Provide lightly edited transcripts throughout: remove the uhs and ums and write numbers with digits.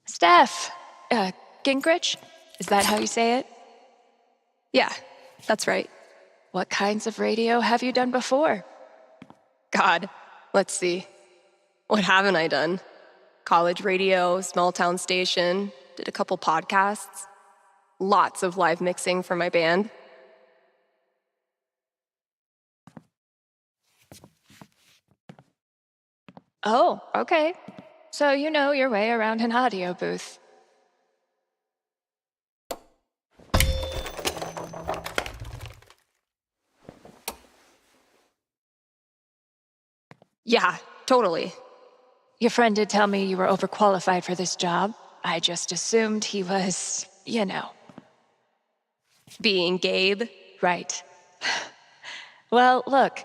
Steph, Gingrich? Is that how you say it? Yeah, that's right. What kinds of radio have you done before? God, let's see. What haven't I done? College radio, small town station, did a couple podcasts, lots of live mixing for my band. Oh, okay. So you know your way around an audio booth. Yeah, totally. Your friend did tell me you were overqualified for this job. I just assumed he was, you know. Being Gabe. Right. Well, look,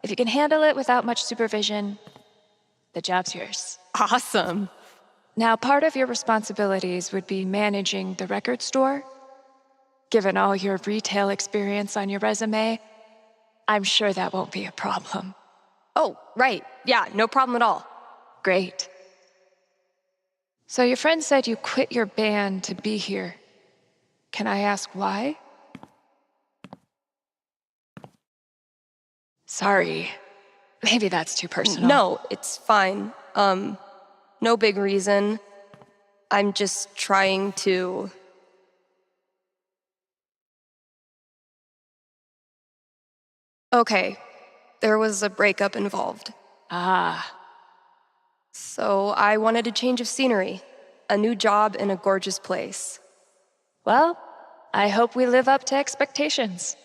if you can handle it without much supervision, the job's yours. Awesome. Now, part of your responsibilities would be managing the record store. Given all your retail experience on your resume, I'm sure that won't be a problem. Oh, right. Yeah, no problem at all. Great. So your friend said you quit your band to be here. Can I ask why? Sorry. Maybe that's too personal. No, it's fine. No big reason. I'm just trying to... Okay, there was a breakup involved. Ah, So I wanted a change of scenery, a new job in a gorgeous place. well, I hope we live up to expectations.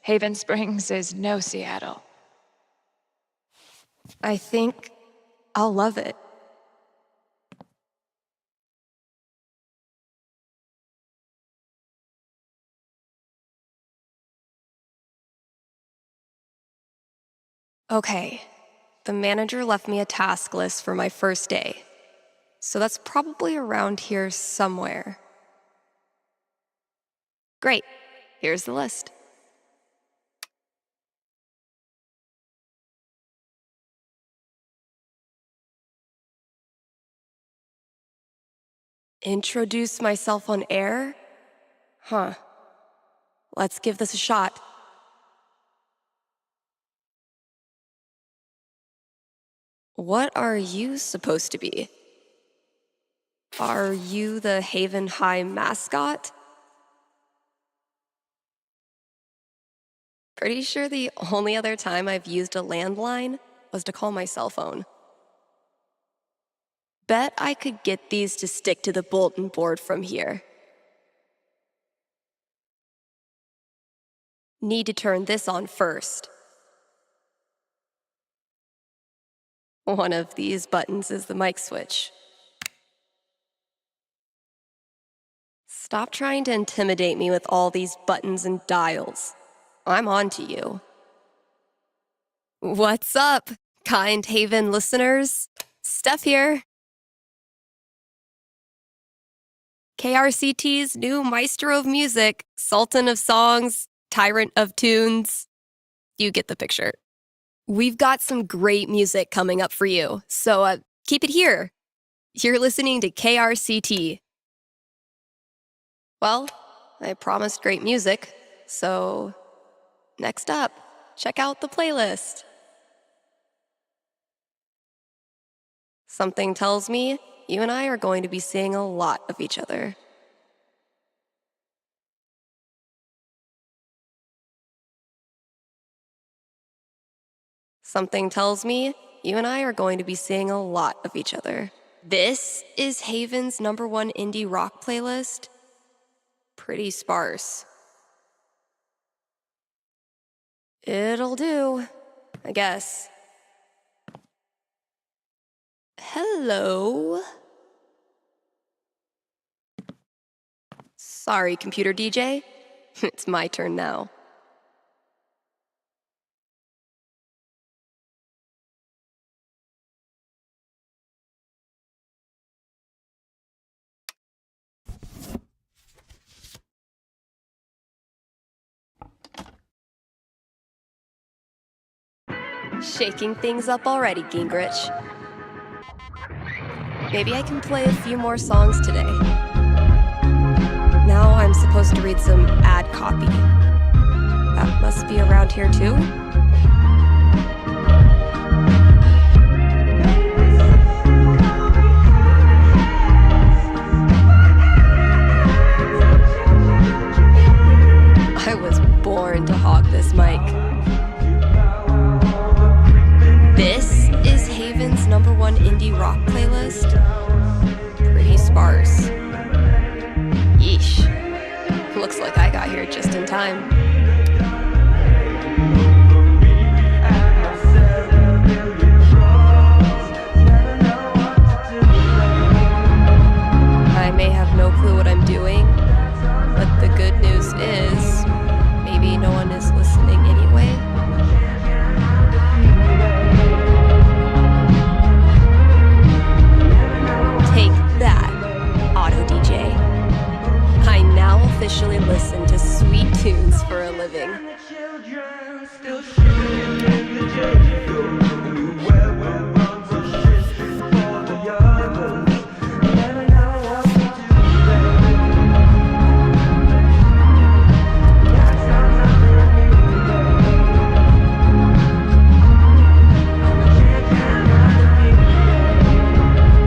Haven Springs is no Seattle. I think I'll love it. Okay, the manager left me a task list for my first day. So that's probably around here somewhere. Great, here's the list. Introduce myself on air? Huh. Let's give this a shot. What are you supposed to be? Are you the Haven High mascot? Pretty sure the only other time I've used a landline was to call my cell phone. Bet I could get these to stick to the bulletin board from here. Need to turn this on first. One of these buttons is the mic switch. Stop trying to intimidate me with all these buttons and dials. I'm on to you. What's up, kind Haven listeners? Steph here. KRCT's new maestro of music, sultan of songs, tyrant of tunes. You get the picture. We've got some great music coming up for you, so keep it here. You're listening to KRCT. Well, I promised great music, so next up, check out the playlist. Something tells me you and I are going to be seeing a lot of each other. Something tells me you and I are going to be seeing a lot of each other. This is Haven's #1 indie rock playlist. Pretty sparse. It'll do, I guess. Hello? Sorry, computer DJ. It's my turn now. Shaking things up already, Gingrich. Maybe I can play a few more songs today. Now I'm supposed to read some ad copy. That must be around here too? I was born to hog this mic. This is Haven's #1 indie rock playlist. Pretty sparse. Yeesh. Looks like I got here just in time. I may have no clue what I'm doing, but the good news is maybe no one is listening anyway. Take that, Auto DJ. I now officially listen to sweet tunes for a living.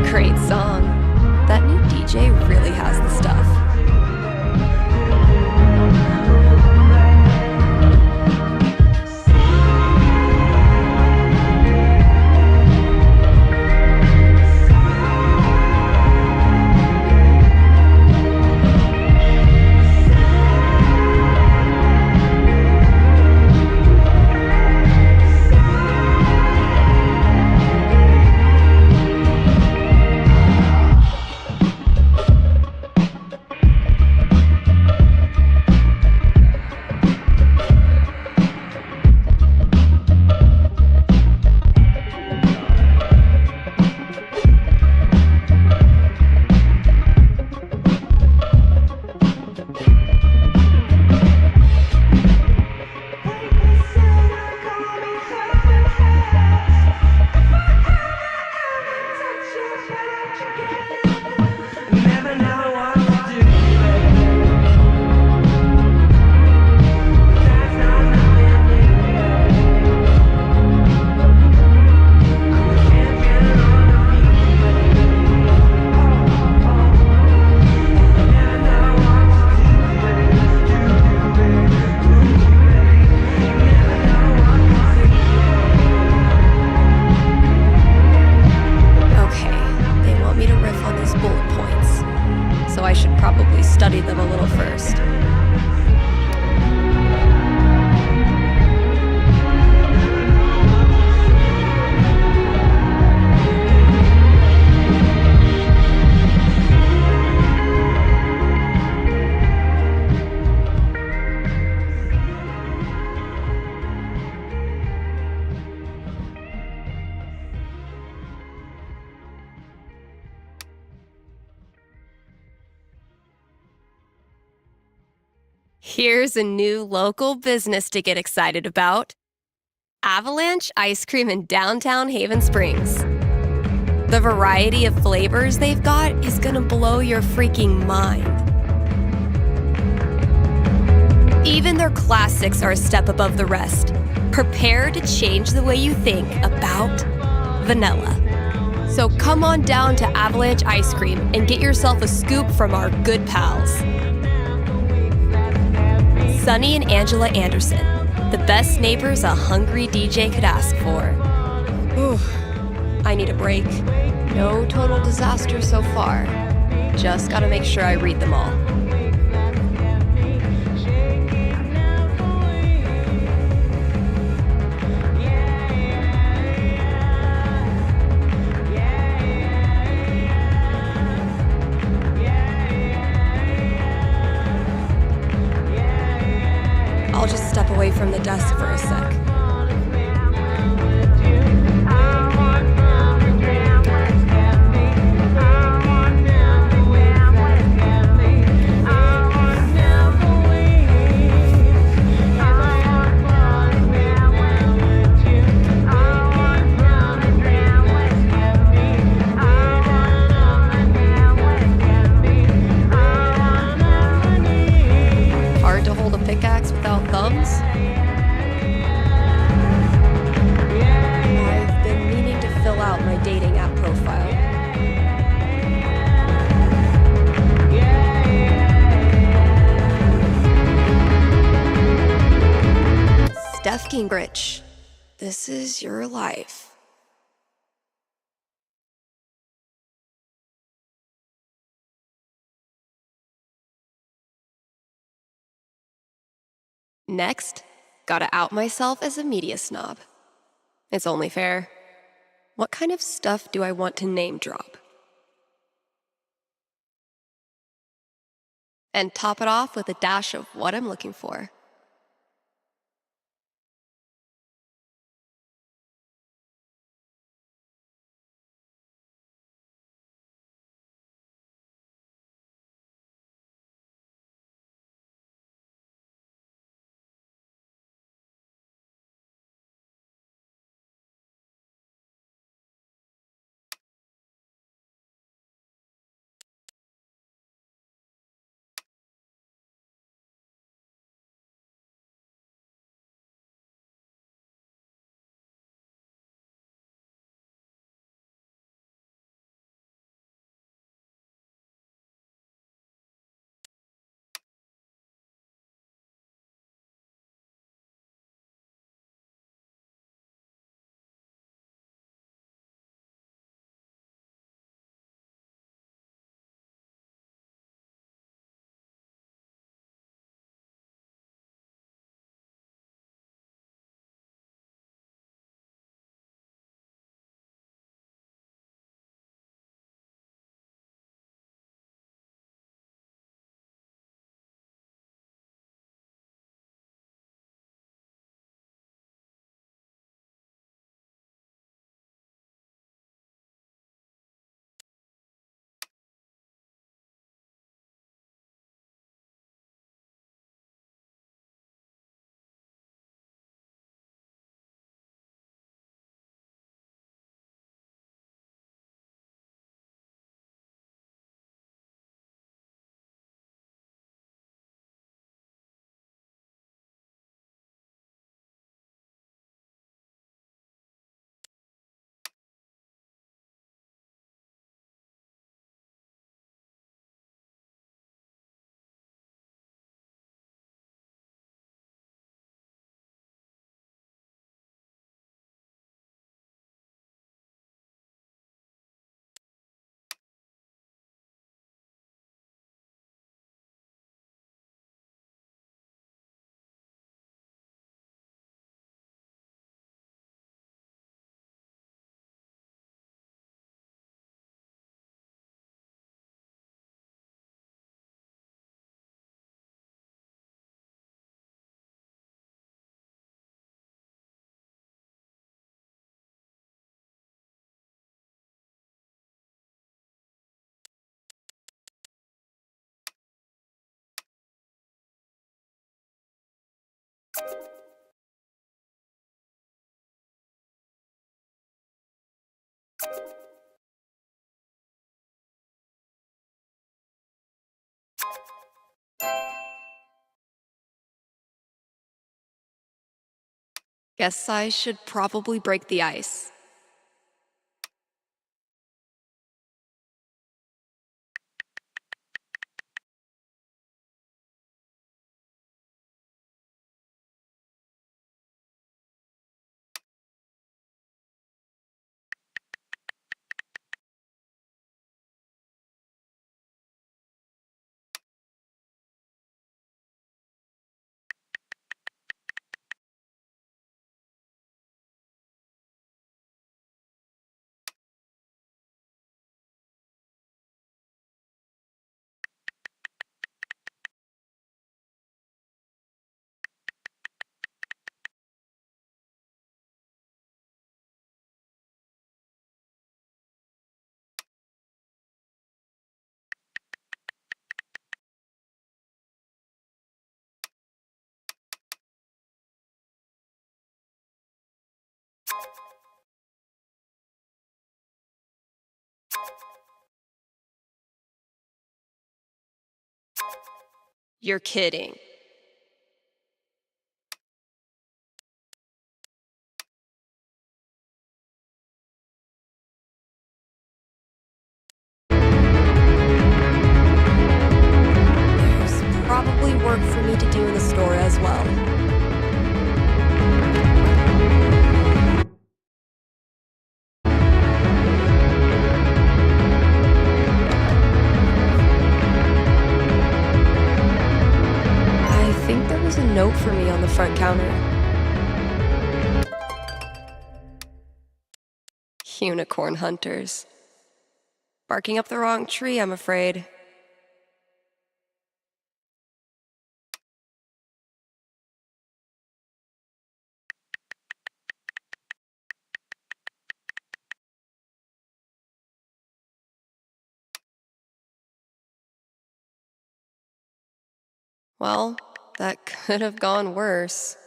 Great song. That new DJ really has the stuff. Study them a little first. Here's a new local business to get excited about. Avalanche Ice Cream in downtown Haven Springs. The variety of flavors they've got is gonna blow your freaking mind. Even their classics are a step above the rest. Prepare to change the way you think about vanilla. So come on down to Avalanche Ice Cream and get yourself a scoop from our good pals. Sunny and Angela Anderson, the best neighbors a hungry DJ could ask for. Ooh, I need a break. No total disaster so far. Just gotta make sure I read them all. I'll just step away from the desk for a sec. without thumbs? I've been meaning to fill out my dating app profile. Steph Gingrich, this is your life. Next, gotta out myself as a media snob. It's only fair. What kind of stuff do I want to name drop? And top it off with a dash of what I'm looking for. Guess I should probably break the ice. You're kidding. be work for me to do in the store as well. I think there was a note for me on the front counter. Unicorn hunters. Barking up the wrong tree, I'm afraid. Well, that could have gone worse.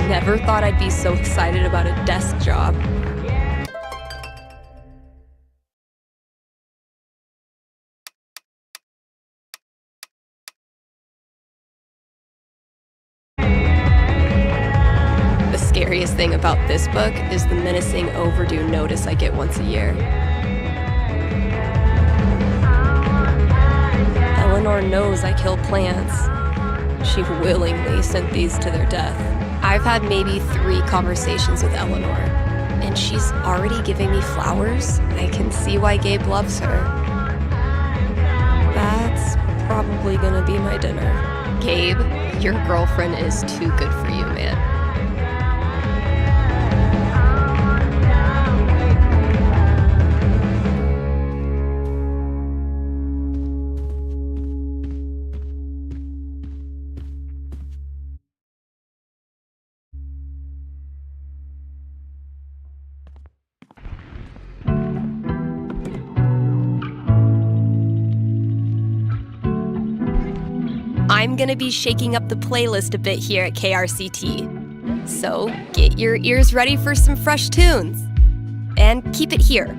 Never thought I'd be so excited about a desk job. The scariest thing about this book is the menacing overdue notice I get once a year. Eleanor knows I kill plants. She willingly sent these to their death. I've had maybe 3 conversations with Eleanor, and she's already giving me flowers. I can see why Gabe loves her. That's probably gonna be my dinner. Gabe, your girlfriend is too good for you, man. I'm gonna be shaking up the playlist a bit here at KRCT. So get your ears ready for some fresh tunes. And keep it here.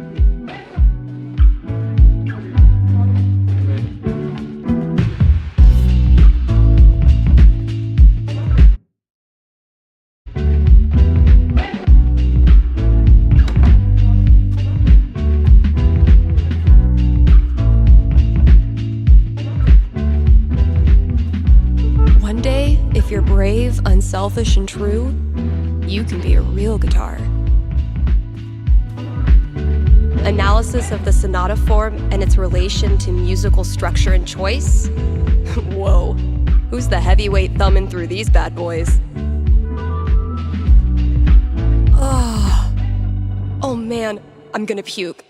If you're brave, unselfish, and true, you can be a real guitar. Analysis of the sonata form and its relation to musical structure and choice? Whoa, who's the heavyweight thumbing through these bad boys? Oh man, I'm gonna puke.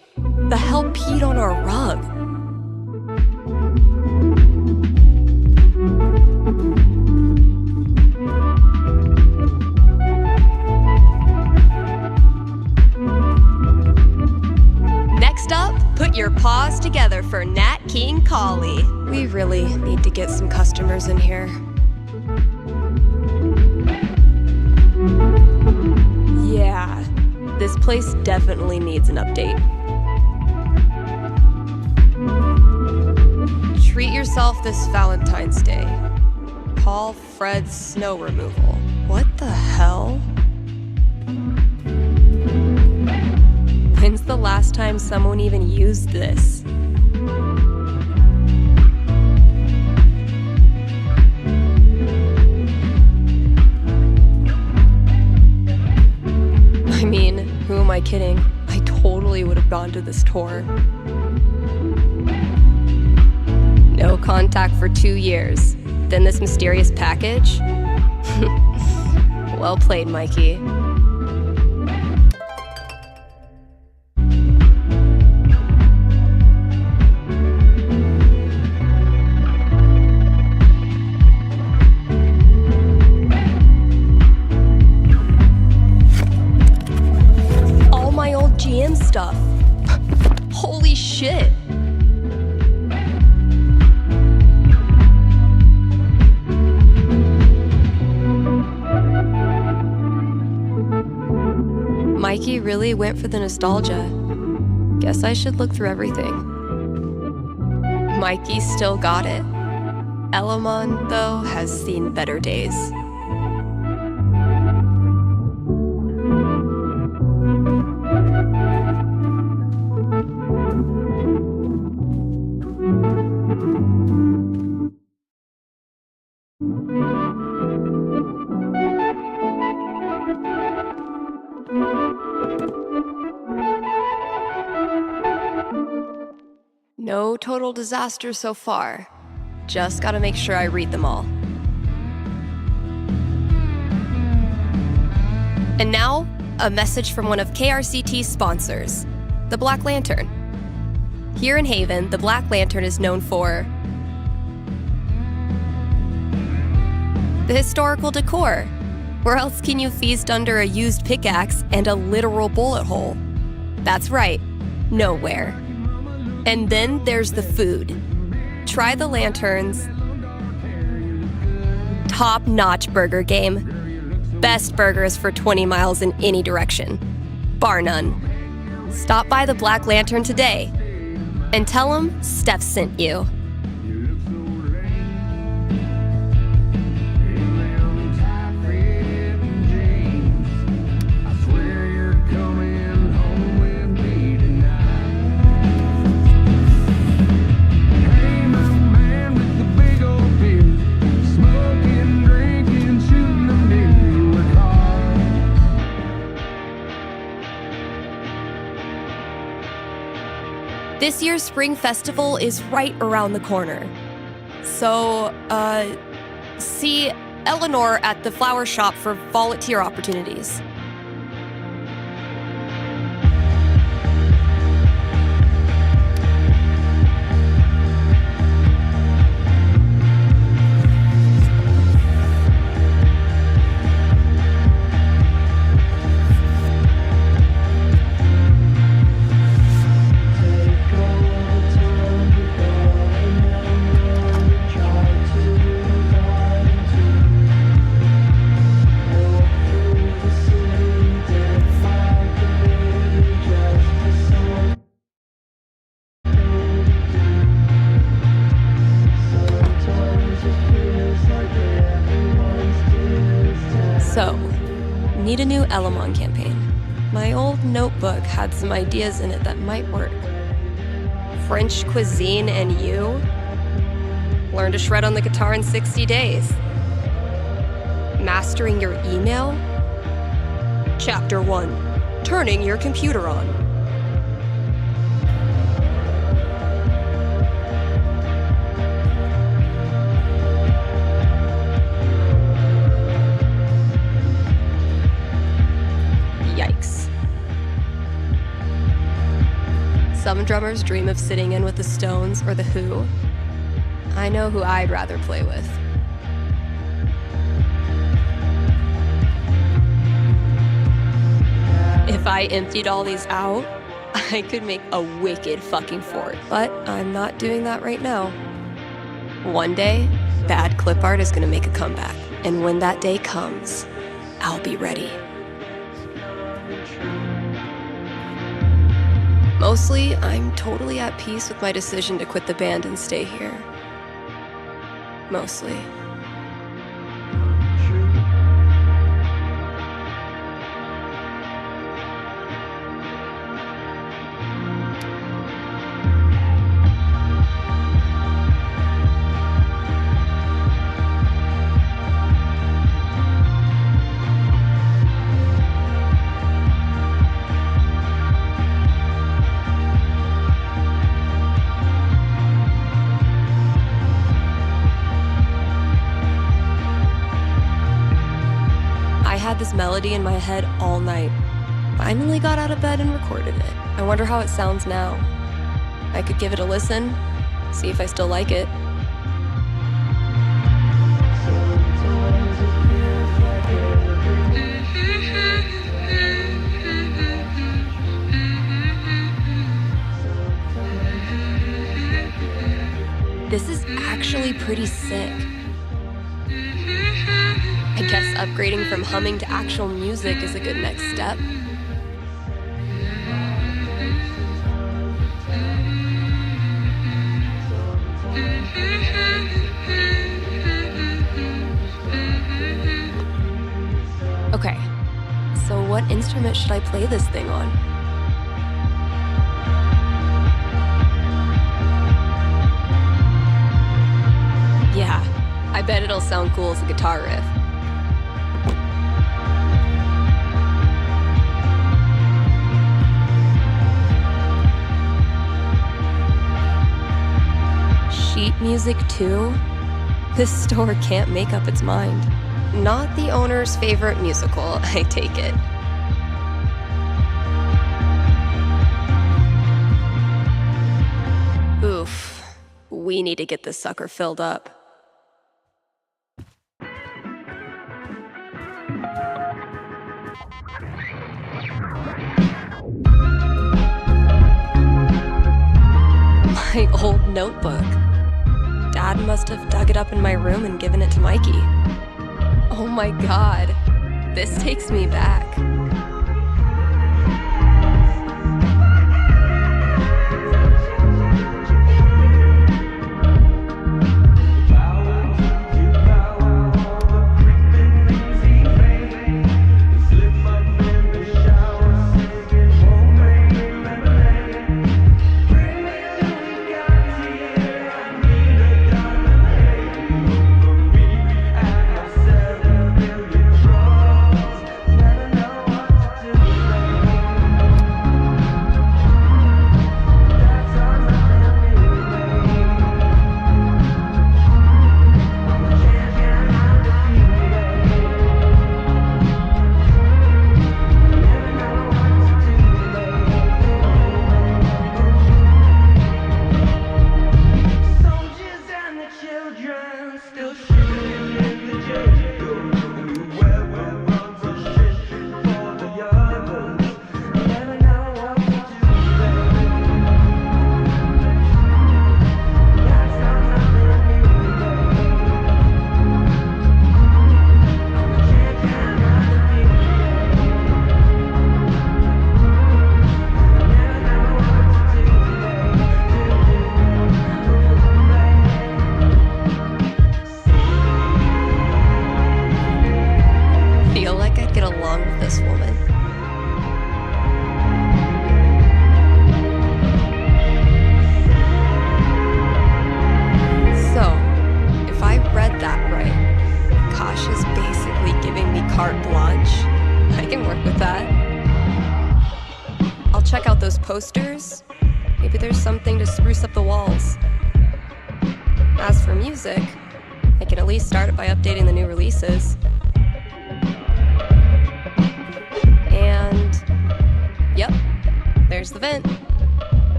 The hell peed on our rug? Put your paws together for Nat King Cole. We really need to get some customers in here. Yeah, this place definitely needs an update. Treat yourself this Valentine's Day. Call Fred's snow removal. What the hell? When's the last time someone even used this? I mean, who am I kidding? I totally would have gone to this tour. No contact for 2 years. Then this mysterious package? Well played, Mikey. Stuff. Holy shit. Mikey really went for the nostalgia. Guess I should look through everything. Mikey still got it. Elamon, though, has seen better days. No total disaster so far. Just gotta make sure I read them all. And now, a message from one of KRCT's sponsors, the Black Lantern. Here in Haven, the Black Lantern is known for the historical decor. Where else can you feast under a used pickaxe and a literal bullet hole? That's right, nowhere. And then there's the food. Try the Lantern's top-notch burger game. Best burgers for 20 miles in any direction. Bar none. Stop by the Black Lantern today and tell them Steph sent you. This year's Spring Festival is right around the corner. So, see Eleanor at the flower shop for volunteer opportunities. So, need a new Elamon campaign. My old notebook had some ideas in it that might work. French cuisine and you? Learn to shred on the guitar in 60 days. Mastering your email? Chapter 1, turning your computer on. Yikes. Some drummers dream of sitting in with the Stones or the Who. I know who I'd rather play with. If I emptied all these out, I could make a wicked fucking fort. But I'm not doing that right now. One day, bad clip art is gonna make a comeback. And when that day comes, I'll be ready. Mostly, I'm totally at peace with my decision to quit the band and stay here. Mostly. I had this melody in my head all night. Finally got out of bed and recorded it. I wonder how it sounds now. I could give it a listen, see if I still like it. This is actually pretty sick. I guess upgrading from humming to actual music is a good next step. Okay, so what instrument should I play this thing on? Yeah, I bet it'll sound cool as a guitar riff. Sheet music too? This store can't make up its mind. Not the owner's favorite musical, I take it. Oof, we need to get this sucker filled up. My old notebook. Dad must have dug it up in my room and given it to Mikey. Oh my God, this takes me back. Posters, maybe there's something to spruce up the walls. As for music, I can at least start it by updating the new releases. And, yep, there's the vent.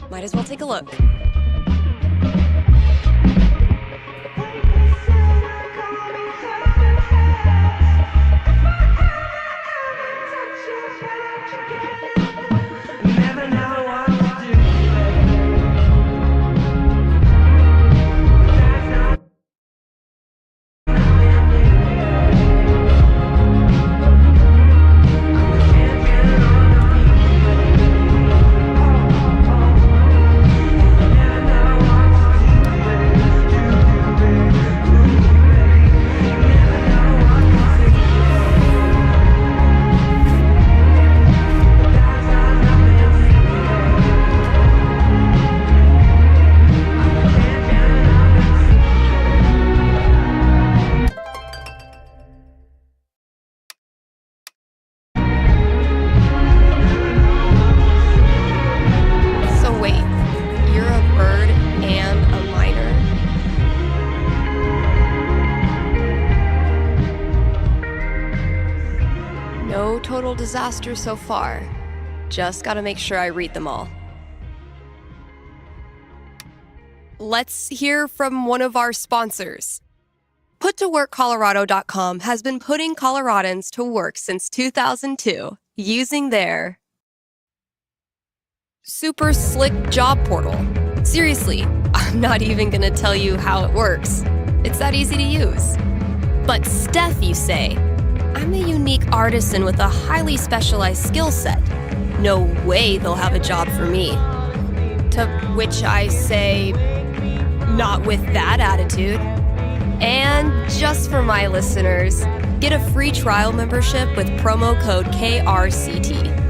Might as well take a look. No total disaster so far. Just gotta make sure I read them all. Let's hear from one of our sponsors. PutToWorkColorado.com has been putting Coloradans to work since 2002 using their super slick job portal. Seriously, I'm not even gonna tell you how it works. It's that easy to use. But Steph, you say, I'm a unique artisan with a highly specialized skill set. No way they'll have a job for me. To which I say, Not with that attitude. And just for my listeners, get a free trial membership with promo code KRCT.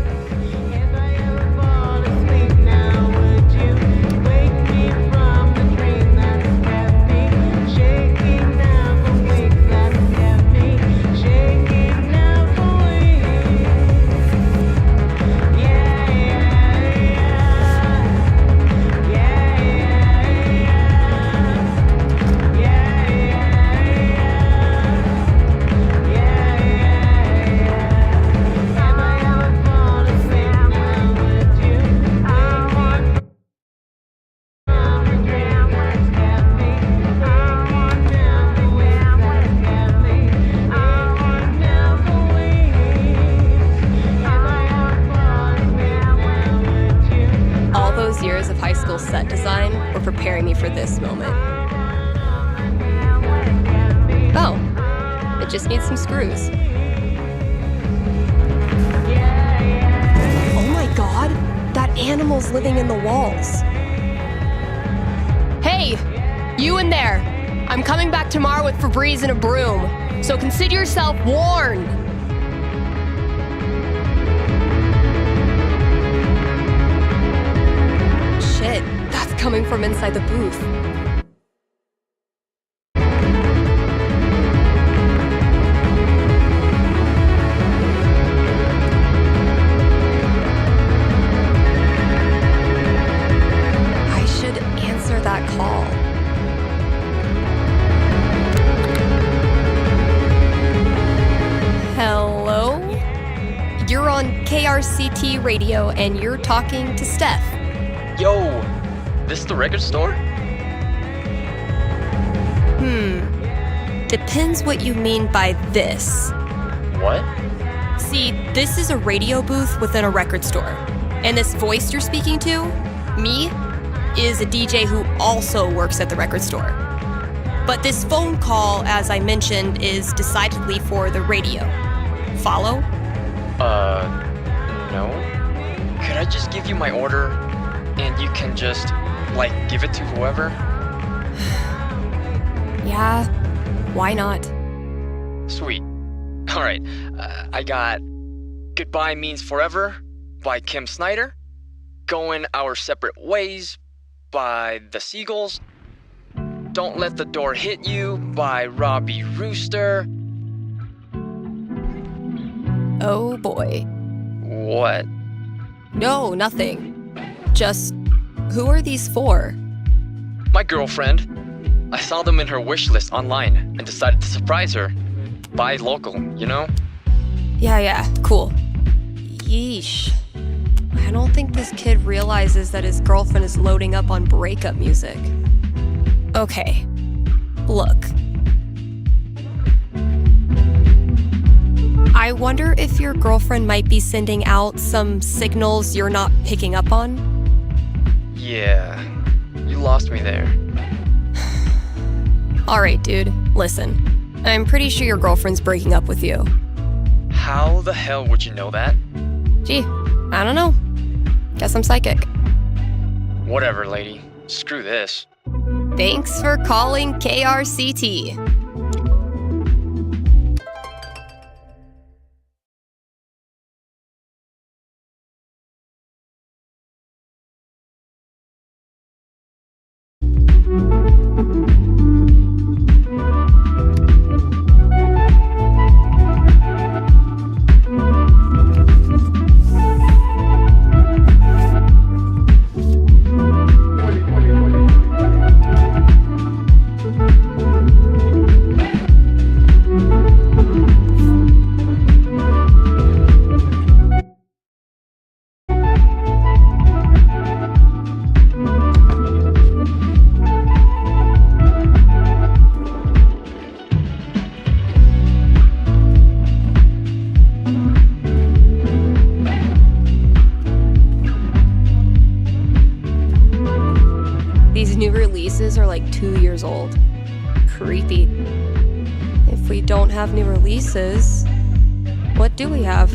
Years of high school set design were preparing me for this moment. Oh, it just needs some screws. Oh my god, that animal's living in the walls. Hey, you in there. I'm coming back tomorrow with Febreze and a broom, so consider yourself warned. That's coming from inside the booth. I should answer that call. Hello? You're on KRCT radio and you're talking to Steph. Yo! This the record store? Depends what you mean by this. What? See, this is a radio booth within a record store. And this voice you're speaking to, me, is a DJ who also works at the record store. But this phone call, as I mentioned, is decidedly for the radio. Follow? No. Could I just give you my order and you can just give it to whoever? Yeah, why not? Sweet. Alright, I got Goodbye Means Forever by Kim Snyder, Going Our Separate Ways by The Seagulls, Don't Let the Door Hit You by Robbie Rooster. Oh boy. What? No, nothing. Just, who are these for? My girlfriend. I saw them in her wish list online and decided to surprise her. Buy local, you know? Yeah, cool. Yeesh. I don't think this kid realizes that his girlfriend is loading up on breakup music. Okay, look. I wonder if your girlfriend might be sending out some signals you're not picking up on? Yeah, you lost me there. Alright, dude, listen. I'm pretty sure your girlfriend's breaking up with you. How the hell would you know that? Gee, I don't know. Guess I'm psychic. Whatever, lady. Screw this. Thanks for calling KRCT. These new releases are like 2 years old. Creepy. If we don't have new releases, what do we have?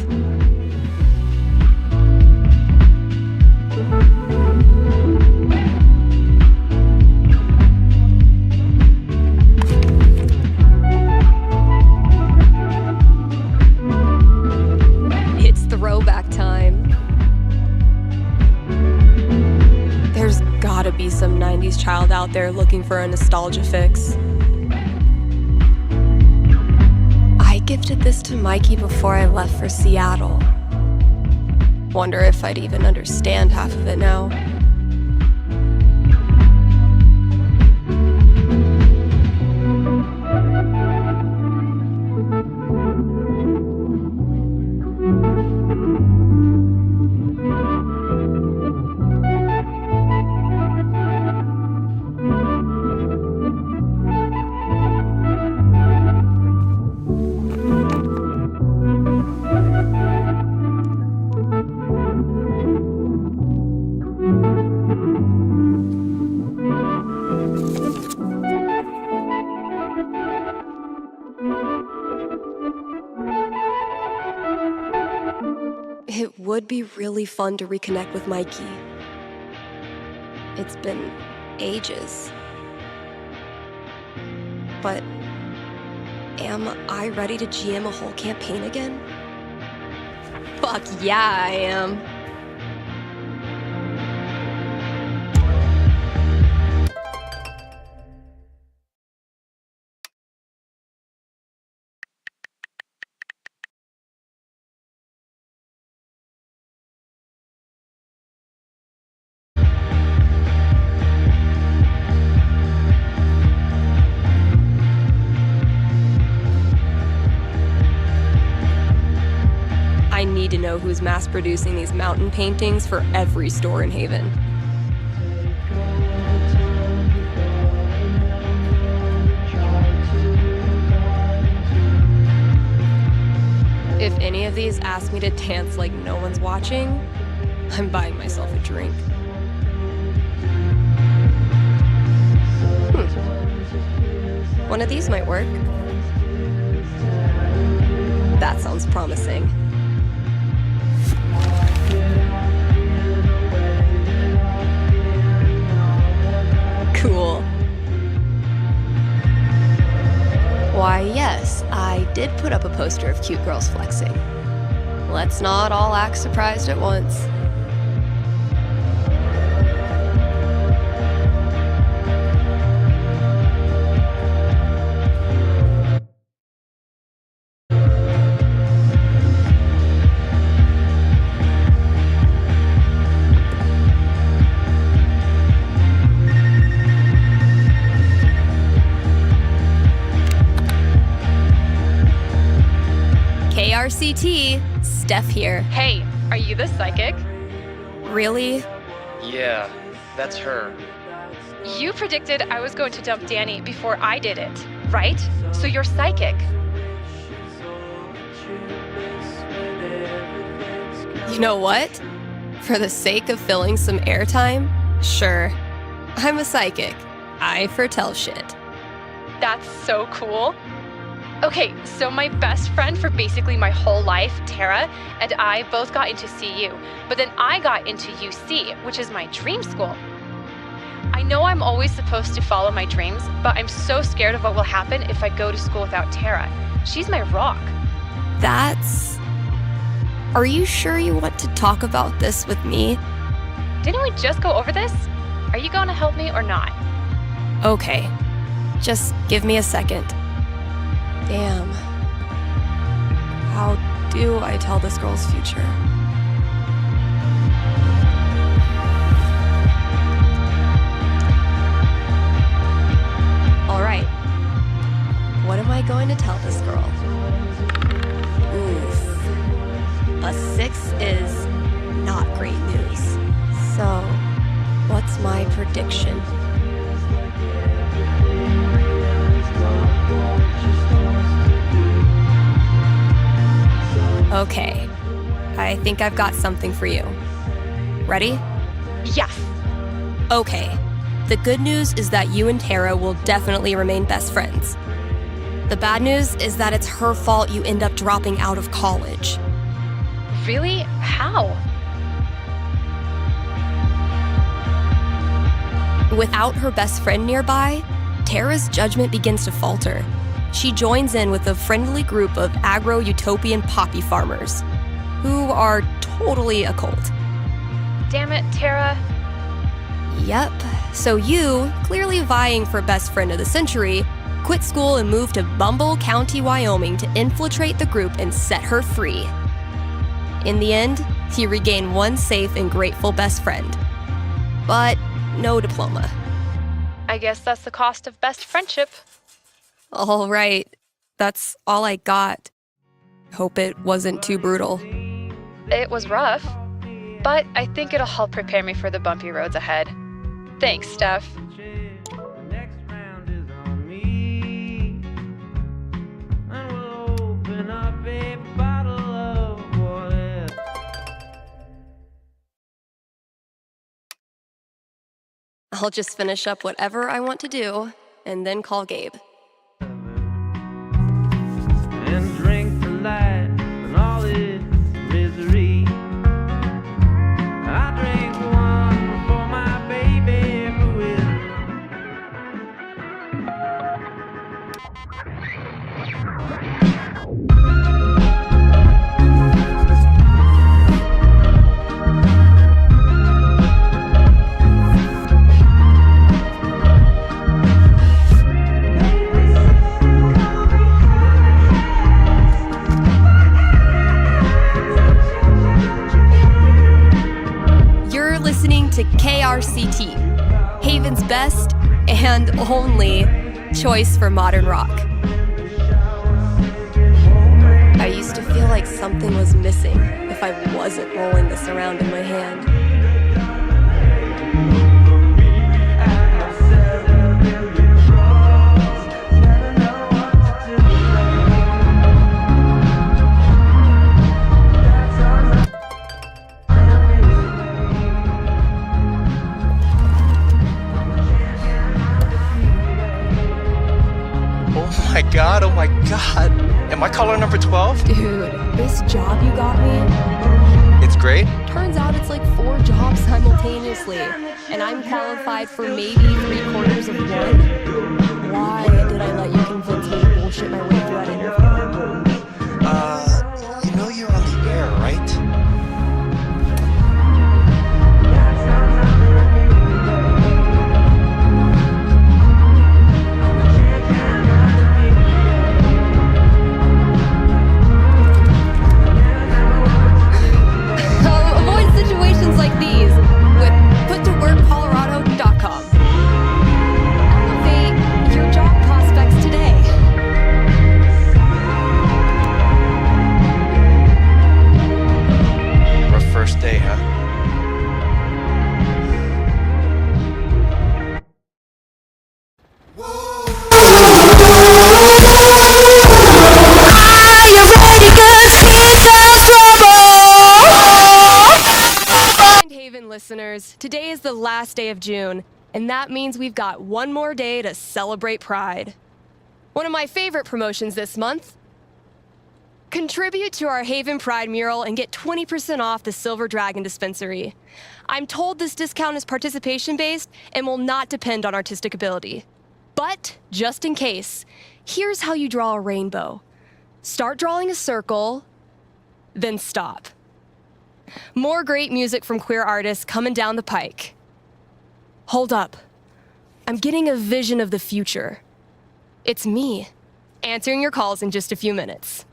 be some 90s child out there looking for a nostalgia fix. I gifted this to Mikey before I left for Seattle. Wonder if I'd even understand half of it now. It would be really fun to reconnect with Mikey. It's been ages. But am I ready to GM a whole campaign again? Fuck yeah, I am. I need to know who's mass producing these mountain paintings for every store in Haven. If any of these ask me to dance like no one's watching, I'm buying myself a drink. One of these might work. That sounds promising. Cool. Why, yes, I did put up a poster of cute girls flexing. Let's not all act surprised at once. KRCT, Steph here. Hey, are you the psychic? Really? Yeah, that's her. You predicted I was going to dump Danny before I did it, right? So you're psychic. You know what? For the sake of filling some airtime, sure. I'm a psychic. I foretell shit. That's so cool. Okay, so my best friend for basically my whole life, Tara, and I both got into CU, but then I got into UC, which is my dream school. I know I'm always supposed to follow my dreams, but I'm so scared of what will happen if I go to school without Tara. She's my rock. That's... Are you sure you want to talk about this with me? Didn't we just go over this? Are you going to help me or not? Okay. Just give me a second. Damn. How do I tell this girl's future? All right. What am I going to tell this girl? Oof. A 6 is not great news. So, what's my prediction? Okay, I think I've got something for you. Ready? Yes. Okay, the good news is that you and Tara will definitely remain best friends. The bad news is that it's her fault you end up dropping out of college. Really? How? Without her best friend nearby, Tara's judgment begins to falter. She joins in with a friendly group of agro-utopian poppy farmers, who are totally a cult. Damn it, Tara. Yep, so you, clearly vying for best friend of the century, quit school and moved to Bumble County, Wyoming to infiltrate the group and set her free. In the end, you regain one safe and grateful best friend. But no diploma. I guess that's the cost of best friendship. All right, that's all I got. Hope it wasn't too brutal. It was rough, but I think it'll help prepare me for the bumpy roads ahead. Thanks, Steph. I'll just finish up whatever I want to do and then call Gabe. And drink the light and all its misery. I drink one for my baby who is. Listening to KRCT, Haven's best and only choice for modern rock. I used to feel like something was missing if I wasn't rolling this around in my hand. Oh my god. Am I caller number 12? Dude, this job you got me, It's great. turns out it's like 4 jobs simultaneously, and I'm qualified for maybe 3/4 of one. Why did I let you convince me to bullshit my way through that interview? You know you're on the air, right? Avoid situations like these with puttoworkcolorado.com. Elevate your job prospects today. Rough first day, huh? And Haven listeners, today is the last day of June, and that means we've got one more day to celebrate Pride. One of my favorite promotions this month. Contribute to our Haven Pride mural and get 20% off the Silver Dragon dispensary. I'm told this discount is participation-based and will not depend on artistic ability. But, just in case, here's how you draw a rainbow. Start drawing a circle, then stop. More great music from queer artists coming down the pike. Hold up. I'm getting a vision of the future. It's me, answering your calls in just a few minutes.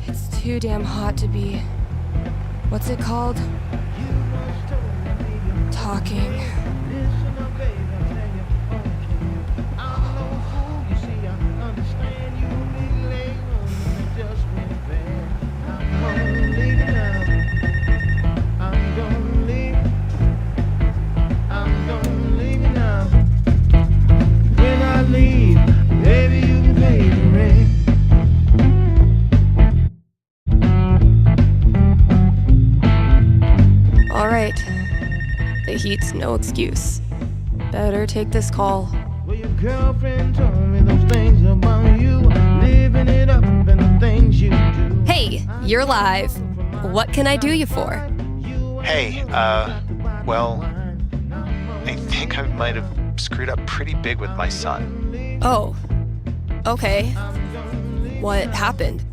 It's too damn hot to be... what's it called? Talking. All right. The heat's no excuse. Better take this call. Well, your girlfriend told me those things about you, living it up and the things you do. Hey, you're live. What can I do you for? Hey, well, I think I might have screwed up pretty big with my son. Oh, okay. What happened?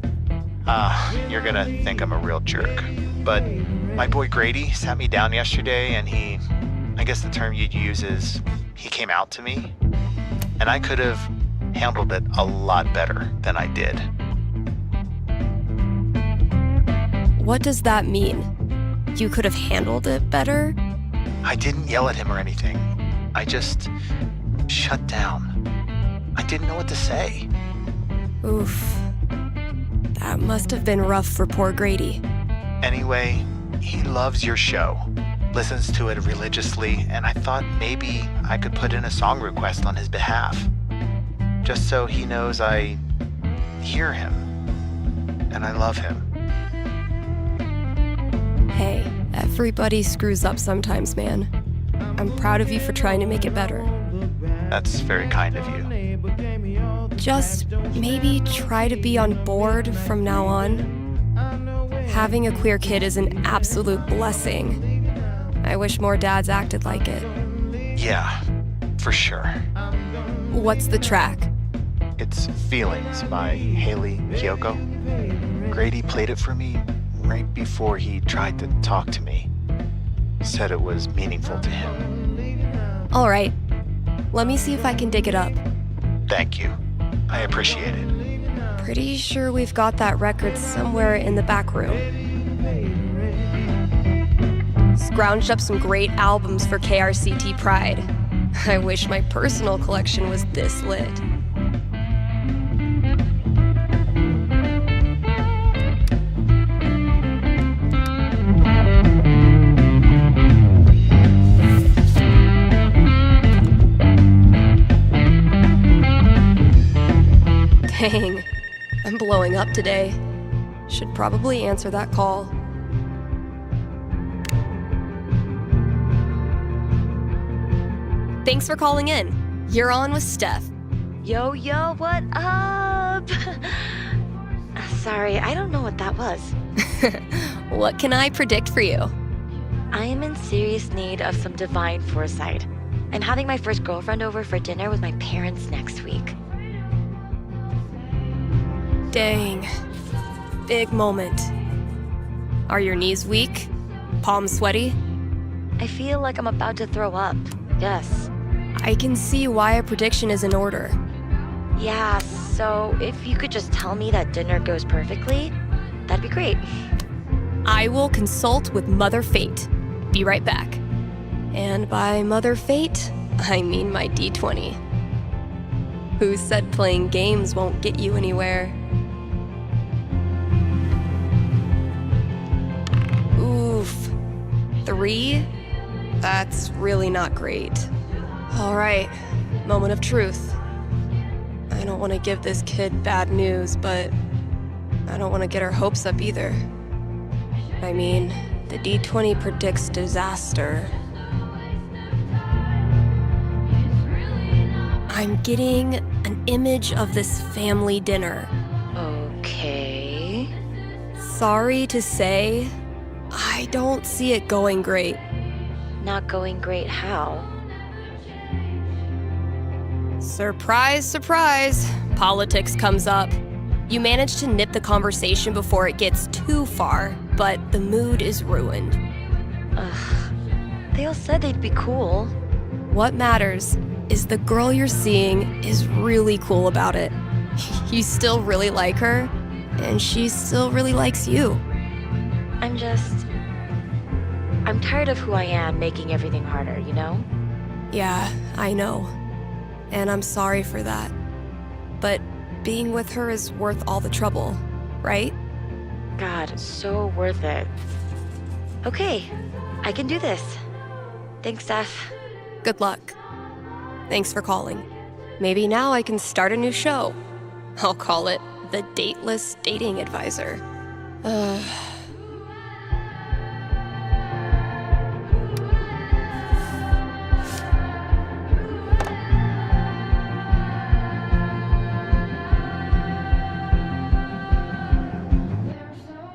You're gonna think I'm a real jerk. But my boy Grady sat me down yesterday and I guess the term you'd use is, he came out to me. And I could have handled it a lot better than I did. What does that mean? You could have handled it better? I didn't yell at him or anything. I just shut down. I didn't know what to say. Oof. That must have been rough for poor Grady. Anyway, he loves your show, listens to it religiously, and I thought maybe I could put in a song request on his behalf. Just so he knows I hear him and I love him. Hey, everybody screws up sometimes, man. I'm proud of you for trying to make it better. That's very kind of you. Just maybe try to be on board from now on. Having a queer kid is an absolute blessing. I wish more dads acted like it. Yeah, for sure. What's the track? It's Feelings by Haley Kiyoko. Grady played it for me right before he tried to talk to me. Said it was meaningful to him. All right. Let me see if I can dig it up. Thank you. I appreciate it. Pretty sure we've got that record somewhere in the back room. Scrounged up some great albums for KRCT Pride. I wish my personal collection was this lit. Dang, I'm blowing up today. Should probably answer that call. Thanks for calling in. You're on with Steph. Yo, what up? Sorry, I don't know what that was. What can I predict for you? I am in serious need of some divine foresight. I'm having my first girlfriend over for dinner with my parents next week. Dang. Big moment. Are your knees weak? Palms sweaty? I feel like I'm about to throw up. Yes. I can see why a prediction is in order. Yeah, so if you could just tell me that dinner goes perfectly, that'd be great. I will consult with Mother Fate. Be right back. And by Mother Fate, I mean my D20. Who said playing games won't get you anywhere? Oof. 3? That's really not great. All right, moment of truth. I don't want to give this kid bad news, but I don't want to get her hopes up either. I mean, the D20 predicts disaster. I'm getting an image of this family dinner. Okay. Sorry to say, I don't see it going great. Not going great how? Surprise, surprise. Politics comes up. You manage to nip the conversation before it gets too far, but the mood is ruined. Ugh. They all said they'd be cool. What matters is the girl you're seeing is really cool about it. You still really like her, and she still really likes you. I'm tired of who I am making everything harder, you know? Yeah, I know. And I'm sorry for that. But being with her is worth all the trouble, right? God, so worth it. Okay, I can do this. Thanks, Steph. Good luck. Thanks for calling. Maybe now I can start a new show. I'll call it The Dateless Dating Advisor.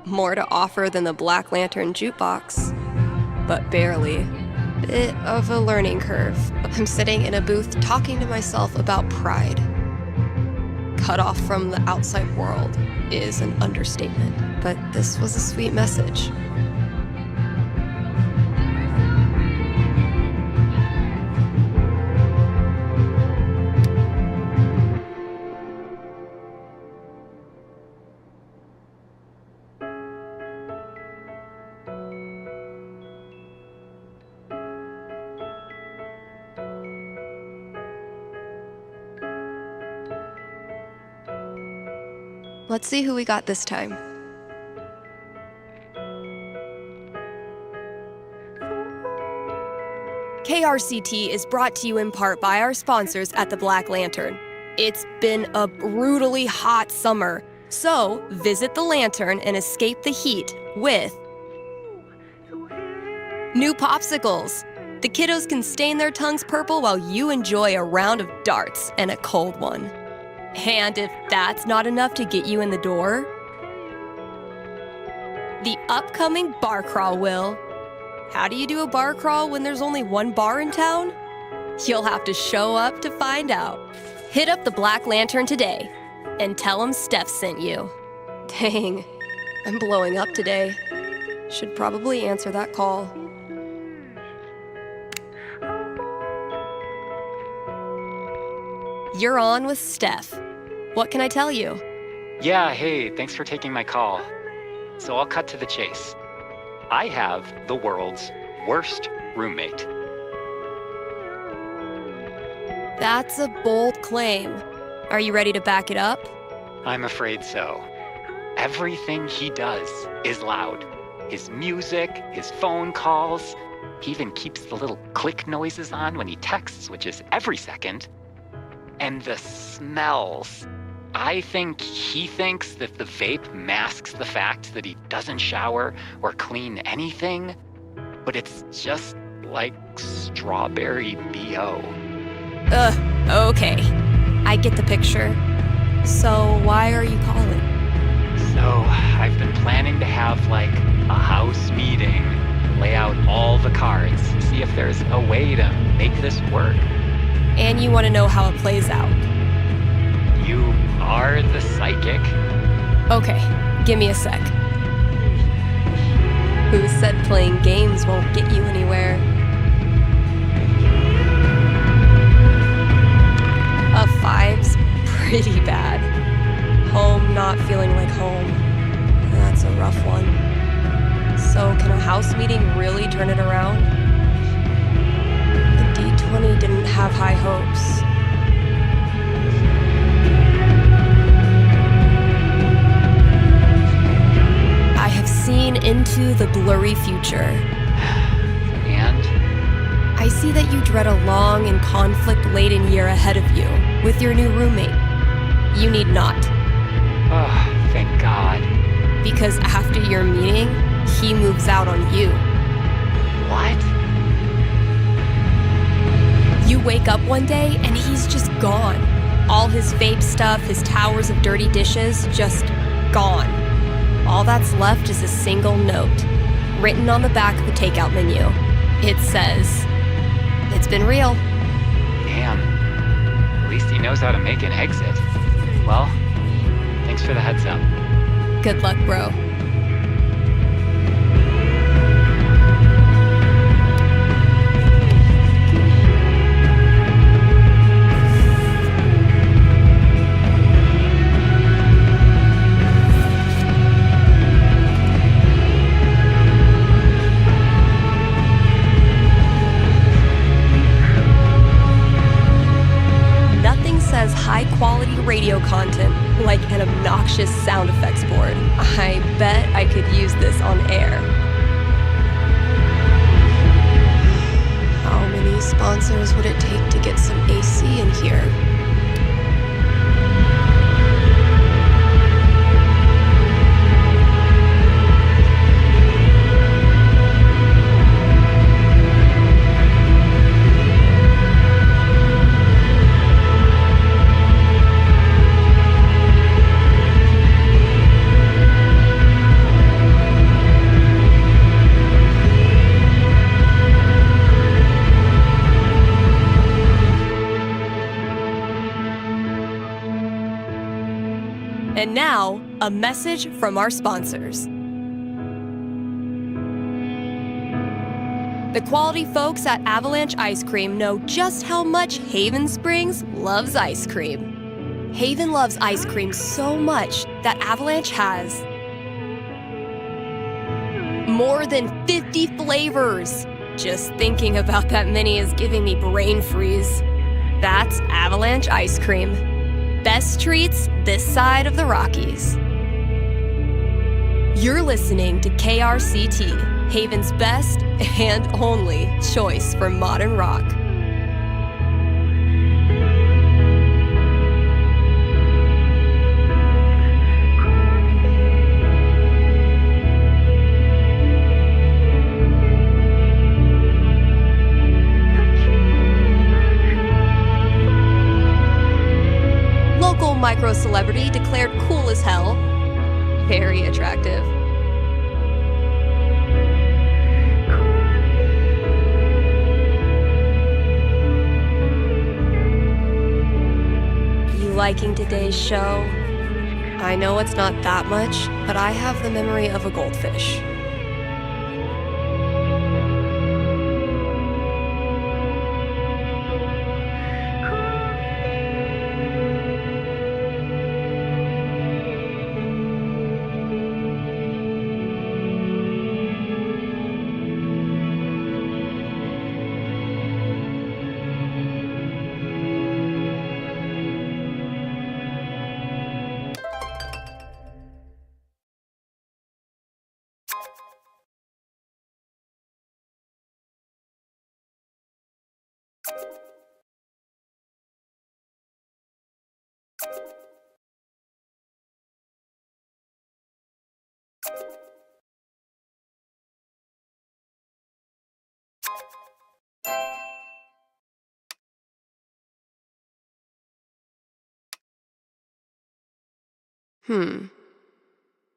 More to offer than the Black Lantern jukebox, but barely. Bit of a learning curve. I'm sitting in a booth talking to myself about pride. cut off from the outside world is an understatement, but this was a sweet message. Let's see who we got this time. KRCT is brought to you in part by our sponsors at the Black Lantern. It's been a brutally hot summer, so visit the Lantern and escape the heat with new popsicles. The kiddos can stain their tongues purple while you enjoy a round of darts and a cold one. And if that's not enough to get you in the door, the upcoming bar crawl will. How do you do a bar crawl when there's only one bar in town? You'll have to show up to find out. Hit up the Black Lantern today and tell them Steph sent you. Dang, I'm blowing up today. Should probably answer that call. You're on with Steph. What can I tell you? Yeah, hey, thanks for taking my call. So I'll cut to the chase. I have the world's worst roommate. That's a bold claim. Are you ready to back it up? I'm afraid so. Everything he does is loud. His music, his phone calls. He even keeps the little click noises on when he texts, which is every second. And the smells. I think he thinks that the vape masks the fact that he doesn't shower or clean anything, but it's just like strawberry BO. Okay. I get the picture. So why are you calling? So I've been planning to have like a house meeting, lay out all the cards, see if there's a way to make this work. And you want to know how it plays out. You are the psychic. Okay, give me a sec. Who said playing games won't get you anywhere? A 5's pretty bad. Home not feeling like home. That's a rough one. So can a house meeting really turn it around? The D20 didn't have high hopes. I have seen into the blurry future. And? I see that you dread a long and conflict-laden year ahead of you with your new roommate. You need not. Oh, thank God. Because after your meeting, he moves out on you. What? You wake up one day and he's just gone. All his vape stuff, his towers of dirty dishes, just gone. All that's left is a single note, written on the back of the takeout menu. It says, "It's been real." Damn. At least he knows how to make an exit. Well, thanks for the heads up. Good luck, bro. High-quality radio content like an obnoxious sound effects board. I bet I could use this on air. How many sponsors would it take to get some AC in here? And now, a message from our sponsors. The quality folks at Avalanche Ice Cream know just how much Haven Springs loves ice cream. Haven loves ice cream so much that Avalanche has more than 50 flavors. Just thinking about that many is giving me brain freeze. That's Avalanche Ice Cream. Best treats this side of the Rockies. You're listening to KRCT, Haven's best and only choice for modern rock. Local micro-celebrity declared cool as hell. Very attractive. You liking today's show? I know it's not that much, but I have the memory of a goldfish.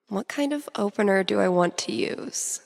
What kind of opener do I want to use?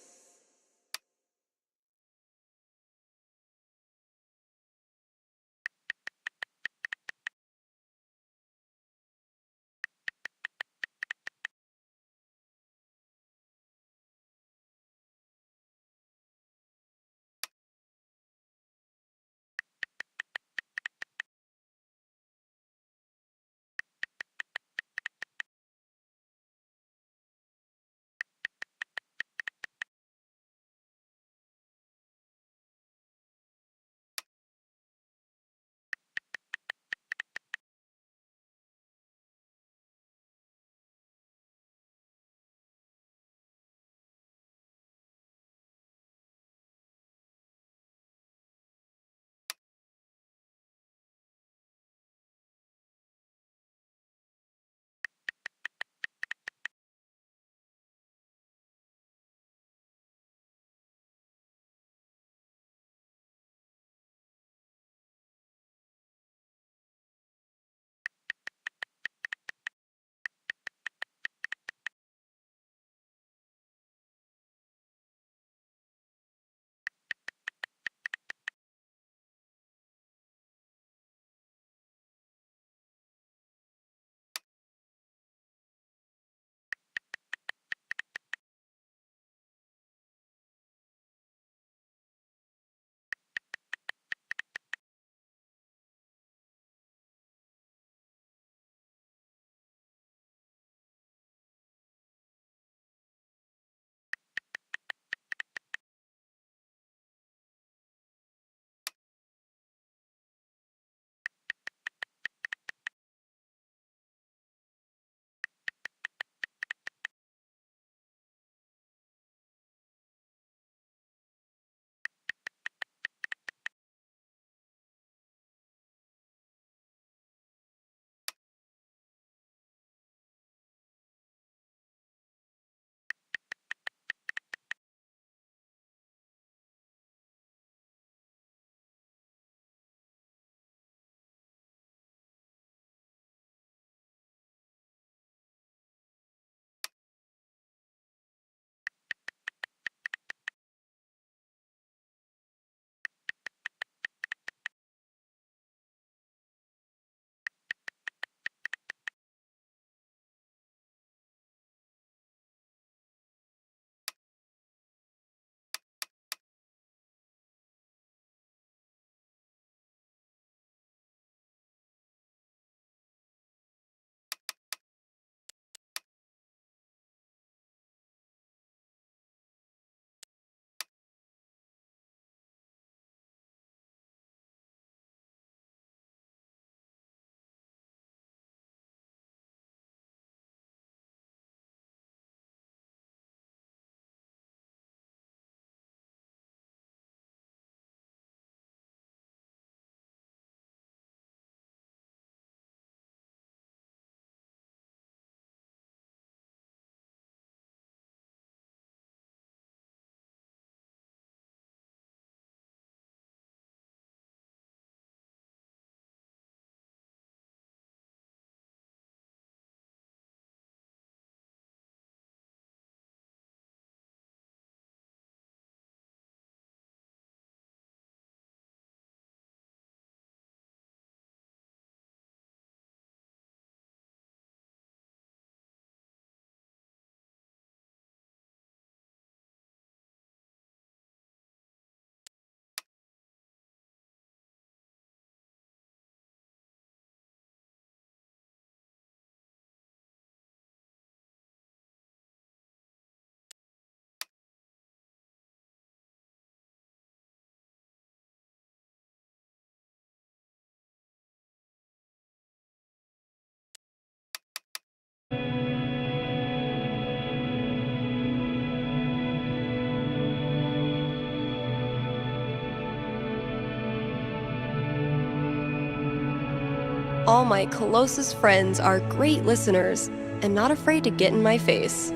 All my closest friends are great listeners and not afraid to get in my face.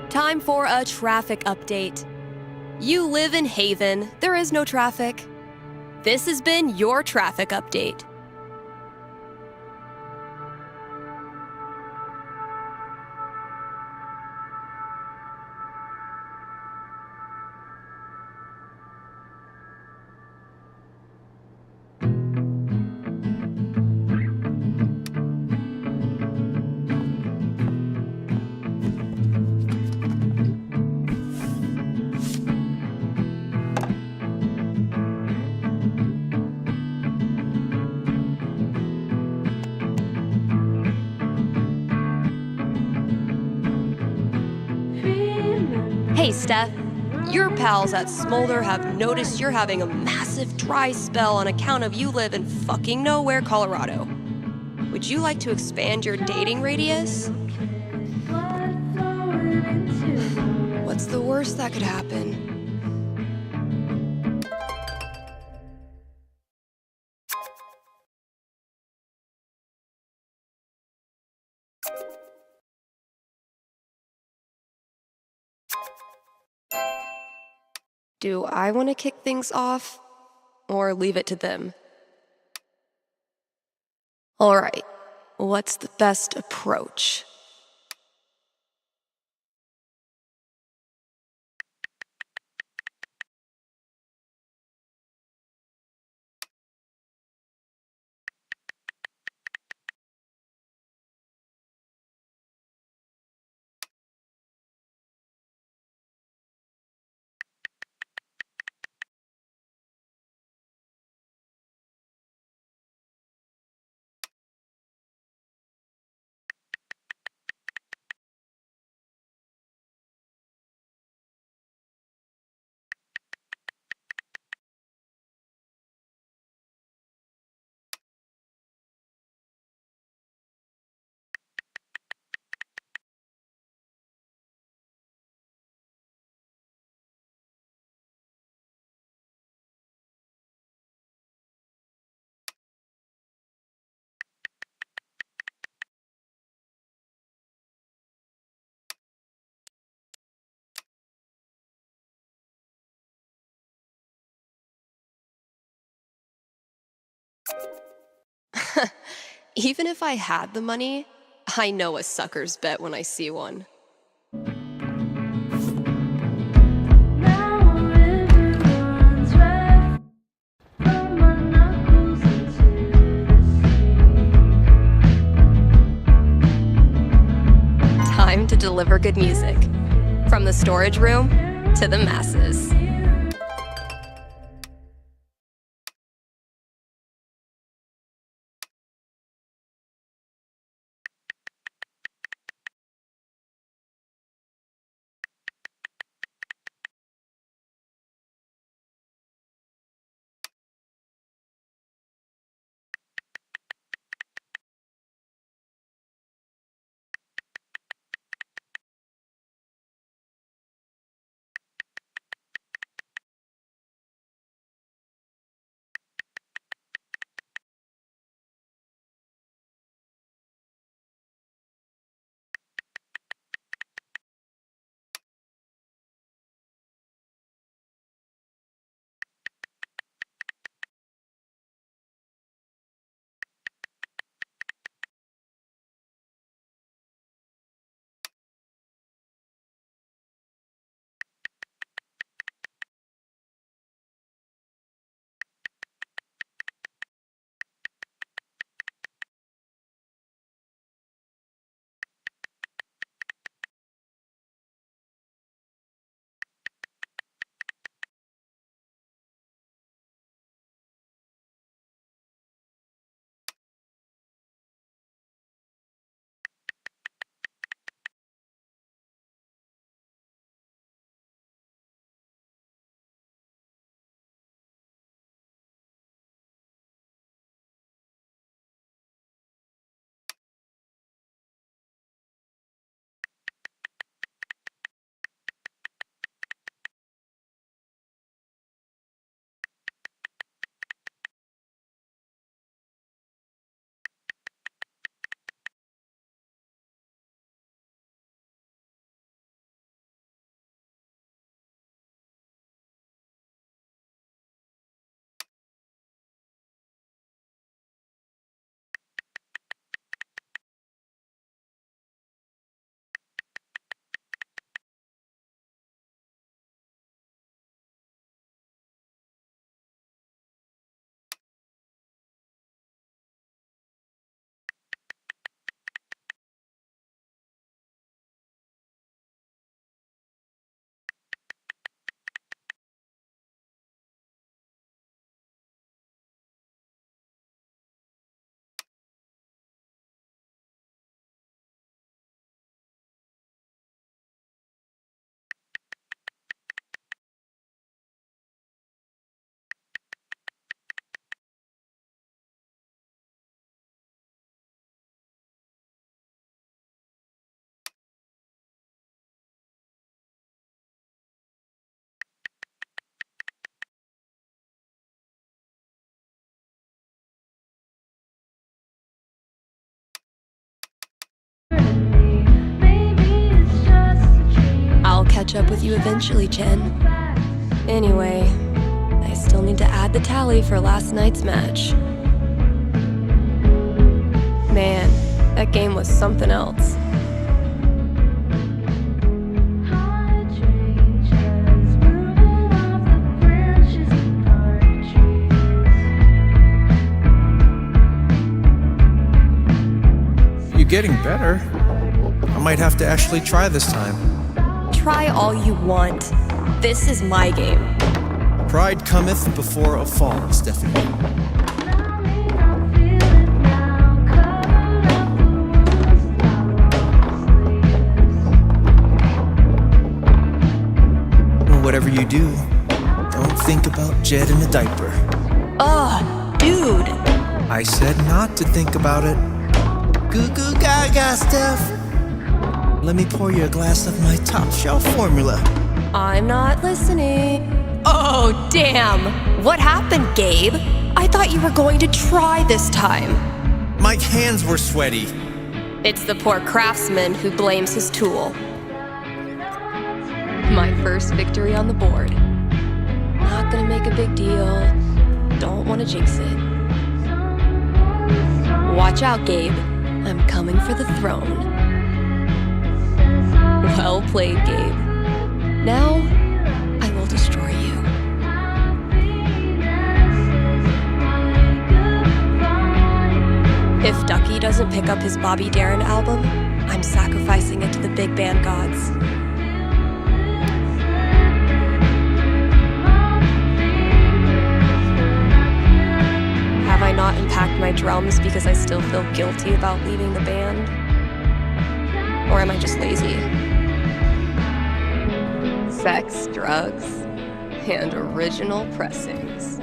Time for a traffic update. You live in Haven, there is no traffic. This has been your traffic update. Hey, Steph. Your pals at Smolder have noticed you're having a massive dry spell on account of you live in fucking nowhere, Colorado. Would you like to expand your dating radius? What's the worst that could happen? Do I want to kick things off, or leave it to them? All right, what's the best approach? Even if I had the money, I know a sucker's bet when I see one. Time to deliver good music. From the storage room to the masses. catch up with you eventually, Chen. Anyway, I still need to add the tally for last night's match. Man, that game was something else. You're getting better. I might have to actually try this time. Try all you want. This is my game. Pride cometh before a fall, Stephanie. Whatever you do, don't think about Jed in a diaper. Ugh, dude. I said not to think about it. Goo goo gaga, Steph. Let me pour you a glass of my top shelf formula. I'm not listening. Oh, damn. What happened, Gabe? I thought you were going to try this time. My hands were sweaty. It's the poor craftsman who blames his tool. My first victory on the board. Not gonna make a big deal. Don't want to jinx it. Watch out, Gabe. I'm coming for the throne. Well played, Gabe. Now, I will destroy you. If Ducky doesn't pick up his Bobby Darin album, I'm sacrificing it to the big band gods. Have I not unpacked my drums because I still feel guilty about leaving the band? Or am I just lazy? Sex, drugs, and original pressings.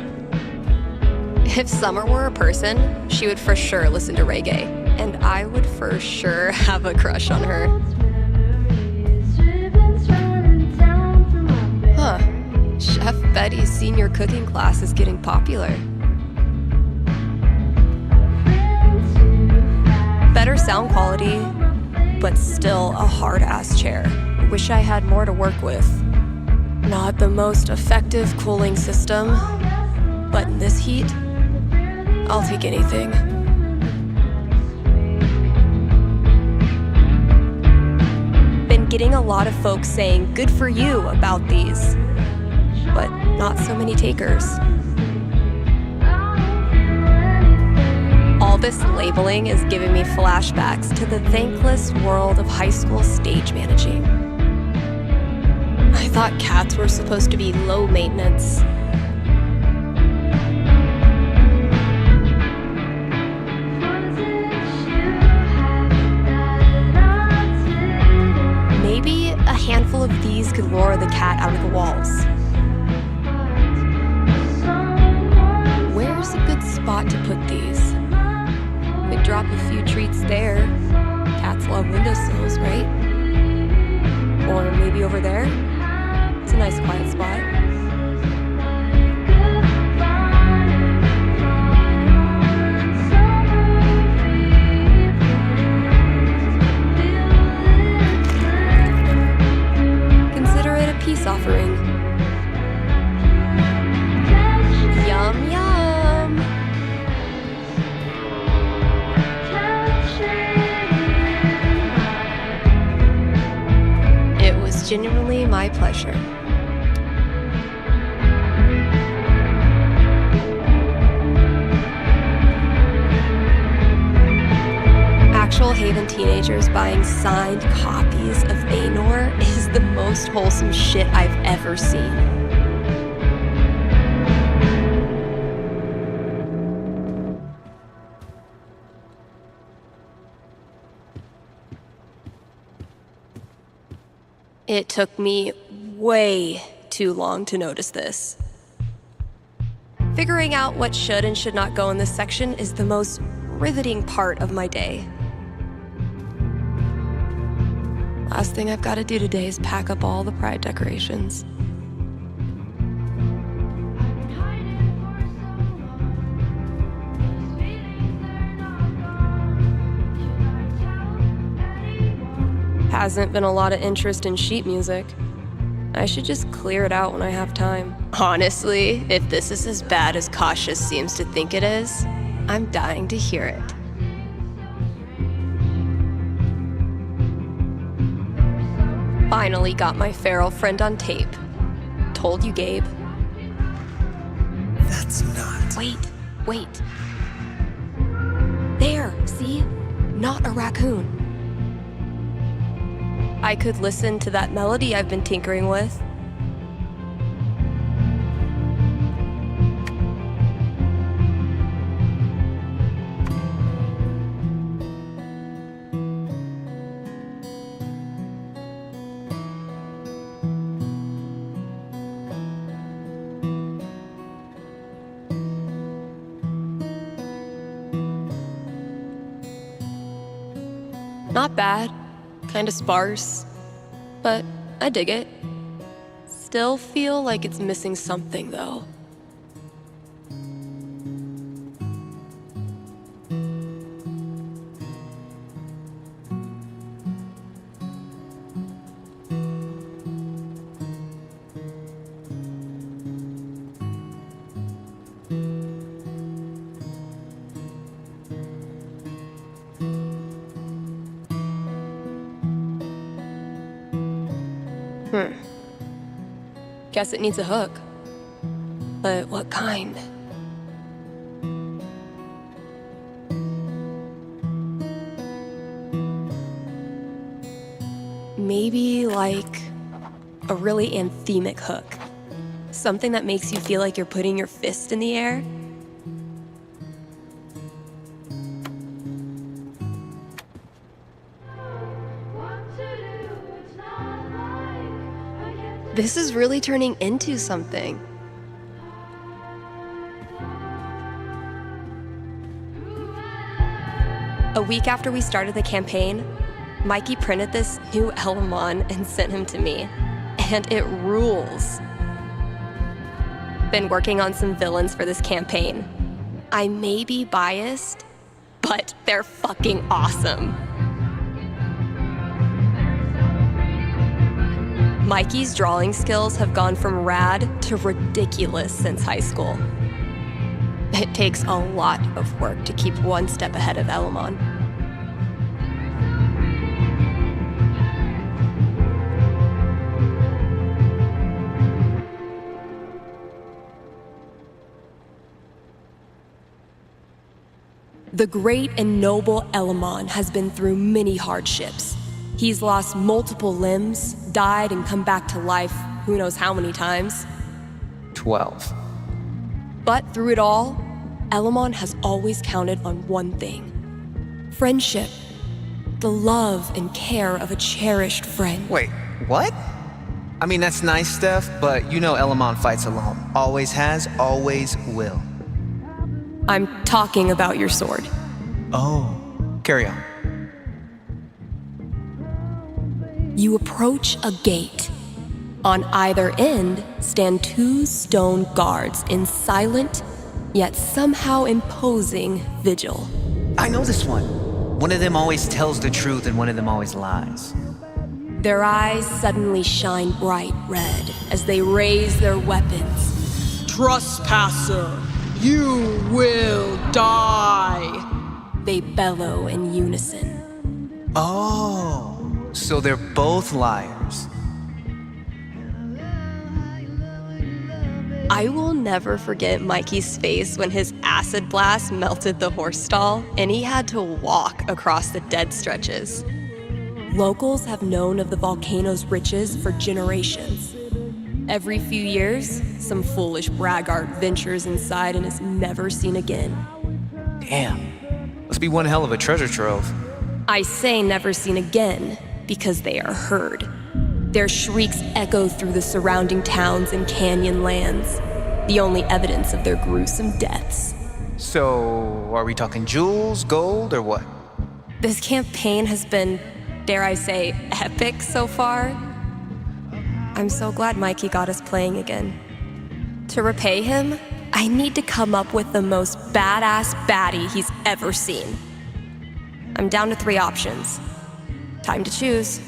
If Summer were a person, she would for sure listen to reggae, and I would for sure have a crush on her. Huh. Chef Betty's senior cooking class is getting popular. Better sound quality, but still a hard-ass chair. Wish I had more to work with. Not the most effective cooling system, but in this heat, I'll take anything. Been getting a lot of folks saying good for you about these, but not so many takers. All this labeling is giving me flashbacks to the thankless world of high school stage managing. I thought cats were supposed to be low maintenance. Maybe a handful of these could lure the cat out of the walls. Where's a good spot to put these? Could drop a few treats there. Cats love windowsills, right? Or maybe over there? It's a nice quiet spot. Consider it a peace offering. Yum, yum. It was genuinely my pleasure. Actual Haven teenagers buying signed copies of Anor is the most wholesome shit I've ever seen. It took me way too long to notice this. Figuring out what should and should not go in this section is the most riveting part of my day. Last thing I've got to do today is pack up all the pride decorations. Hasn't been a lot of interest in sheet music. I should just clear it out when I have time. Honestly, if this is as bad as Cautious seems to think it is, I'm dying to hear it. Finally got my feral friend on tape. Told you, Gabe. That's not. Wait. There, see? Not a raccoon. I could listen to that melody I've been tinkering with. Not bad, kinda sparse, but I dig it. Still feel like it's missing something though. Guess it needs a hook. But what kind? Maybe like a really anthemic hook. Something that makes you feel like you're putting your fist in the air. This is really turning into something. A week after we started the campaign, Mikey printed this new Elamon and sent him to me. And it rules. Been working on some villains for this campaign. I may be biased, but they're fucking awesome. Mikey's drawing skills have gone from rad to ridiculous since high school. It takes a lot of work to keep one step ahead of Elamon. The great and noble Elamon has been through many hardships. He's lost multiple limbs, died and come back to life who knows how many times. 12. But through it all, Elamon has always counted on one thing. Friendship. The love and care of a cherished friend. Wait, what? I mean, that's nice stuff, but you know Elamon fights alone. Always has, always will. I'm talking about your sword. Oh, carry on. You approach a gate. On either end stand two stone guards in silent, yet somehow imposing vigil. I know this one. One of them always tells the truth and one of them always lies. Their eyes suddenly shine bright red as they raise their weapons. Trespasser, you will die! They bellow in unison. Oh. So they're both liars. I will never forget Mikey's face when his acid blast melted the horse stall and he had to walk across the dead stretches. Locals have known of the volcano's riches for generations. Every few years, some foolish braggart ventures inside and is never seen again. Damn. Must be one hell of a treasure trove. I say never seen again because they are heard. Their shrieks echo through the surrounding towns and canyon lands, the only evidence of their gruesome deaths. So, are we talking jewels, gold, or what? This campaign has been, dare I say, epic so far. I'm so glad Mikey got us playing again. To repay him, I need to come up with the most badass baddie he's ever seen. I'm down to 3 options. Time to choose.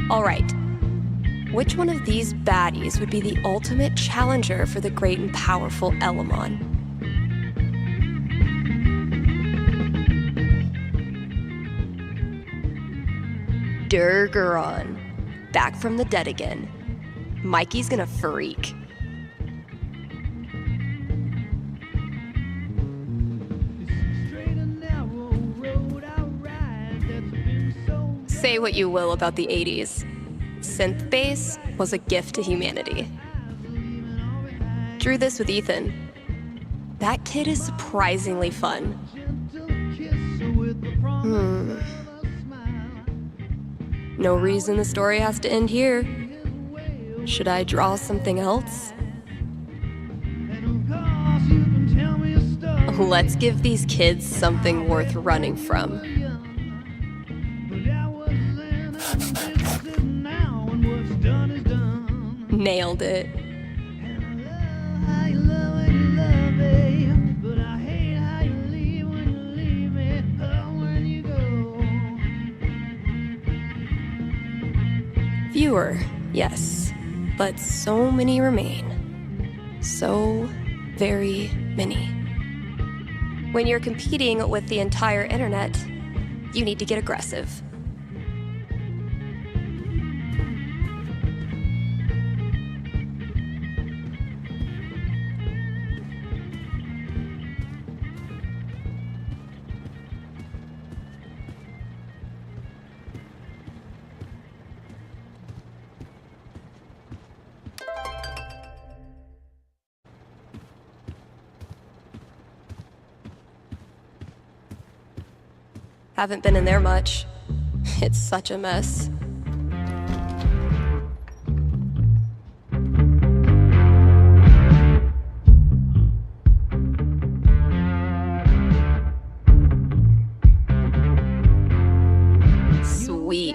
All right. Which one of these baddies would be the ultimate challenger for the great and powerful Elamon? Durgaron. Back from the dead again. Mikey's gonna freak. Say what you will about the 80s. Synth bass was a gift to humanity. Drew this with Ethan. That kid is surprisingly fun. No reason the story has to end here. Should I draw something else? Let's give these kids something worth running from. Nailed it. Fewer, yes, but so many remain. So very many. When you're competing with the entire internet, you need to get aggressive. Haven't been in there much. It's such a mess. Sweet.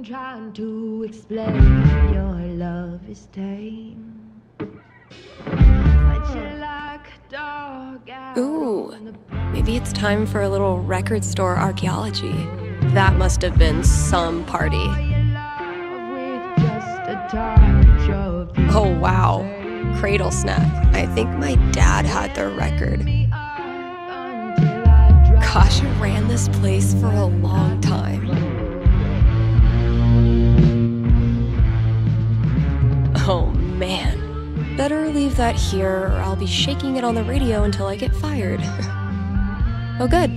Trying to explain your love is tame. Ooh, maybe it's time for a little record store archaeology. That must have been some party. Oh wow, Cradle Snap. I think my dad had their record. Gosh, I ran this place for a long time. Oh man. Better leave that here, or I'll be shaking it on the radio until I get fired. Oh good.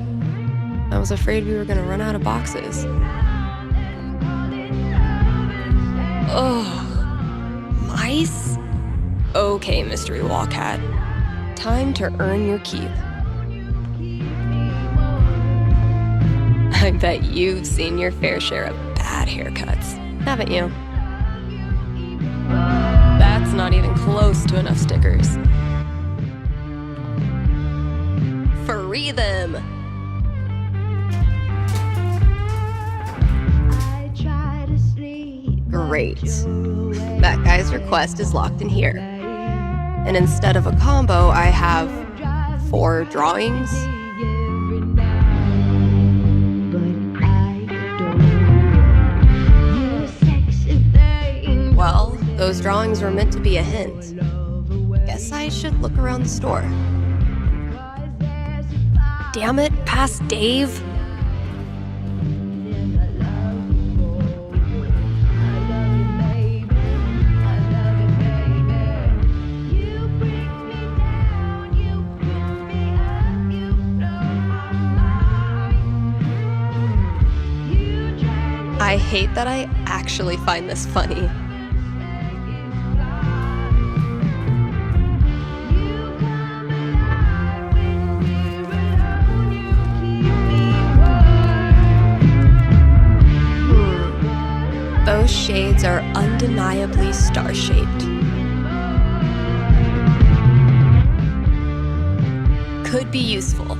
I was afraid we were gonna run out of boxes. Ugh. Mice? Okay, Mystery Wall Cat. Time to earn your keep. I bet you've seen your fair share of bad haircuts, haven't you? That's not even close to enough stickers. Free them! Great. That guy's request is locked in here. And instead of a combo, I have 4 drawings. Well, those drawings were meant to be a hint. Guess I should look around the store. Damn it, past Dave. I hate that I actually find this funny. Those shades are undeniably star-shaped. Could be useful.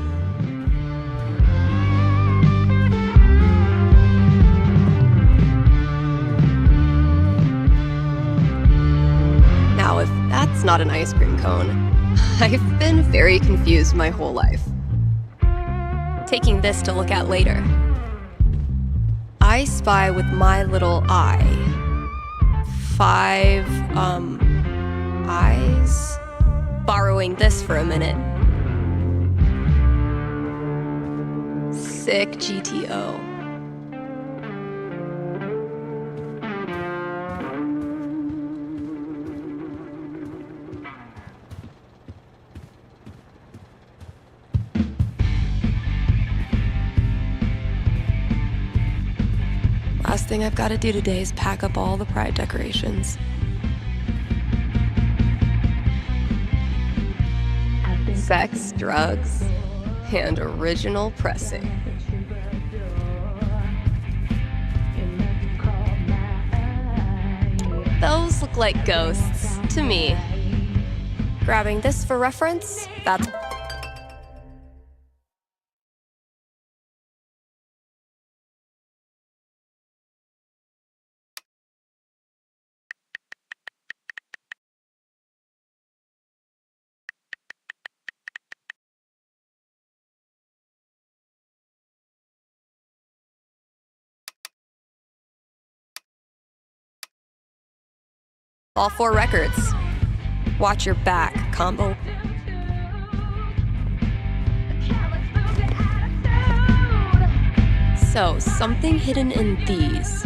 Now, if that's not an ice cream cone, I've been very confused my whole life. Taking this to look at later. I spy with my little eye 5, eyes? Borrowing this for a minute. Sick GTO. Last thing I've got to do today is pack up all the pride decorations. Sex, drugs, and original pressing. Those look like ghosts to me. Grabbing this for reference, that's... all 4 records. Watch your back, combo. So, something hidden in these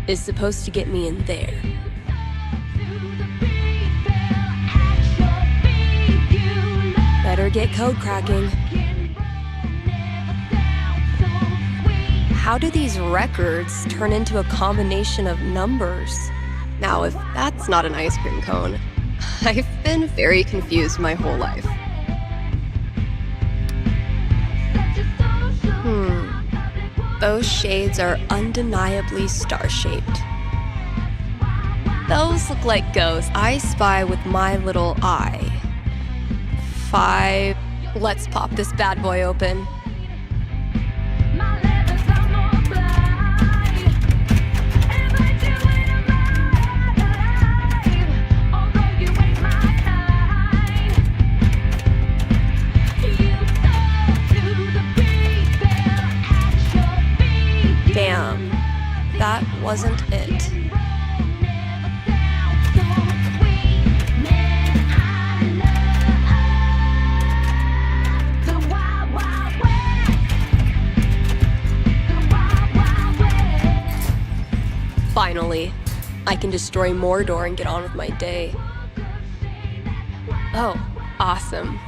is supposed to get me in there. Better get code cracking. How do these records turn into a combination of numbers? Now, if that's not an ice cream cone, I've been very confused my whole life. Those shades are undeniably star-shaped. Those look like ghosts. I spy with my little eye 5. Let's pop this bad boy open. Damn, that wasn't it. Finally, I can destroy Mordor and get on with my day. Oh, awesome.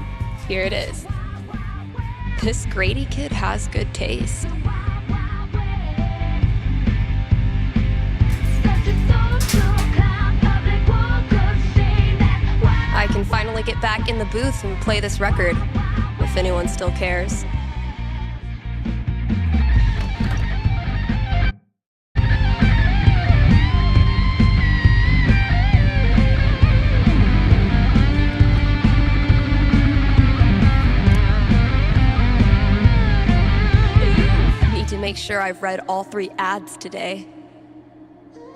Here it is. This Grady kid has good taste. I can finally get back in the booth and play this record, if anyone still cares. Need to make sure I've read all 3 ads today.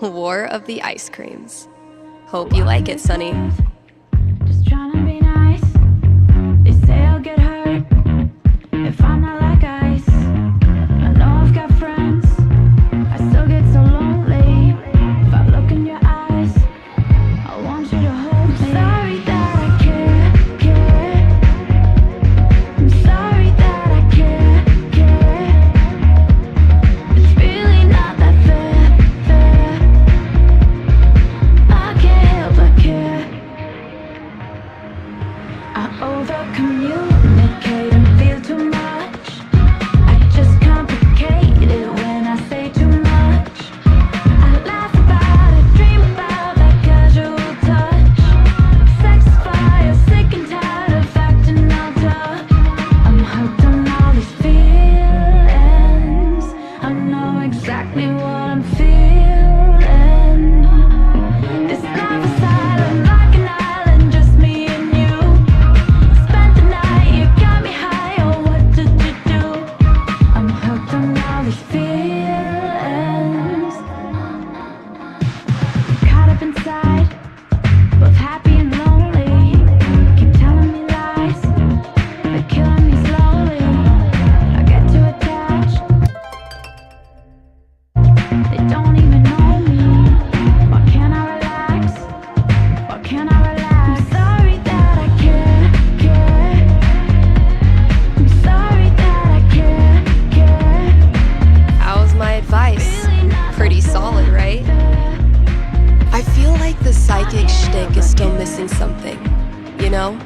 War of the Ice Creams. Hope you like it, Sonny. Just trying to be nice. They say I'll get hurt if I'm not like ice. I know I've got friends. I still get so lonely. If I look in your eyes, I want you to hold me. Sorry that I care. I'm sorry that I care. It's really not that fair. I can't help but care. know?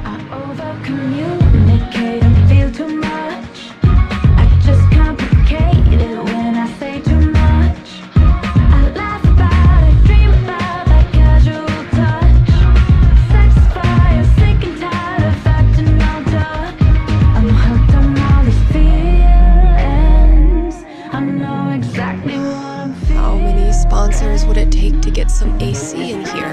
I overcommunicate and feel too much. I just complicate it when I say too much. I laugh about it, dream about that casual touch. Sex fire, sick and tired of acting all done. I'm hooked on all these feelings. I know exactly what I'm feeling. How many sponsors would it take to get some AC in here?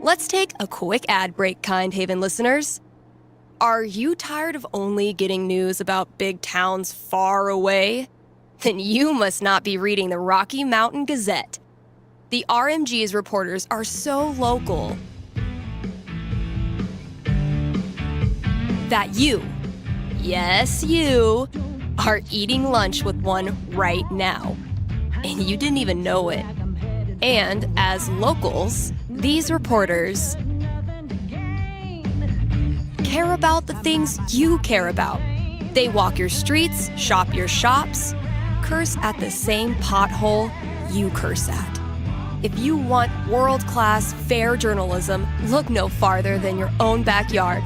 Let's take a quick ad break, Kind Haven listeners. Are you tired of only getting news about big towns far away? Then you must not be reading the Rocky Mountain Gazette. The RMG's reporters are so local that you, yes you, are eating lunch with one right now. And you didn't even know it. And as locals, these reporters care about the things you care about. They walk your streets, shop your shops, curse at the same pothole you curse at. If you want world-class, fair journalism, look no farther than your own backyard,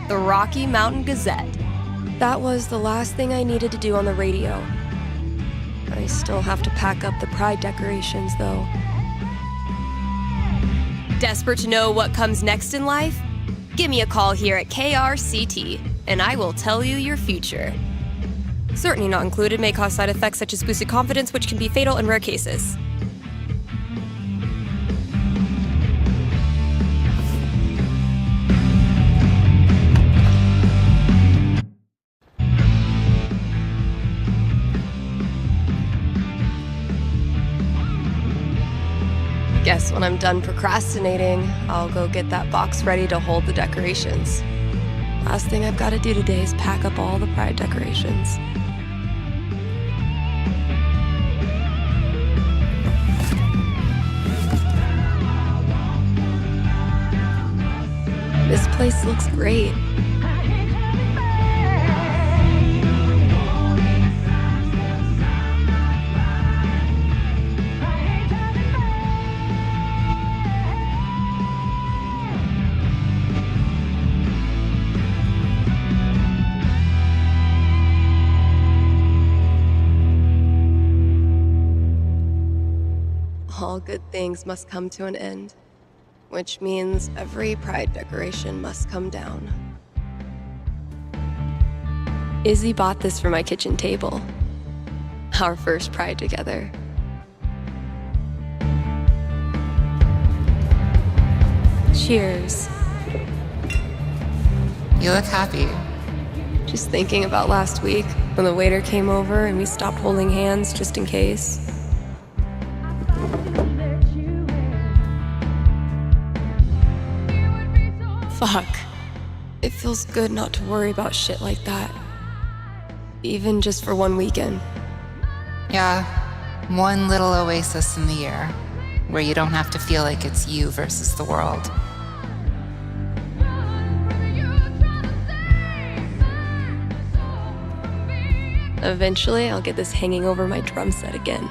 the Rocky Mountain Gazette. That was the last thing I needed to do on the radio. I still have to pack up the pride decorations, though. Desperate to know what comes next in life? Give me a call here at KRCT, and I will tell you your future. Certainty not included may cause side effects such as boosted confidence, which can be fatal in rare cases. Guess when I'm done procrastinating, I'll go get that box ready to hold the decorations. Last thing I've got to do today is pack up all the pride decorations. This place looks great. All good things must come to an end, which means every pride decoration must come down. Izzy bought this for my kitchen table. Our first pride together. Cheers. You look happy. Just thinking about last week when the waiter came over and we stopped holding hands just in case. Fuck. It feels good not to worry about shit like that. Even just for one weekend. Yeah, one little oasis in the year where you don't have to feel like it's you versus the world. Eventually, I'll get this hanging over my drum set again.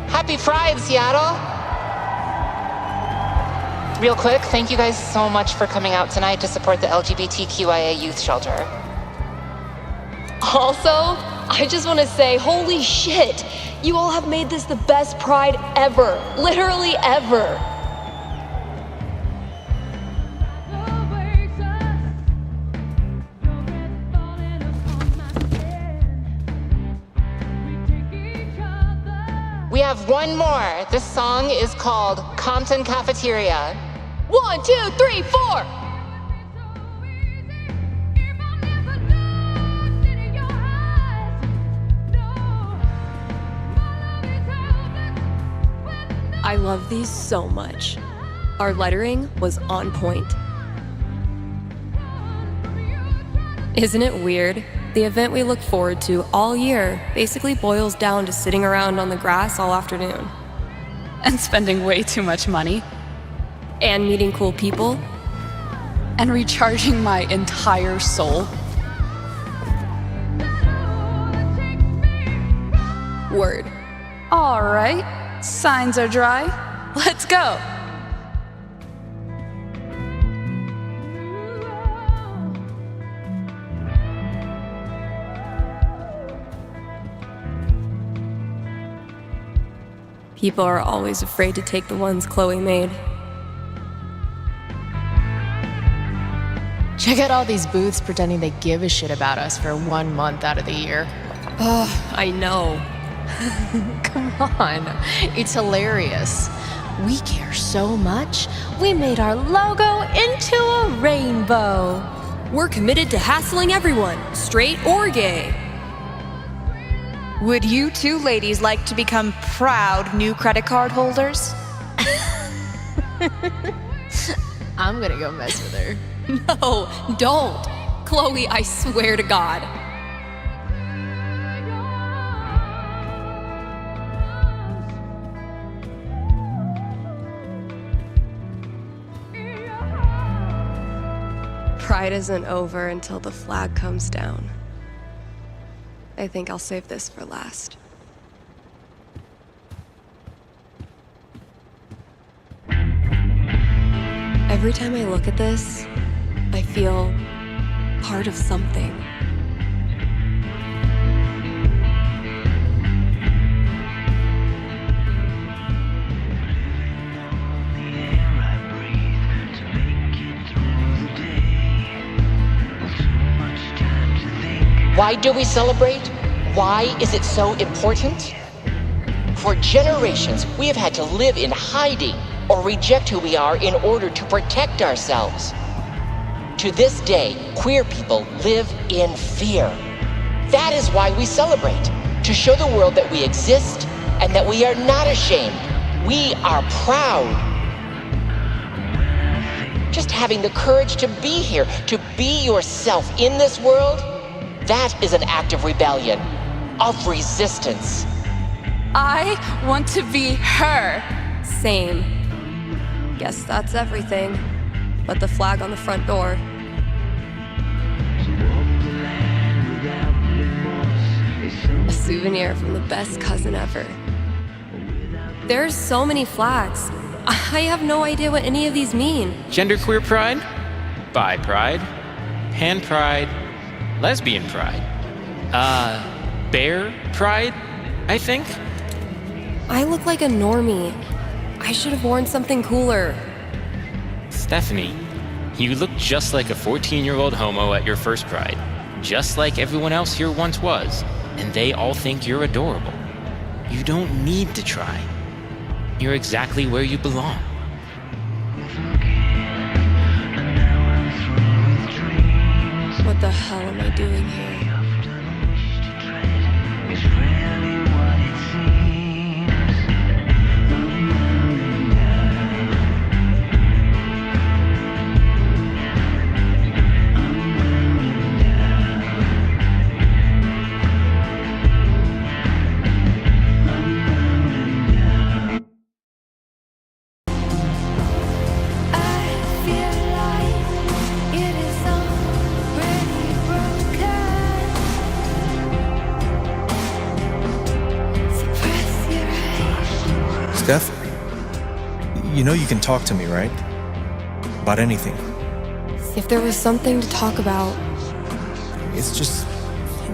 Happy Pride, Seattle! Real quick, thank you guys so much for coming out tonight to support the LGBTQIA youth shelter. Also, I just want to say, holy shit, You all have made this the best Pride ever. Literally ever. We have one more. This song is called Compton Cafeteria. 1, 2, 3, 4. I love these so much. Our lettering was on point. Isn't it weird? The event we look forward to all year basically boils down to sitting around on the grass all afternoon. And spending way too much money. And meeting cool people. And recharging my entire soul. Word. All right, signs are dry. Let's go. People are always afraid to take the ones Chloe made. Check out all these booths pretending they give a shit about us for 1 month out of the year. Oh, I know. Come on, it's hilarious. We care so much, we made our logo into a rainbow. We're committed to hassling everyone, straight or gay. Would you two ladies like to become proud new credit card holders? I'm gonna go mess with her. No, don't. Chloe, I swear to God. Pride isn't over until the flag comes down. I think I'll save this for last. Every time I look at this, I feel part of something. Why do we celebrate? Why is it so important? For generations, we have had to live in hiding or reject who we are in order to protect ourselves. To this day, queer people live in fear. That is why we celebrate, to show the world that we exist and that we are not ashamed. We are proud. Just having the courage to be here, to be yourself in this world, that is an act of rebellion, of resistance. I want to be her. Same. Guess that's everything. But the flag on the front door. A souvenir from the best cousin ever. There's so many flags. I have no idea what any of these mean. Genderqueer pride, bi pride, pan pride, lesbian pride, bear pride, I think. I look like a normie. I should have worn something cooler. Stephanie, you look just like a 14-year-old homo at your first pride, just like everyone else here once was, and they all think you're adorable. You don't need to try. You're exactly where you belong. What the hell am I doing here? Steph, you know you can talk to me, right? About anything. If there was something to talk about. It's just,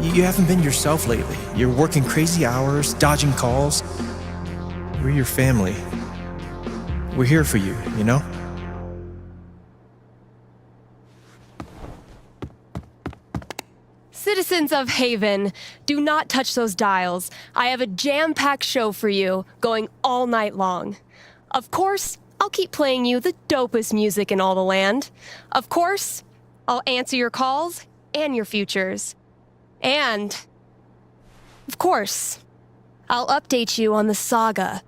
You haven't been yourself lately. You're working crazy hours, dodging calls. We're your family. We're here for you, you know? Citizens of Haven, do not touch those dials. I have a jam-packed show for you, going all night long. Of course, I'll keep playing you the dopest music in all the land. Of course, I'll answer your calls and your futures. And, of course, I'll update you on the saga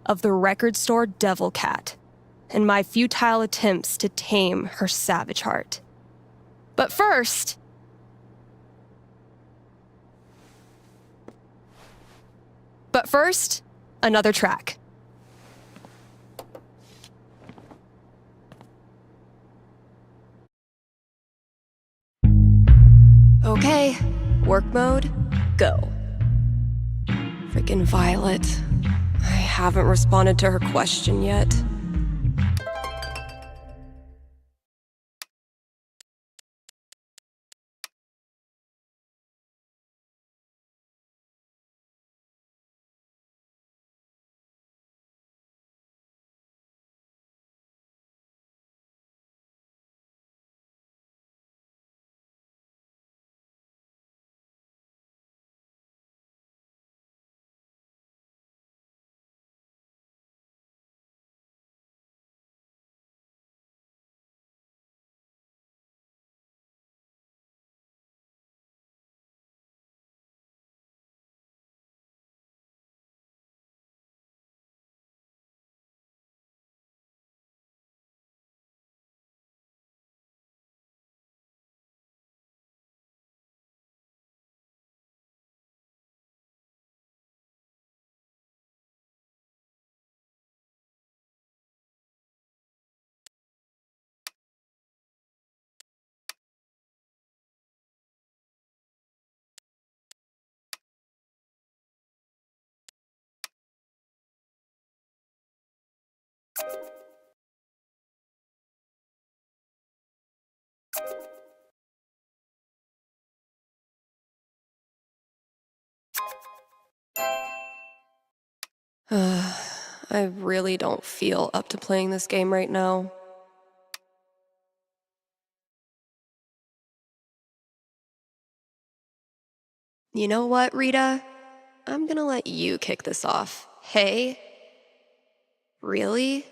of the record store Devil Cat and my futile attempts to tame her savage heart. But first, another track. Okay, work mode, go. Freaking Violet. I haven't responded to her question yet. I really don't feel up to playing this game right now. You know what, Rita? I'm gonna let you kick this off. Hey? Really?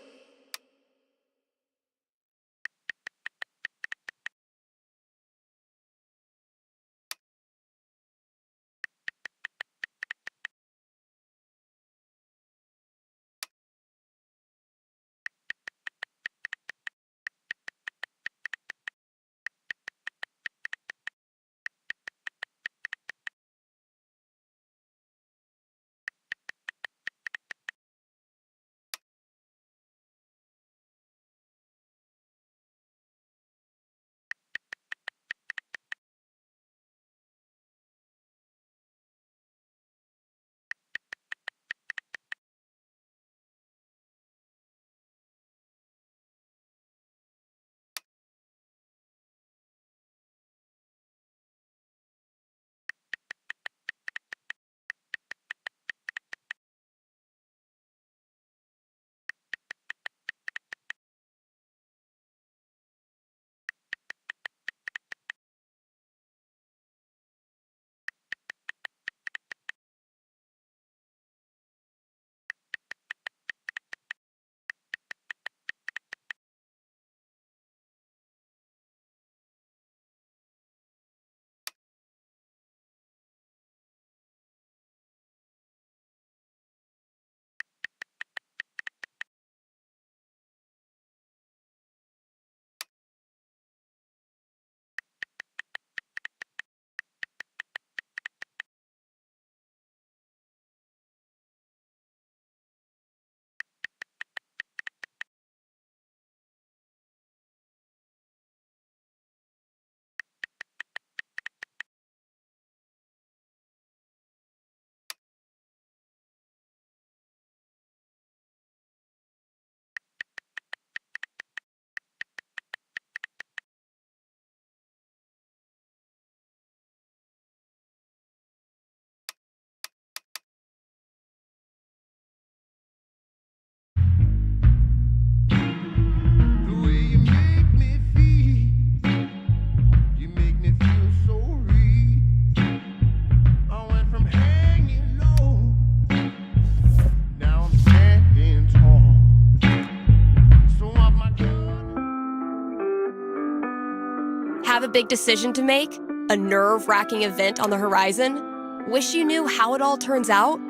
big decision to make? A nerve-wracking event on the horizon? Wish you knew how it all turns out?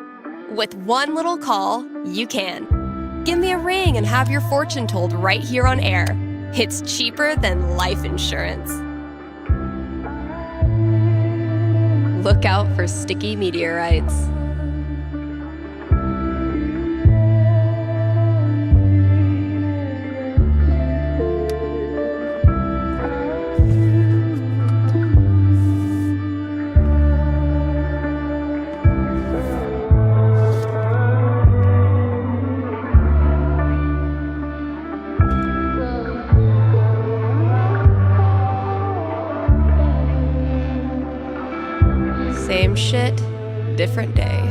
With one little call, you can. Give me a ring and have your fortune told right here on air. It's cheaper than life insurance. Look out for sticky meteorites. Same shit, different day.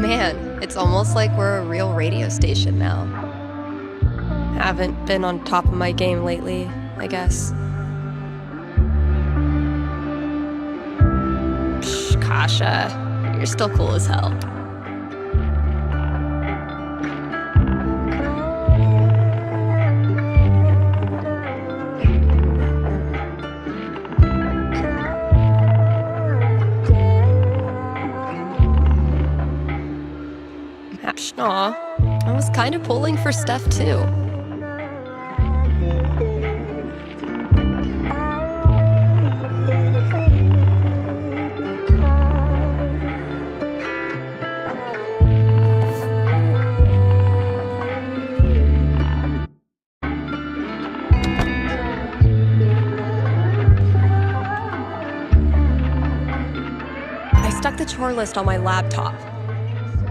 Man, it's almost like we're a real radio station now. Haven't been on top of my game lately, I guess. Psh, Kasha, you're still cool as hell. Aw, I was kind of pulling for Steph too. I stuck the chore list on my laptop.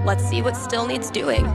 Let's see what still needs doing.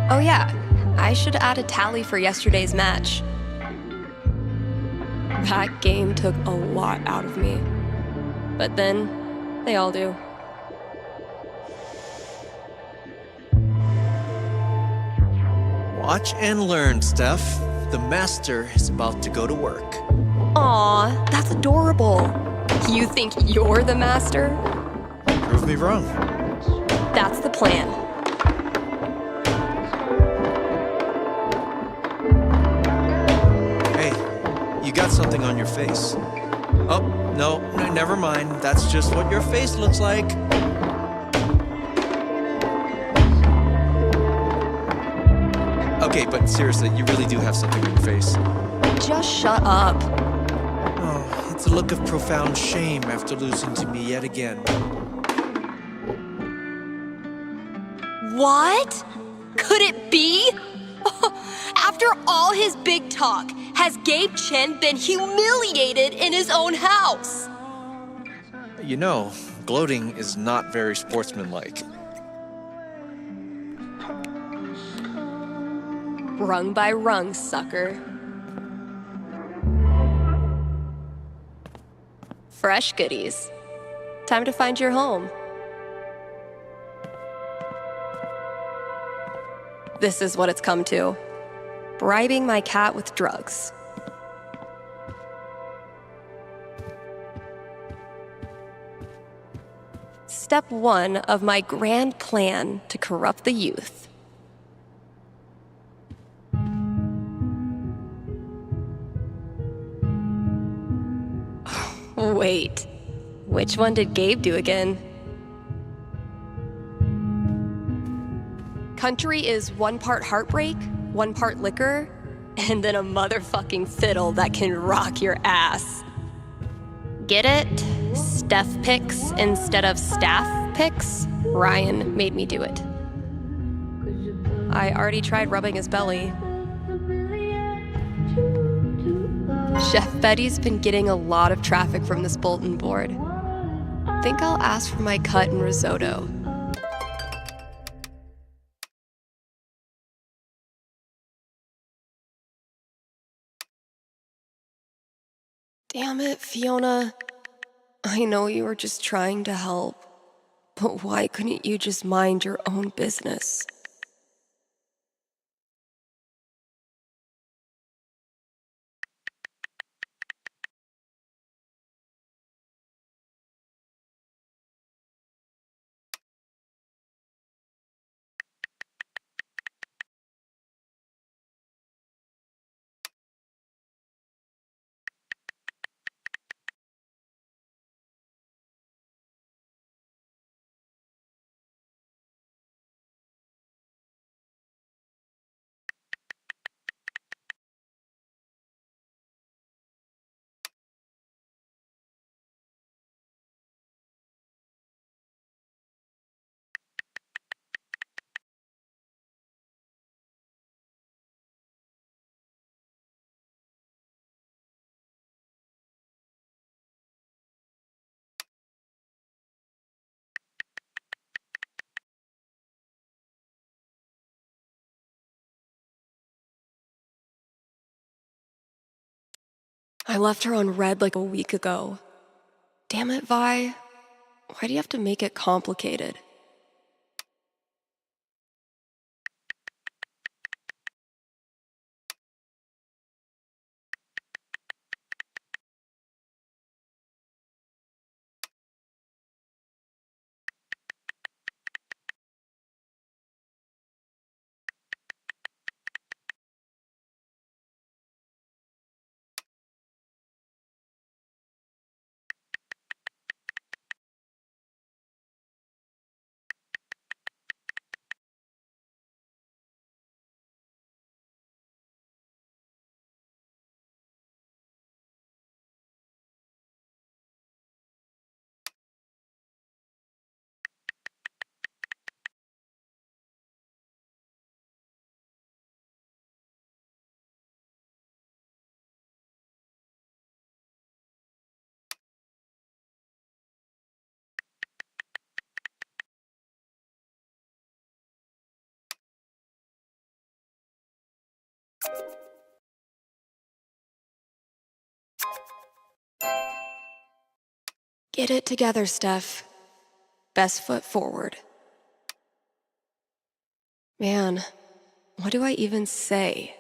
Oh yeah, I should add a tally for yesterday's match. That game took a lot out of me. But then, they all do. Watch and learn, Steph. The master is about to go to work. Aw, that's adorable. You think you're the master? Prove me wrong. That's the plan. You got got something on your face. Oh, no, never mind. That's just what your face looks like. Okay, but seriously, you really do have something on your face. Just shut up. Oh, it's a look of profound shame after losing to me yet again. What? Could it be? After all his big talk, has Gabe Chen been humiliated in his own house? You know, gloating is not very sportsmanlike. Rung by rung, sucker. Fresh goodies. Time to find your home. This is what it's come to. Bribing my cat with drugs. Step 1 of my grand plan to corrupt the youth. Wait, which one did Gabe do again? Country is 1 part heartbreak, 1 part liquor, and then a motherfucking fiddle that can rock your ass. Get it? Steph picks instead of staff picks? Ryan made me do it. I already tried rubbing his belly. Chef Betty's been getting a lot of traffic from this bulletin board. Think I'll ask for my cut and risotto. Damn it, Fiona. I know you were just trying to help, but why couldn't you just mind your own business? I left her on red like a week ago. Damn it, Vi. Why do you have to make it complicated? Get it together, Steph. Best foot forward. Man, what do I even say?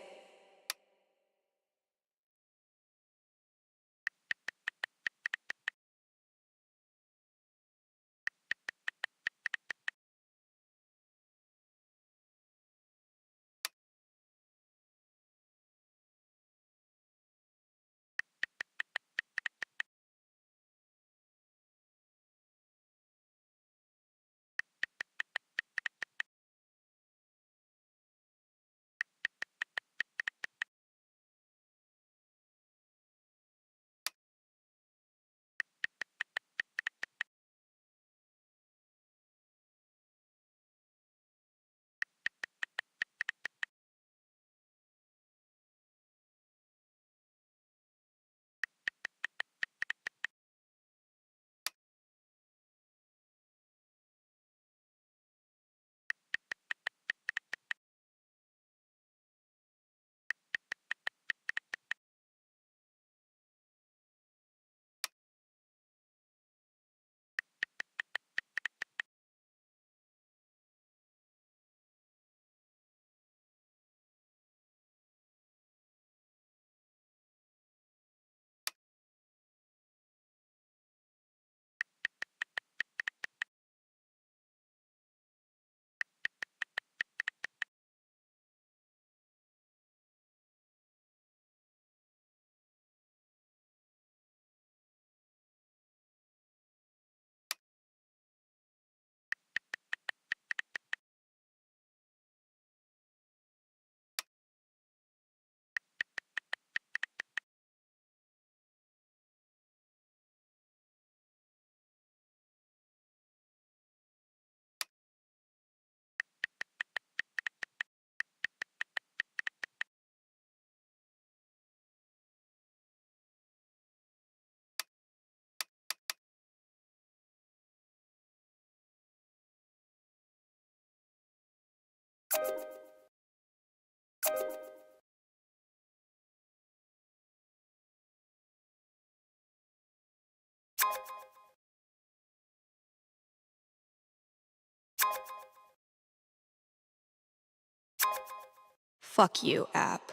Fuck you, app.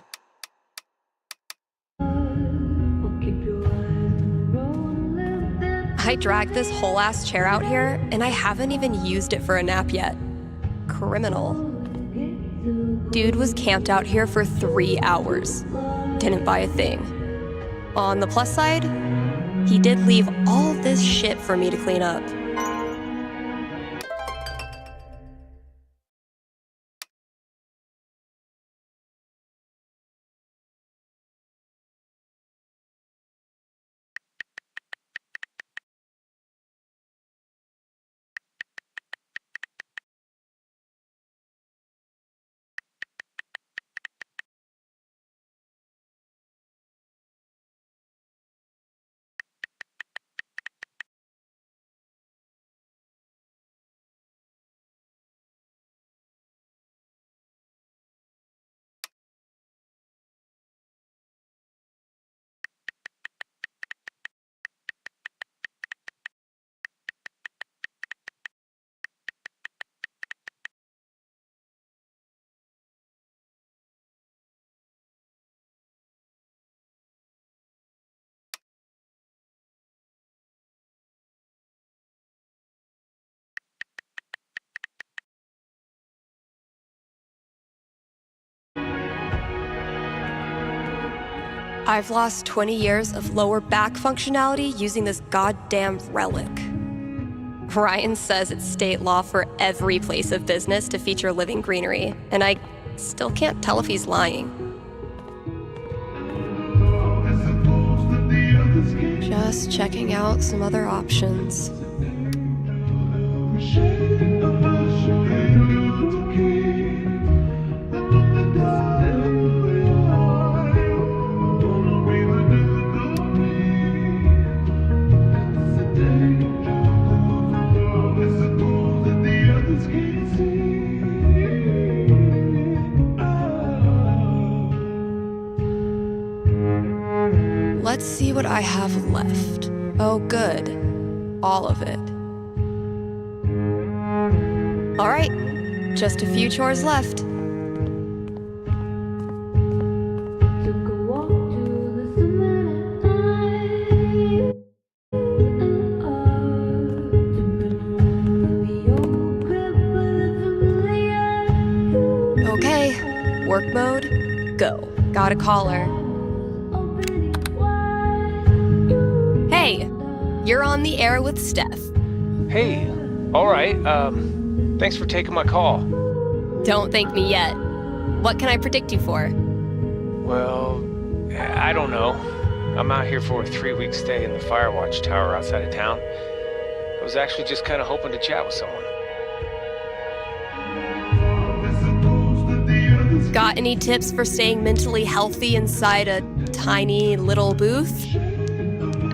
I dragged this whole ass chair out here, and I haven't even used it for a nap yet. Criminal. Dude was camped out here for 3 hours. Didn't buy a thing. On the plus side, he did leave all this shit for me to clean up. I've lost 20 years of lower back functionality using this goddamn relic. Ryan says it's state law for every place of business to feature living greenery, and I still can't tell if he's lying. Just checking out some other options. Let's see what I have left. Oh, good. All of it. All right, just a few chores left. Okay, work mode, go. Got a caller. Hey, you're on the air with Steph. Hey, all right. Thanks for taking my call. Don't thank me yet. What can I predict you for? Well, I don't know. I'm out here for a 3-week stay in the Firewatch Tower outside of town. I was actually just kind of hoping to chat with someone. Got any tips for staying mentally healthy inside a tiny little booth?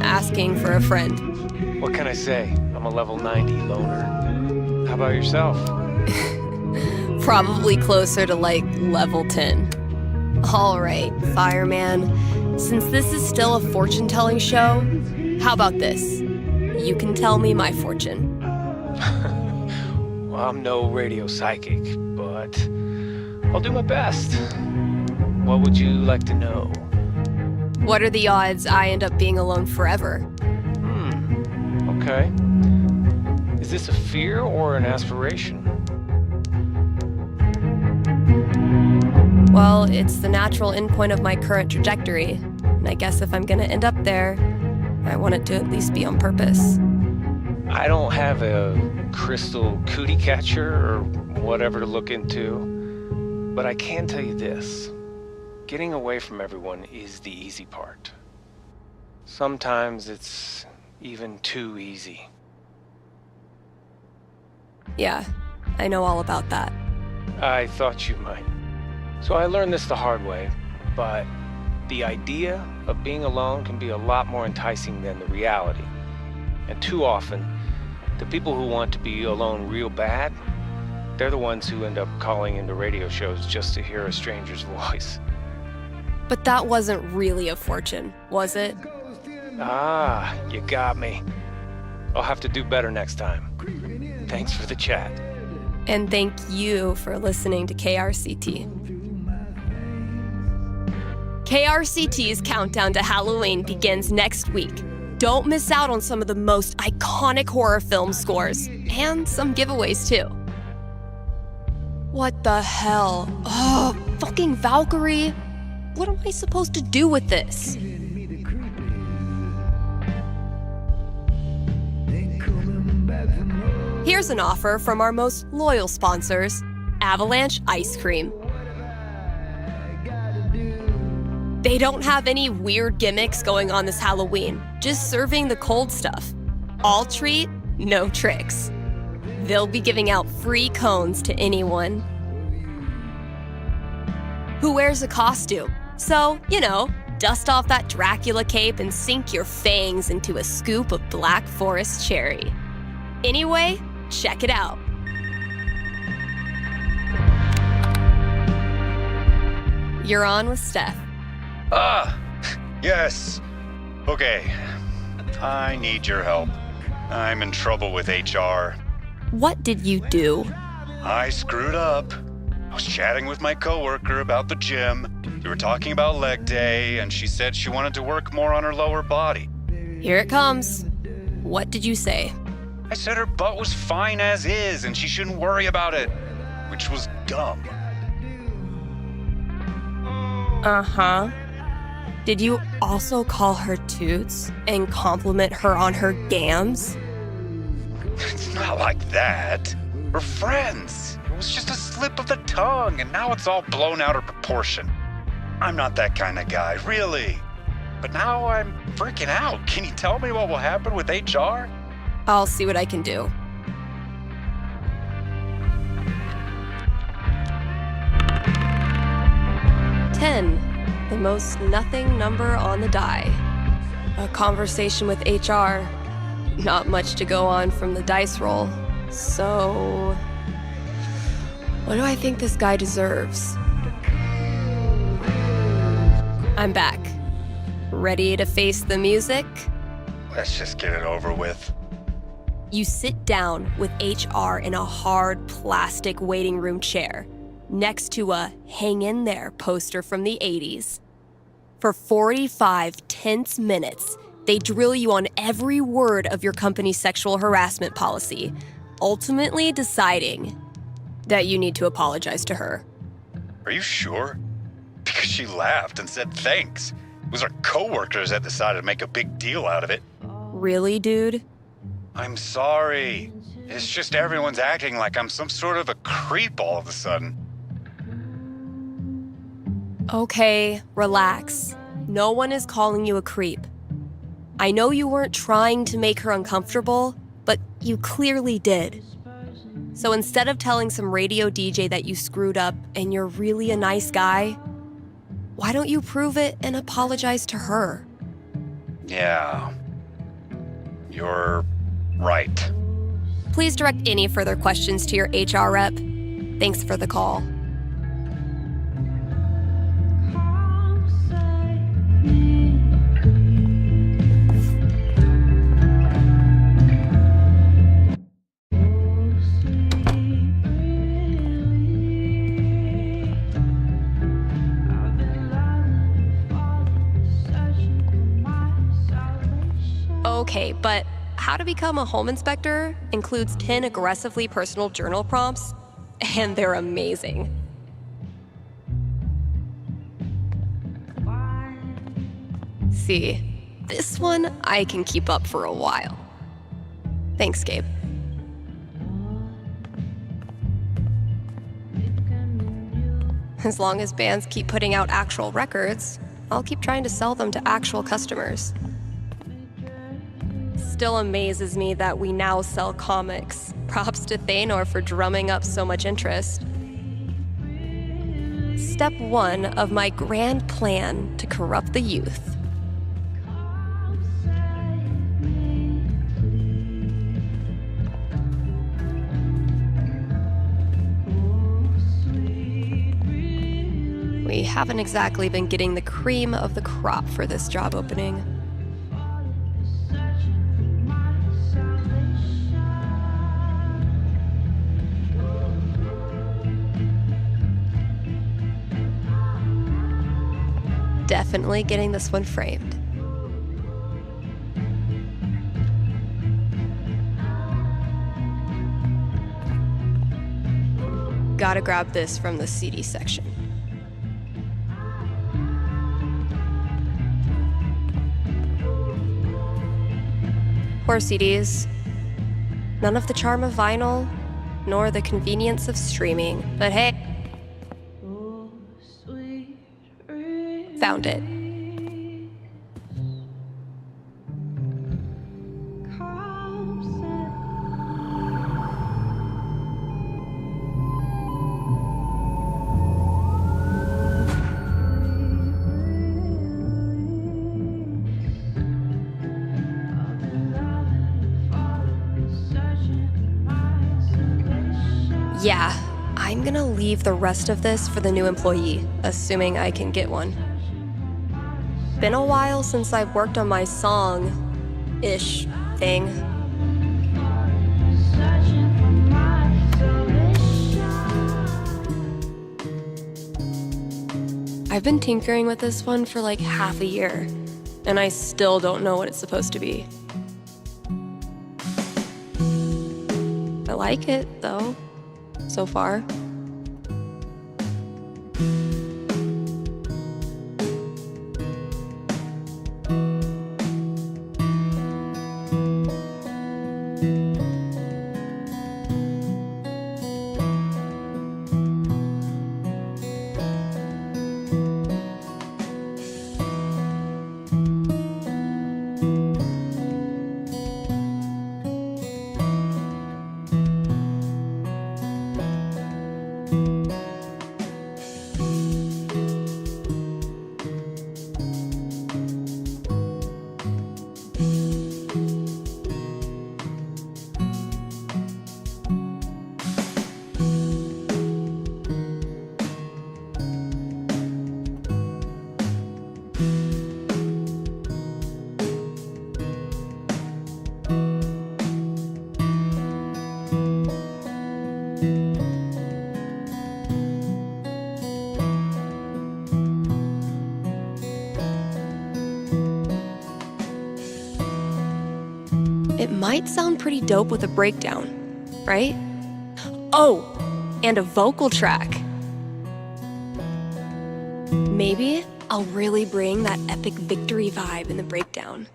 Asking for a friend. What can I say? I'm a level 90 loner. How about yourself? Probably closer to like level 10. All right, fireman. Since this is still a fortune-telling show, how about this? You can tell me my fortune. Well, I'm no radio psychic, but I'll do my best. What would you like to know? What are the odds I end up being alone forever? Okay. Is this a fear or an aspiration? Well, it's the natural endpoint of my current trajectory, and I guess if I'm gonna end up there, I want it to at least be on purpose. I don't have a crystal cootie catcher or whatever to look into, but I can tell you this. Getting away from everyone is the easy part. Sometimes it's even too easy. Yeah, I know all about that. I thought you might. So I learned this the hard way, but the idea of being alone can be a lot more enticing than the reality. And too often, the people who want to be alone real bad They're the ones who end up calling into radio shows just to hear a stranger's voice. But that wasn't really a fortune, was it? Ah, you got me. I'll have to do better next time. Thanks for the chat. And thank you for listening to KRCT. KRCT's countdown to Halloween begins next week. Don't miss out on some of the most iconic horror film scores, and some giveaways too. What the hell? Oh, fucking Valkyrie. What am I supposed to do with this? Here's an offer from our most loyal sponsors, Avalanche Ice Cream. They don't have any weird gimmicks going on this Halloween, just serving the cold stuff. All treat, no tricks. They'll be giving out free cones to anyone who wears a costume. So, dust off that Dracula cape and sink your fangs into a scoop of Black Forest cherry. Anyway, check it out. You're on with Steph. Yes. Okay. I need your help. I'm in trouble with HR. What did you do? I screwed up. I was chatting with my coworker about the gym. We were talking about leg day, and she said she wanted to work more on her lower body. Here it comes. What did you say? I said her butt was fine as is, and she shouldn't worry about it, which was dumb. Uh-huh. Did you also call her toots and compliment her on her gams? It's not like that. We're friends. It was just a slip of the tongue, and now it's all blown out of proportion. I'm not that kind of guy, really. But now I'm freaking out. Can you tell me what will happen with HR? I'll see what I can do. $10, the most nothing number on the die. A conversation with HR. Not much to go on from the dice roll. So, what do I think this guy deserves? I'm back. Ready to face the music? Let's just get it over with. You sit down with HR in a hard plastic waiting room chair next to a Hang In There poster from the 80s. For 45 tense minutes, they drill you on every word of your company's sexual harassment policy, ultimately deciding that you need to apologize to her. Are you sure? Because she laughed and said thanks. It was our coworkers that decided to make a big deal out of it. Really, dude? I'm sorry. It's just everyone's acting like I'm some sort of a creep all of a sudden. Okay, relax. No one is calling you a creep. I know you weren't trying to make her uncomfortable, but you clearly did. So instead of telling some radio DJ that you screwed up and you're really a nice guy, why don't you prove it and apologize to her? Yeah. You're right. Please direct any further questions to your HR rep. Thanks for the call. Okay, but how to become a home inspector includes 10 aggressively personal journal prompts, and they're amazing. See, this one I can keep up for a while. Thanks, Gabe. As long as bands keep putting out actual records, I'll keep trying to sell them to actual customers. Still amazes me that we now sell comics. Props to Thanor for drumming up so much interest. Step 1 of my grand plan to corrupt the youth. We haven't exactly been getting the cream of the crop for this job opening. Definitely getting this one framed. Gotta grab this from the CD section. Poor CDs. None of the charm of vinyl, nor the convenience of streaming. But hey, found it. Yeah, I'm gonna leave the rest of this for the new employee, assuming I can get one. Been a while since I've worked on my song-ish thing. I've been tinkering with this one for like half a year, and I still don't know what it's supposed to be. I like it, though. So far. It might sound pretty dope with a breakdown, right? Oh, and a vocal track. Maybe I'll really bring that epic victory vibe in the breakdown.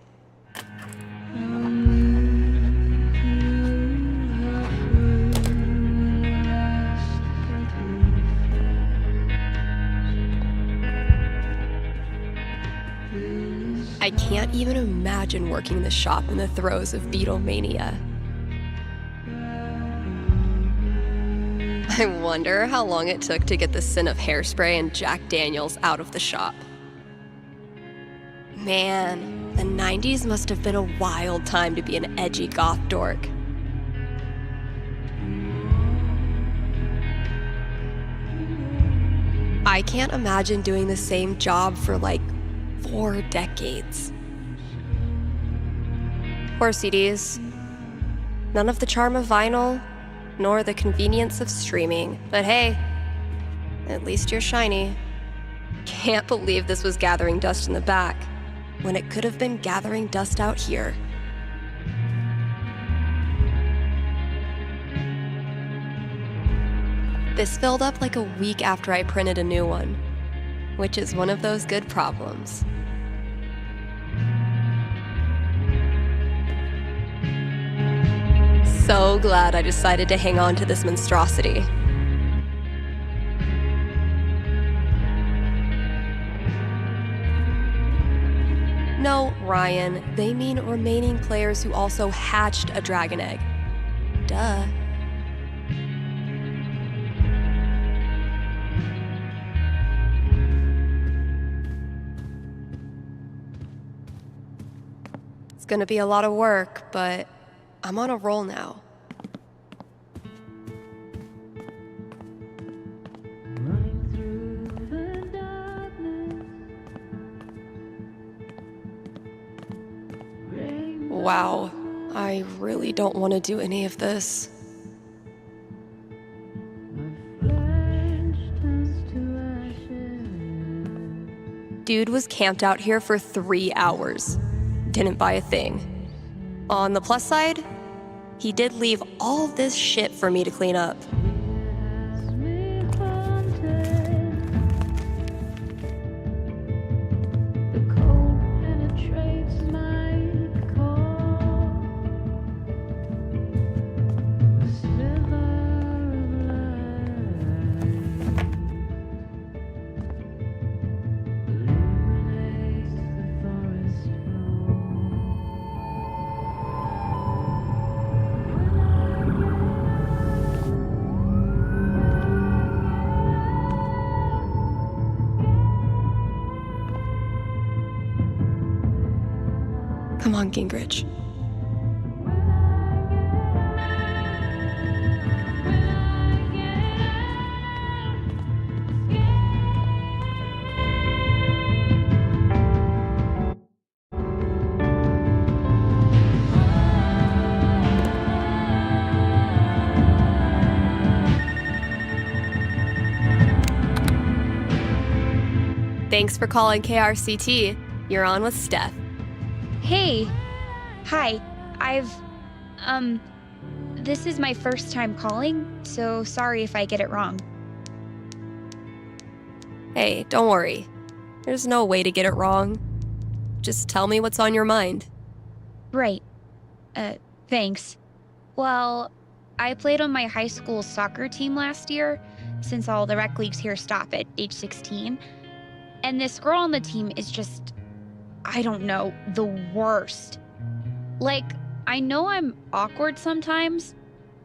I can't even imagine working the shop in the throes of Beatlemania. I wonder how long it took to get the scent of Hairspray and Jack Daniels out of the shop. Man, the 90s must have been a wild time to be an edgy goth dork. I can't imagine doing the same job for like 4 decades. Poor CDs. None of the charm of vinyl, nor the convenience of streaming. But hey, at least you're shiny. Can't believe this was gathering dust in the back, when it could have been gathering dust out here. This filled up like a week after I printed a new one, which is one of those good problems. So glad I decided to hang on to this monstrosity. No, Ryan, they mean remaining players who also hatched a dragon egg. Duh. It's gonna be a lot of work, but I'm on a roll now. Wow, I really don't want to do any of this. Dude was camped out here for 3 hours. Didn't buy a thing. On the plus side, he did leave all this shit for me to clean up. Come on, Gingrich. Thanks for calling KRCT. You're on with Steph. Hey. Hi. This is my first time calling, so sorry if I get it wrong. Hey, don't worry. There's no way to get it wrong. Just tell me what's on your mind. Right. Thanks. Well, I played on my high school soccer team last year, since all the rec leagues here stop at age 16. And this girl on the team is just, I don't know, the worst. Like, I know I'm awkward sometimes.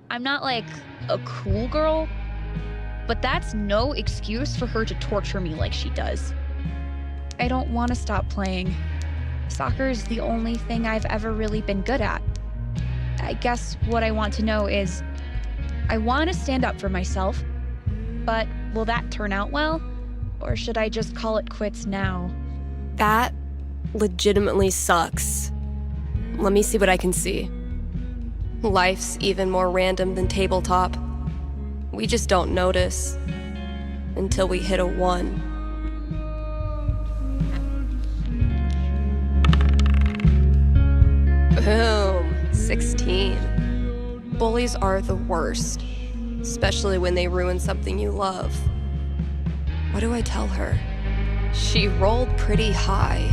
I'm not like a cool girl, but that's no excuse for her to torture me like she does. I don't want to stop playing. Soccer's the only thing I've ever really been good at. I guess what I want to know is, I want to stand up for myself, but will that turn out well? Or should I just call it quits now? That legitimately sucks. Let me see what I can see. Life's even more random than tabletop. We just don't notice until we hit a 1. Boom, 16. Bullies are the worst, especially when they ruin something you love. What do I tell her? She rolled pretty high.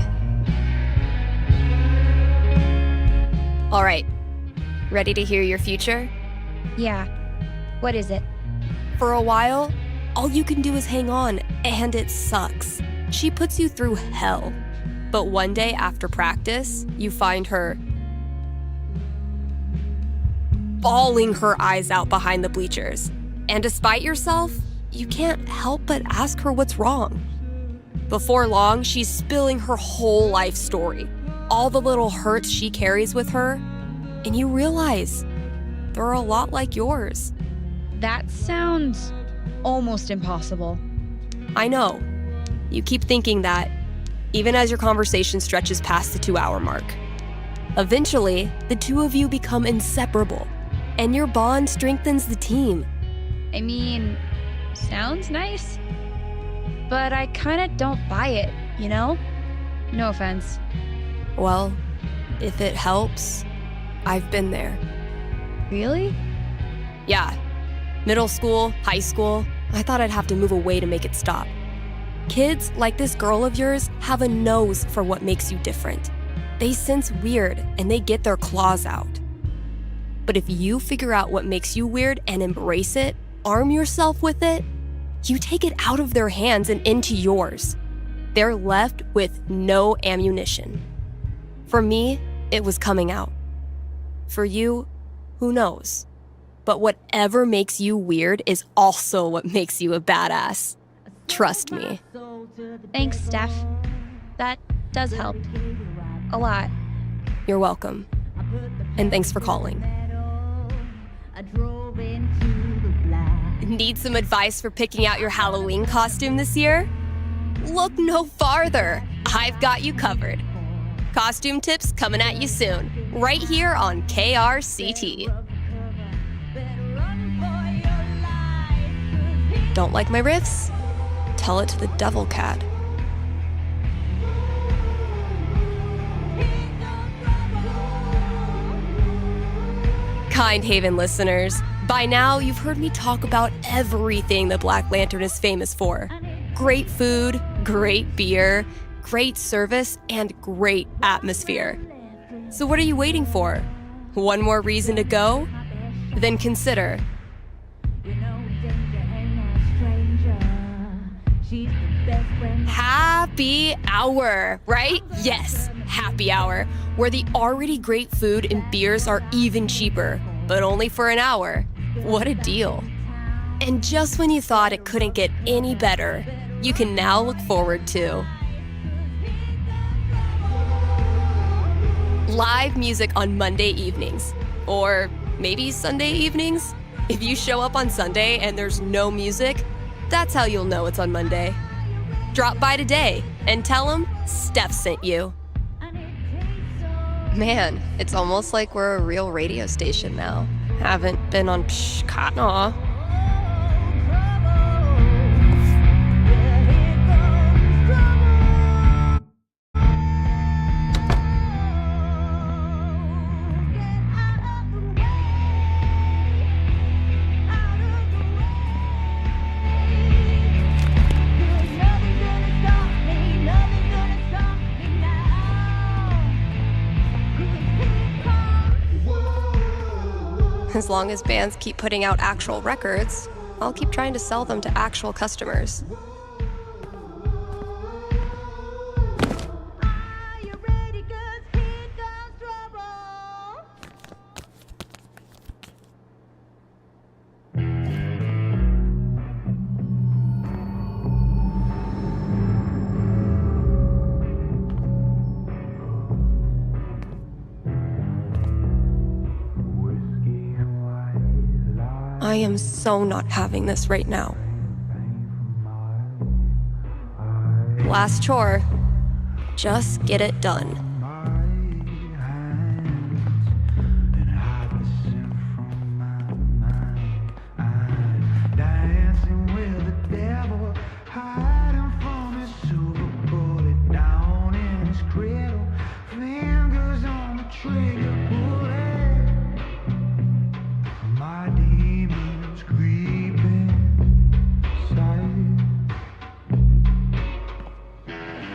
All right, ready to hear your future? Yeah. What is it? For a while, all you can do is hang on, and it sucks. She puts you through hell. But one day after practice, you find her bawling her eyes out behind the bleachers. And despite yourself, you can't help but ask her what's wrong. Before long, she's spilling her whole life story, all the little hurts she carries with her, and you realize they're a lot like yours. That sounds almost impossible. I know. You keep thinking that, even as your conversation stretches past the 2-hour mark. Eventually, the two of you become inseparable, and your bond strengthens the team. I mean, sounds nice, but I kinda don't buy it, you know? No offense. Well, if it helps, I've been there. Really? Yeah. Middle school, high school, I thought I'd have to move away to make it stop. Kids like this girl of yours have a nose for what makes you different. They sense weird and they get their claws out. But if you figure out what makes you weird and embrace it, arm yourself with it, you take it out of their hands and into yours. They're left with no ammunition. For me, it was coming out. For you, who knows? But whatever makes you weird is also what makes you a badass. Trust me. Thanks, Steph. That does help. A lot. You're welcome. And thanks for calling. Need some advice for picking out your Halloween costume this year? Look no farther. I've got you covered. Costume tips coming at you soon. right here on KRCT. Don't like my riffs? Tell it to the devil cat. Kind Haven listeners, by now you've heard me talk about everything the Black Lantern is famous for. Great food, great beer, great service, and great atmosphere. So what are you waiting for? One more reason to go? Then consider happy hour, right? Yes, happy hour, where the already great food and beers are even cheaper, but only for an hour. What a deal. And just when you thought it couldn't get any better, you can now look forward to live music on Monday evenings, or maybe Sunday evenings. If you show up on Sunday and there's no music, that's how you'll know it's on Monday. Drop by today and tell them Steph sent you. Man, it's almost like we're a real radio station now. Haven't been on Aw. As long as bands keep putting out actual records, I'll keep trying to sell them to actual customers. I am so not having this right now. Last chore. Just get it done.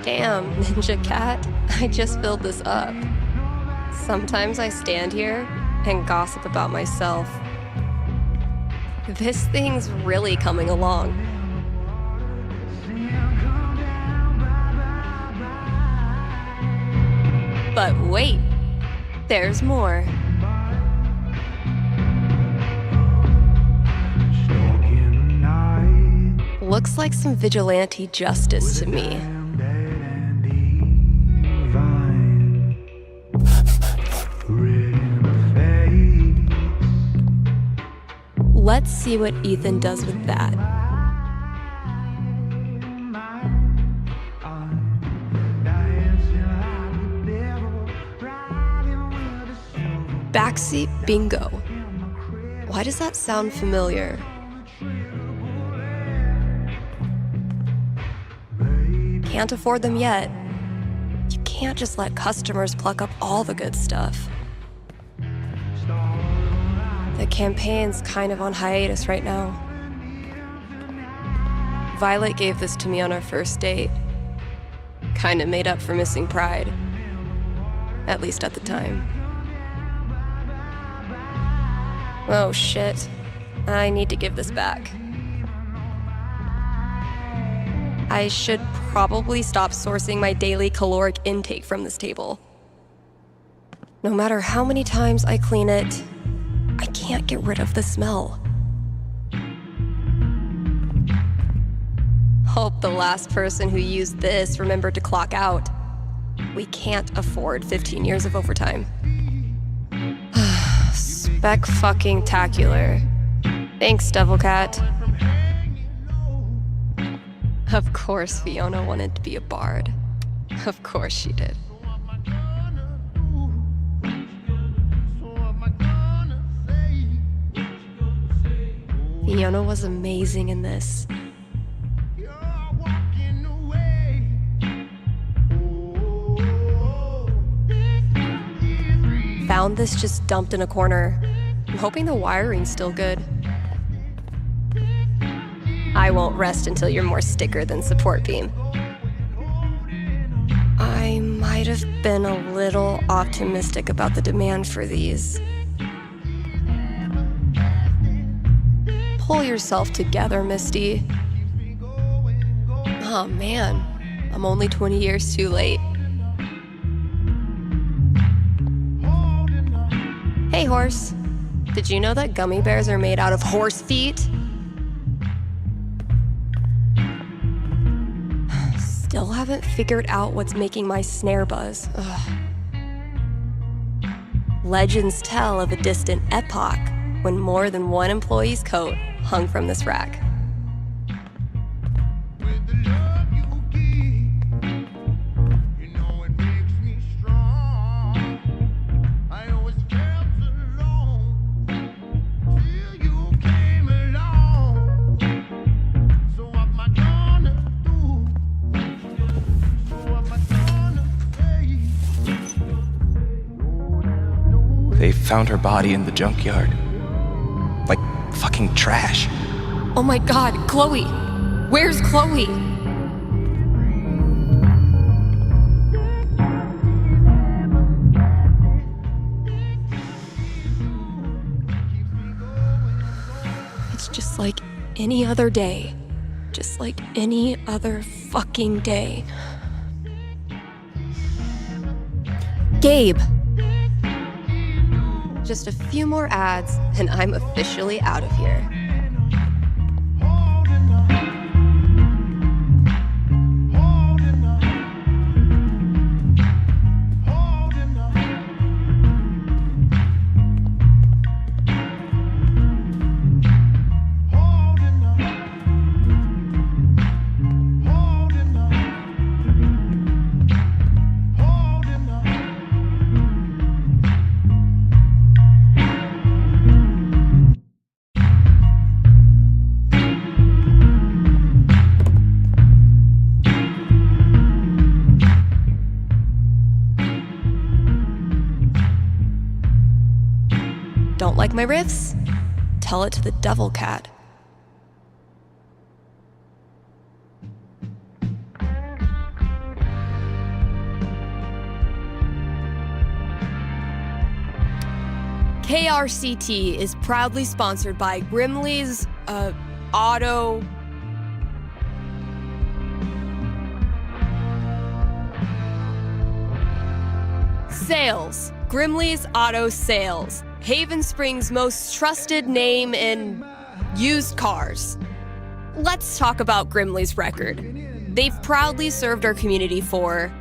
Damn, Ninja Cat, I just filled this up. Sometimes I stand here and gossip about myself. This thing's really coming along. But wait, there's more. Looks like some vigilante justice to me. Let's see what Ethan does with that. Backseat bingo. Why does that sound familiar? Can't afford them yet. You can't just let customers pluck up all the good stuff. The campaign's kind of on hiatus right now. Violet gave this to me on our first date. Kinda made up for missing Pride. At least at the time. Oh shit. I need to give this back. I should probably stop sourcing my daily caloric intake from this table. No matter how many times I clean it, I can't get rid of the smell. Hope the last person who used this remembered to clock out. We can't afford 15 years of overtime. Spec-fucking-tacular. Thanks, Devil Cat. Of course Fiona wanted to be a bard. Of course she did. piano was amazing in this. Found this just dumped in a corner. I'm hoping the wiring's still good. I won't rest until you're more sticker than support beam. I might have been a little optimistic about the demand for these. Pull yourself together, Misty. Oh man, I'm only 20 years too late. Hey, horse. Did you know that gummy bears are made out of horse feet? Still haven't figured out what's making my snare buzz. Ugh. Legends tell of a distant epoch when more than one employee's coat hung from this rack. They found her body in the junkyard. Like fucking trash. Oh my god, Chloe! Where's Chloe? It's just like any other day. Just like any other fucking day. Gabe! Just a few more ads, and I'm officially out of here. Don't like my riffs? Tell it to the devil cat. KRCT is proudly sponsored by Grimley's, Auto... Sales. Grimley's Auto Sales. Haven Springs' most trusted name in used cars. Let's talk about Grimley's record. They've proudly served our community for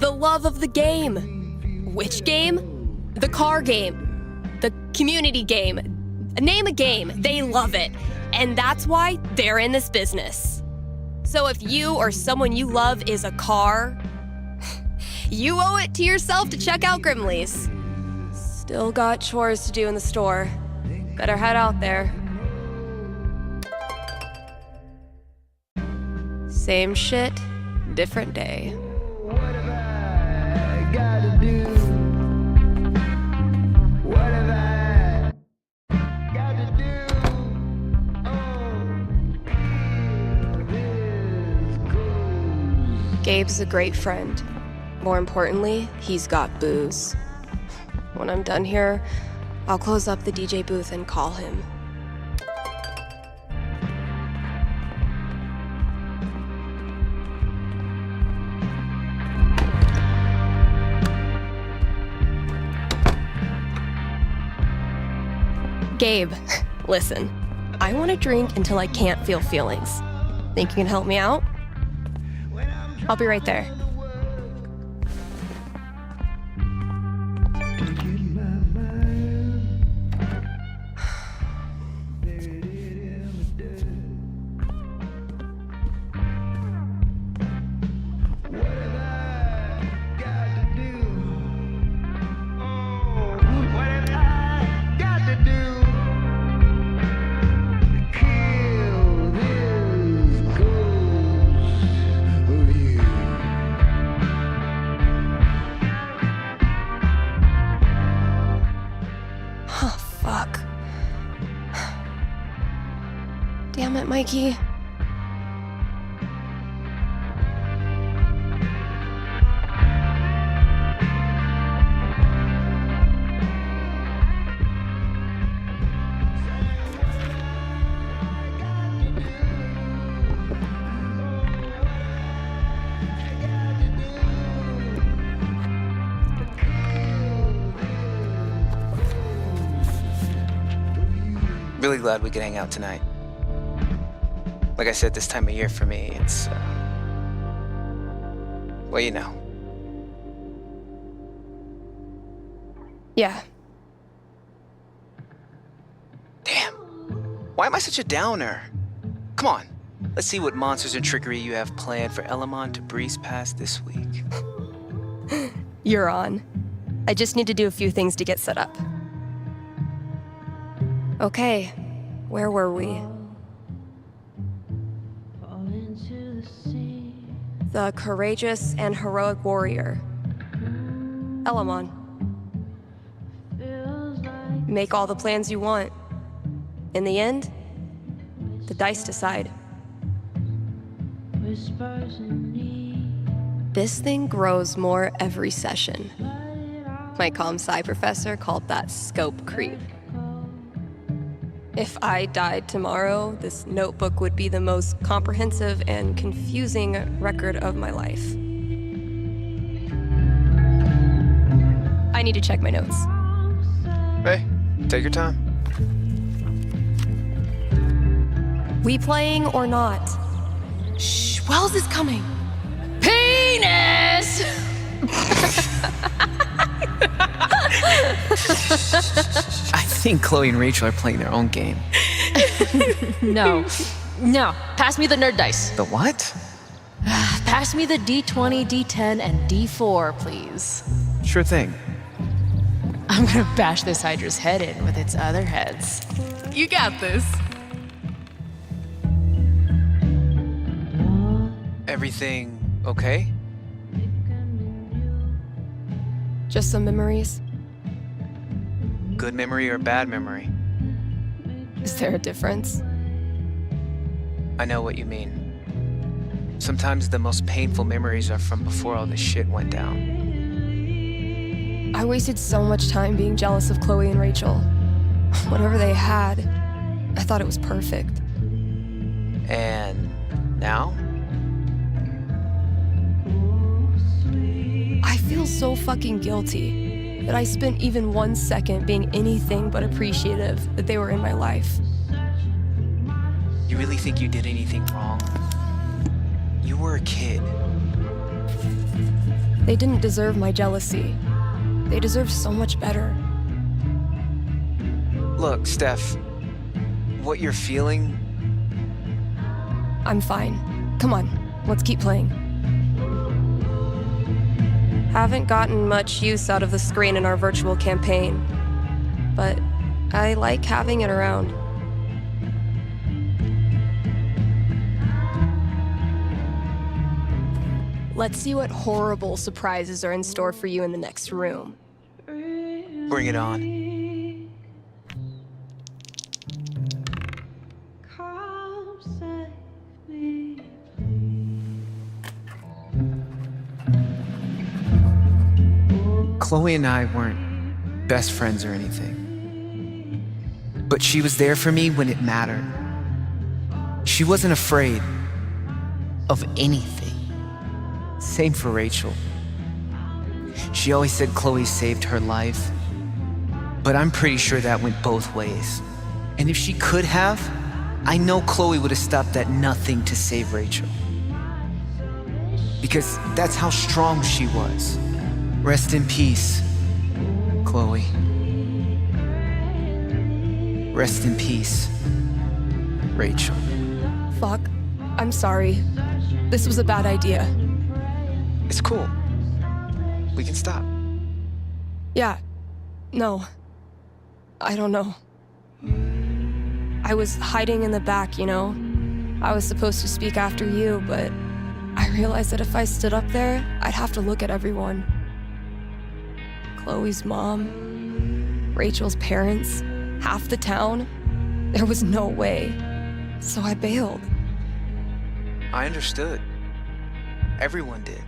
the love of the game. Which game? The car game. The community game. Name a game. They love it. And that's why they're in this business. So if you or someone you love is a car, you owe it to yourself to check out Grimley's. Still got chores to do in the store. Better head out there. Same shit, different day. Gabe's a great friend. More importantly, he's got booze. When I'm done here, I'll close up the DJ booth and call him. Gabe, listen. I want to drink until I can't feel feelings. Think you can help me out? I'll be right there. What have I Damn it, Mikey. Really glad we could hang out tonight. Like I said, this time of year for me, it's, well, you know. Yeah. Damn. Why am I such a downer? Come on. Let's see what monsters and trickery you have planned for Elamon to breeze past this week. You're on. I just need to do a few things to get set up. Okay, where were we? The courageous and heroic warrior. Elamon. Make all the plans you want. In the end, the dice decide. This thing grows more every session. My comm sci professor called that scope creep. If I died tomorrow, this notebook would be the most comprehensive and confusing record of my life. I need to check my notes. Hey, take your time. We playing or not? Shh, Wells is coming. Penis! I think Chloe and Rachel are playing their own game. No. Pass me the nerd dice. The what? Pass me the D20, D10, and D4, please. Sure thing. I'm gonna bash this Hydra's head in with its other heads. You got this. Everything okay? Just some memories. Good memory or bad memory? Is there a difference? I know what you mean. Sometimes the most painful memories are from before all this shit went down. I wasted so much time being jealous of Chloe and Rachel. Whatever they had, I thought it was perfect. And now? I feel so fucking guilty that I spent even 1 second being anything but appreciative that they were in my life. You really think you did anything wrong? You were a kid. They didn't deserve my jealousy. They deserve so much better. Look, Steph, what you're feeling... I'm fine. Come on, let's keep playing. Haven't gotten much use out of the screen in our virtual campaign, but I like having it around. Let's see what horrible surprises are in store for you in the next room. Bring it on. Chloe and I weren't best friends or anything. But she was there for me when it mattered. She wasn't afraid of anything. Same for Rachel. She always said Chloe saved her life, but I'm pretty sure that went both ways. And if she could have, I know Chloe would have stopped at nothing to save Rachel. Because that's how strong she was. Rest in peace, Chloe. Rest in peace, Rachel. Fuck, I'm sorry. This was a bad idea. It's cool. We can stop. Yeah, no. I don't know. I was hiding in the back, you know? I was supposed to speak after you, but I realized that if I stood up there, I'd have to look at everyone. Chloe's mom, Rachel's parents, half the town. There was no way. So I bailed. I understood. Everyone did.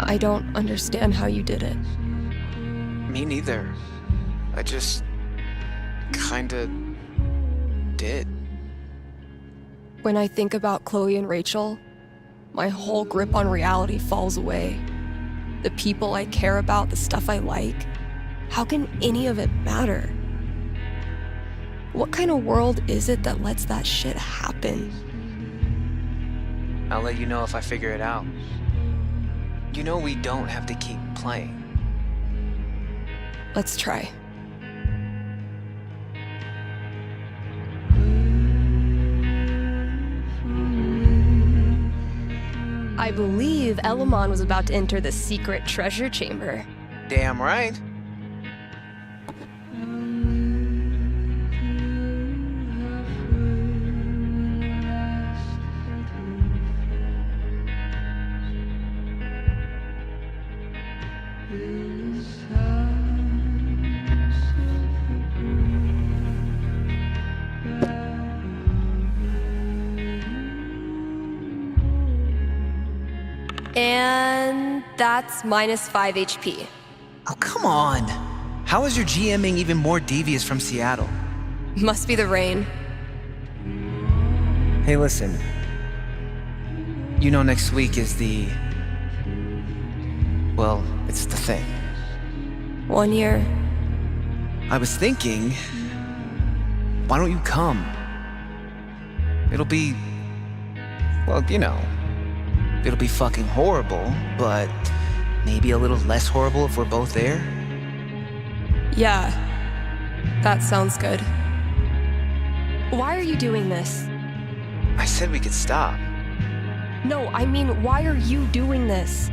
I don't understand how you did it. Me neither. I just kinda did. When I think about Chloe and Rachel, my whole grip on reality falls away. The people I care about, the stuff I like, how can any of it matter? What kind of world is it that lets that shit happen? I'll let you know if I figure it out. You know we don't have to keep playing. Let's try. I believe Elamon was about to enter the secret treasure chamber. Damn right. And that's minus 5 HP. Oh, come on. How is your GMing even more devious from Seattle? Must be the rain. Hey, listen. You know next week is the... Well, it's the thing. 1 year. I was thinking... Why don't you come? It'll be... Well, you know... It'll be fucking horrible, but maybe a little less horrible if we're both there. Yeah, that sounds good. Why are you doing this? I said we could stop. No, I mean, why are you doing this?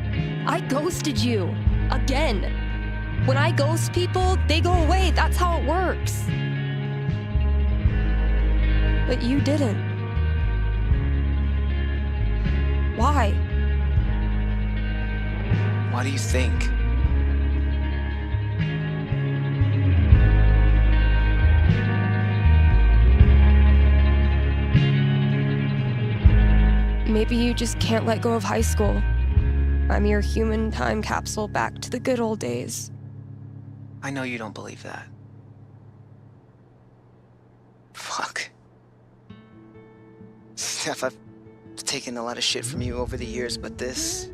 I ghosted you. Again. When I ghost people, they go away. That's how it works. But you didn't. Why? Why do you think? Maybe you just can't let go of high school. I'm your human time capsule back to the good old days. I know you don't believe that. Fuck. Steph, I've taken a lot of shit from you over the years, but this...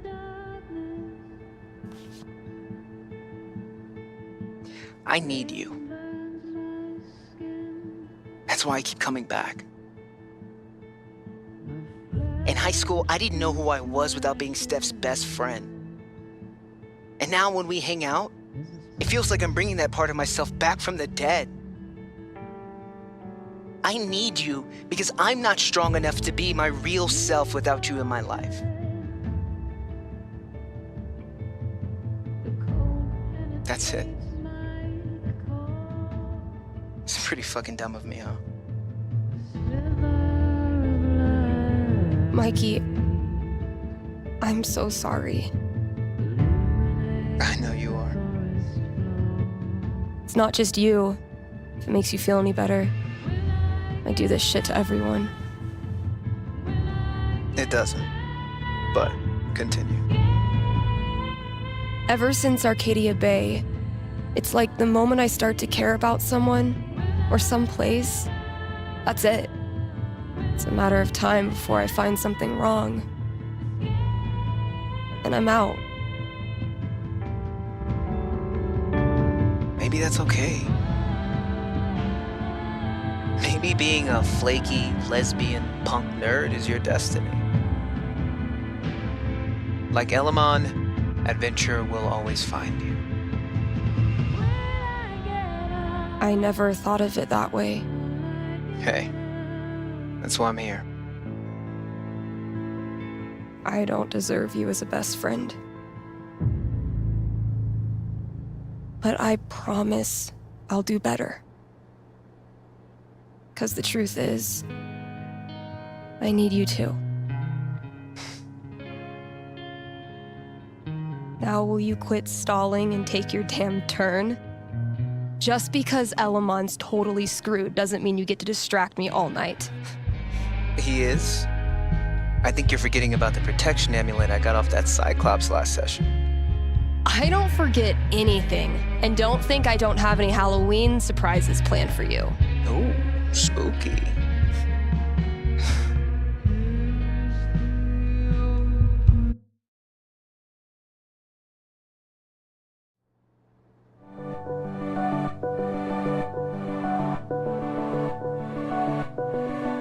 I need you. That's why I keep coming back. In high school, I didn't know who I was without being Steph's best friend. And now when we hang out, it feels like I'm bringing that part of myself back from the dead. I need you because I'm not strong enough to be my real self without you in my life. That's it. It's pretty fucking dumb of me, huh? Mikey, I'm so sorry. I know you are. It's not just you. If it makes you feel any better. I do this shit to everyone. It doesn't. But continue. Ever since Arcadia Bay, it's like the moment I start to care about someone or someplace, that's it. It's a matter of time before I find something wrong. And I'm out. Maybe that's okay. Maybe being a flaky, lesbian, punk nerd is your destiny. Like Elamon, adventure will always find you. I never thought of it that way. Hey, that's why I'm here. I don't deserve you as a best friend. But I promise I'll do better. 'Cause the truth is, I need you too. Now will you quit stalling and take your damn turn? Just because Elamon's totally screwed doesn't mean you get to distract me all night. He is? I think you're forgetting about the protection amulet I got off that Cyclops last session. I don't forget anything, and don't think I don't have any Halloween surprises planned for you. Ooh, spooky.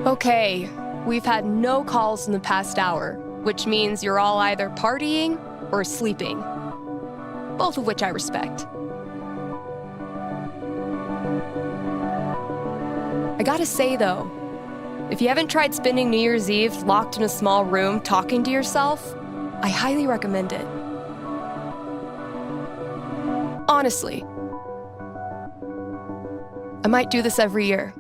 Okay, we've had no calls in the past hour, which means you're all either partying or sleeping. Both of which I respect. I gotta say though, if you haven't tried spending New Year's Eve locked in a small room talking to yourself, I highly recommend it. Honestly. I might do this every year.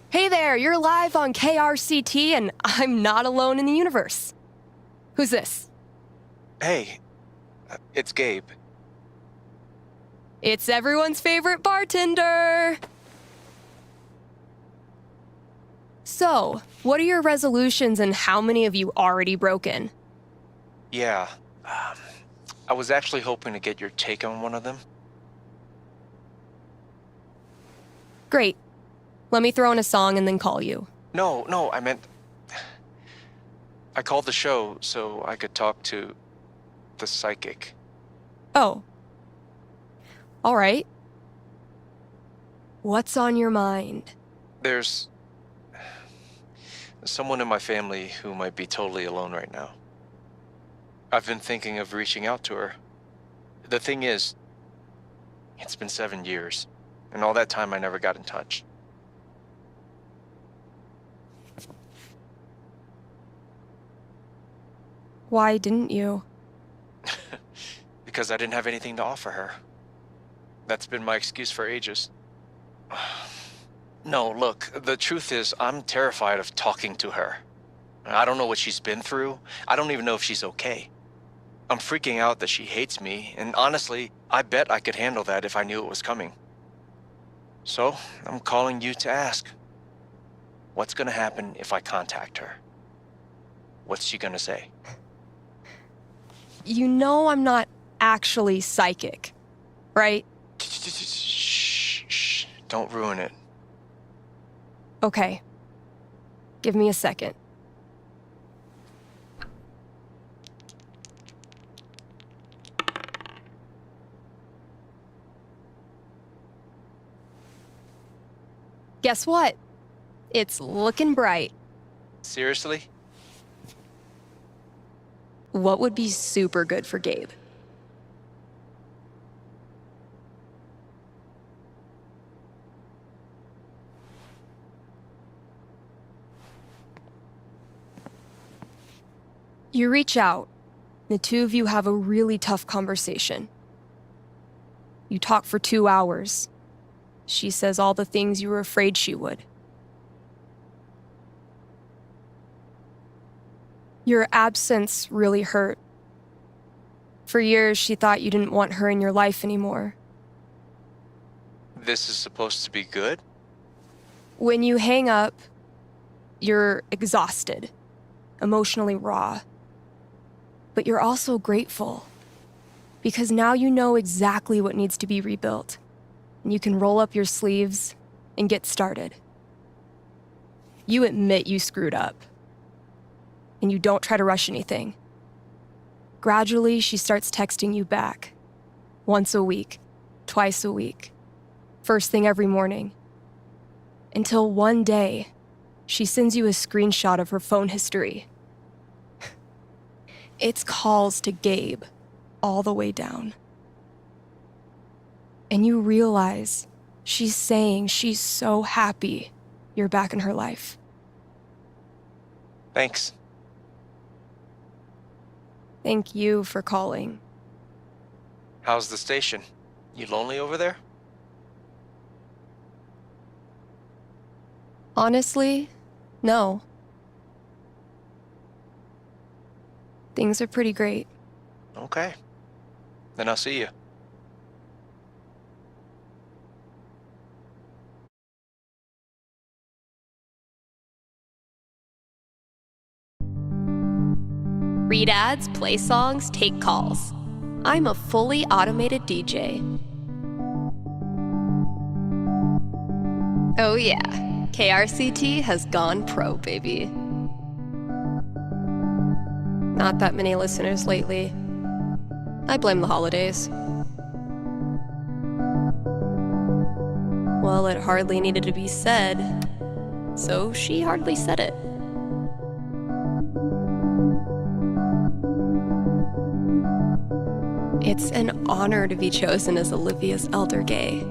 Hey there, you're live on KRCT, and I'm not alone in the universe. Who's this? Hey, it's Gabe. It's everyone's favorite bartender. So, what are your resolutions and how many have you already broken? Yeah, I was actually hoping to get your take on one of them. Great. Let me throw in a song and then call you. No, I meant... I called the show so I could talk to the psychic. Oh. All right. What's on your mind? There's someone in my family who might be totally alone right now. I've been thinking of reaching out to her. The thing is, it's been 7 years, and all that time I never got in touch. Why didn't you? Because I didn't have anything to offer her. That's been my excuse for ages. No, look, the truth is I'm terrified of talking to her. I don't know what she's been through. I don't even know if she's okay. I'm freaking out that she hates me, and honestly, I bet I could handle that if I knew it was coming. So, I'm calling you to ask. What's gonna happen if I contact her? What's she gonna say? You know I'm not actually psychic, right? Shh. Don't ruin it. Okay. Give me a second. Guess what? It's looking bright. Seriously? What would be super good for Gabe? You reach out. The two of you have a really tough conversation. You talk for 2 hours. She says all the things you were afraid she would. Your absence really hurt. For years, she thought you didn't want her in your life anymore. This is supposed to be good? When you hang up, you're exhausted, emotionally raw. But you're also grateful, because now you know exactly what needs to be rebuilt, and you can roll up your sleeves and get started. You admit you screwed up, and you don't try to rush anything. Gradually, she starts texting you back. Once a week, twice a week, first thing every morning. Until one day, she sends you a screenshot of her phone history. It's calls to Gabe, all the way down. And you realize she's saying she's so happy you're back in her life. Thanks. Thank you for calling. How's the station? You lonely over there? Honestly, no. Things are pretty great. Okay. Then I'll see you. Read ads, play songs, take calls. I'm a fully automated DJ. Oh yeah, KRCT has gone pro, baby. Not that many listeners lately. I blame the holidays. Well, it hardly needed to be said, so she hardly said it. It's an honor to be chosen as Olivia's elder gay.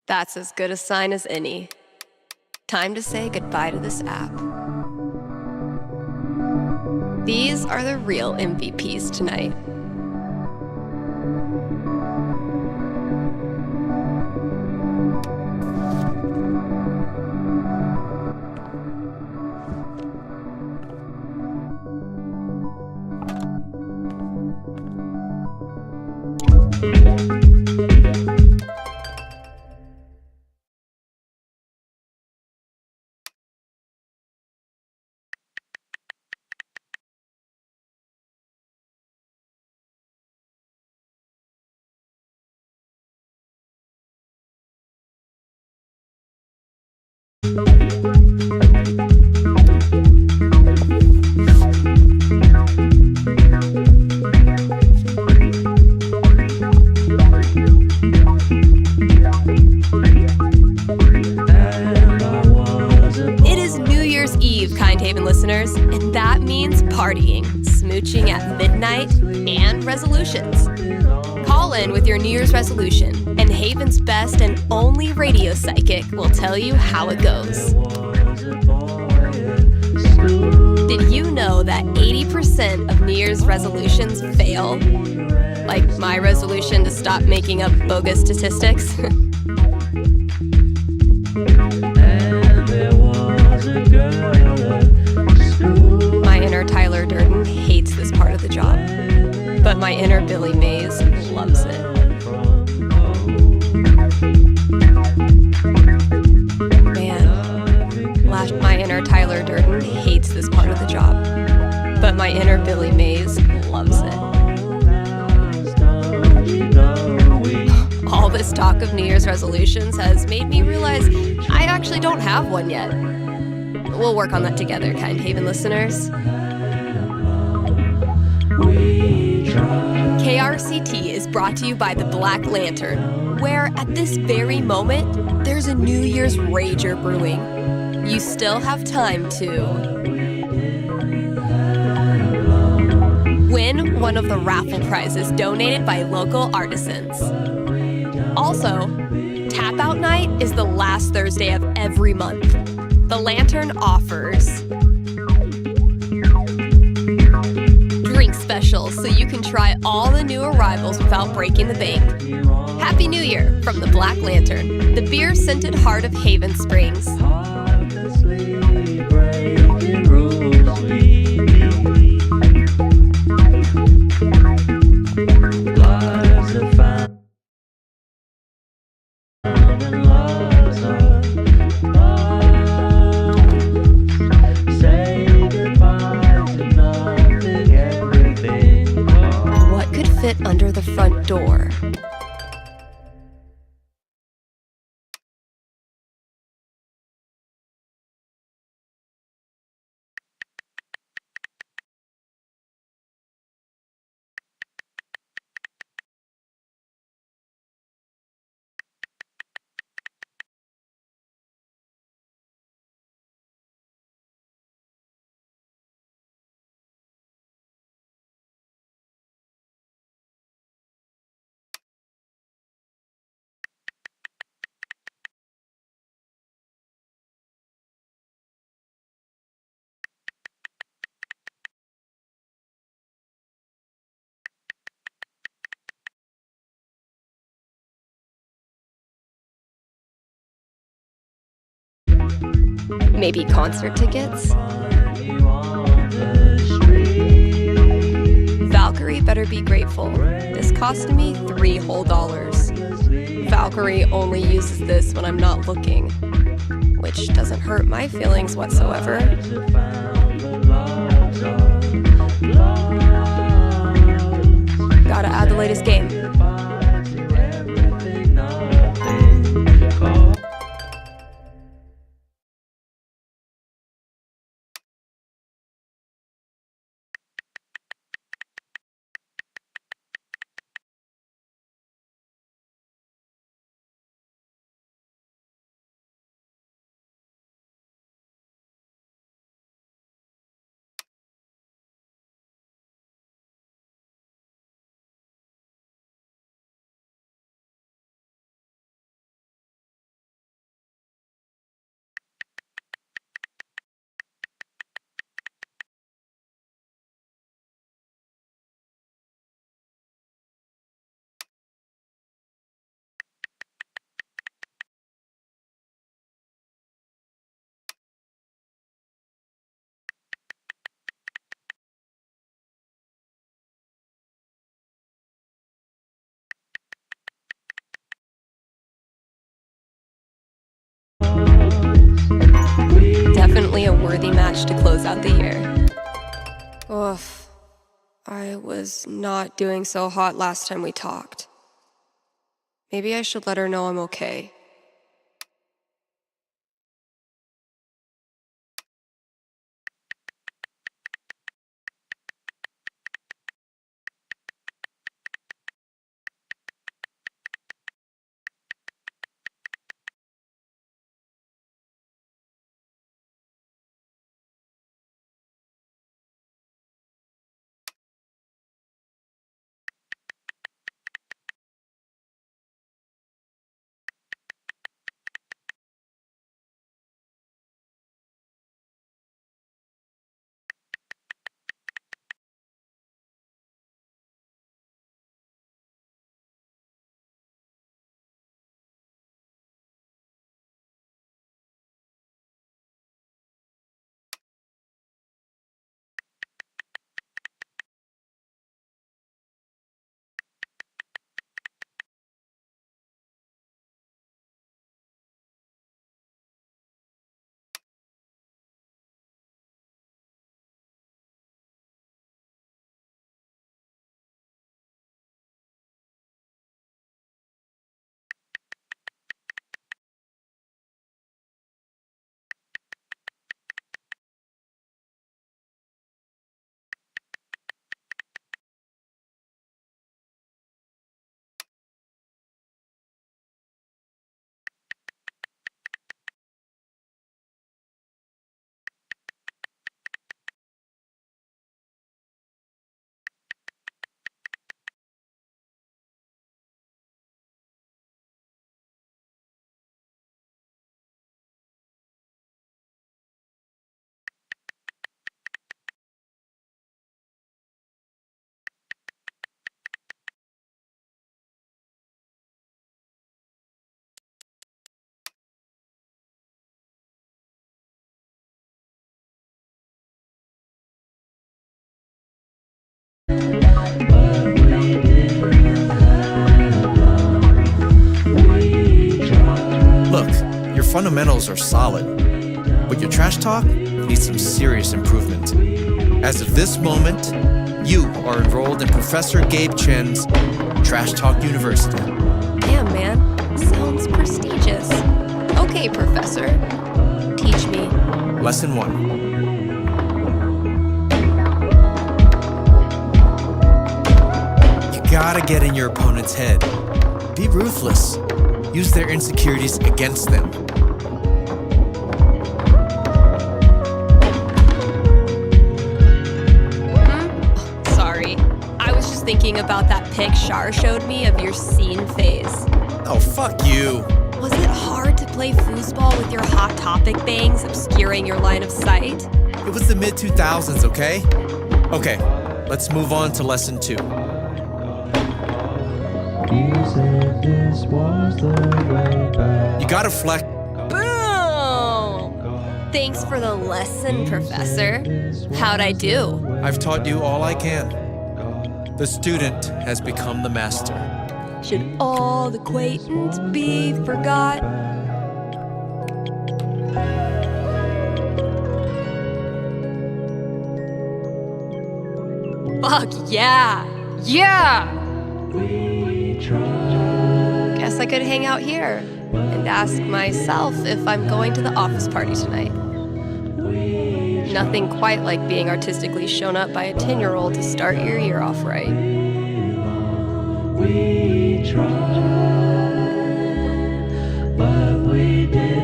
That's as good a sign as any. Time to say goodbye to this app. These are the real MVPs tonight. It is New Year's Eve, Kind Haven listeners, and that means partying, smooching at midnight, and resolutions. Call in with your New Year's resolution, and Haven's best and only radio psychic will tell you how it goes. Did you know that 80% of New Year's resolutions fail? Like my resolution to stop making up bogus statistics? My inner Tyler Durden hates this part of the job, but my inner Billy Mays loves it. My inner Tyler Durden hates this part of the job, but my inner Billy Mays loves it. All this talk of New Year's resolutions has made me realize I actually don't have one yet. We'll work on that together, Kind Haven listeners. KRCT is brought to you by the Black Lantern, where at this very moment, there's a New Year's rager brewing. You still have time to win one of the raffle prizes donated by local artisans. Also, Tap Out Night is the last Thursday of every month. The Lantern offers drink specials so you can try all the new arrivals without breaking the bank. Happy New Year from the Black Lantern, the beer-scented heart of Haven Springs. What could fit under the front door? Maybe concert tickets? Valkyrie better be grateful. This cost me $3 whole. Valkyrie only uses this when I'm not looking, which doesn't hurt my feelings whatsoever. Gotta add the latest game. definitely a worthy match to close out the year. Oof. I was not doing so hot last time we talked. Maybe I should let her know I'm okay. Look, your fundamentals are solid, but your trash talk needs some serious improvement. As of this moment, you are enrolled in Professor Gabe Chen's Trash Talk University. Damn, man. Sounds prestigious. Okay, Professor. Teach me. Lesson 1. You gotta get in your opponent's head. Be ruthless. Use their insecurities against them. Sorry. I was just thinking about that pic Shar showed me of your scene phase. Oh, fuck you. Was it hard to play foosball with your Hot Topic bangs obscuring your line of sight? It was the mid-2000s, okay? Okay, let's move on to lesson 2. You gotta flex. Boom! Thanks for the lesson, Professor. How'd I do? I've taught you all I can. The student has become the master. Should old acquaintance be forgot? Fuck yeah! Yeah! Guess I could hang out here and ask myself if I'm going to the office party tonight. Nothing quite like being artistically shown up by a 10-year-old to start your year off right.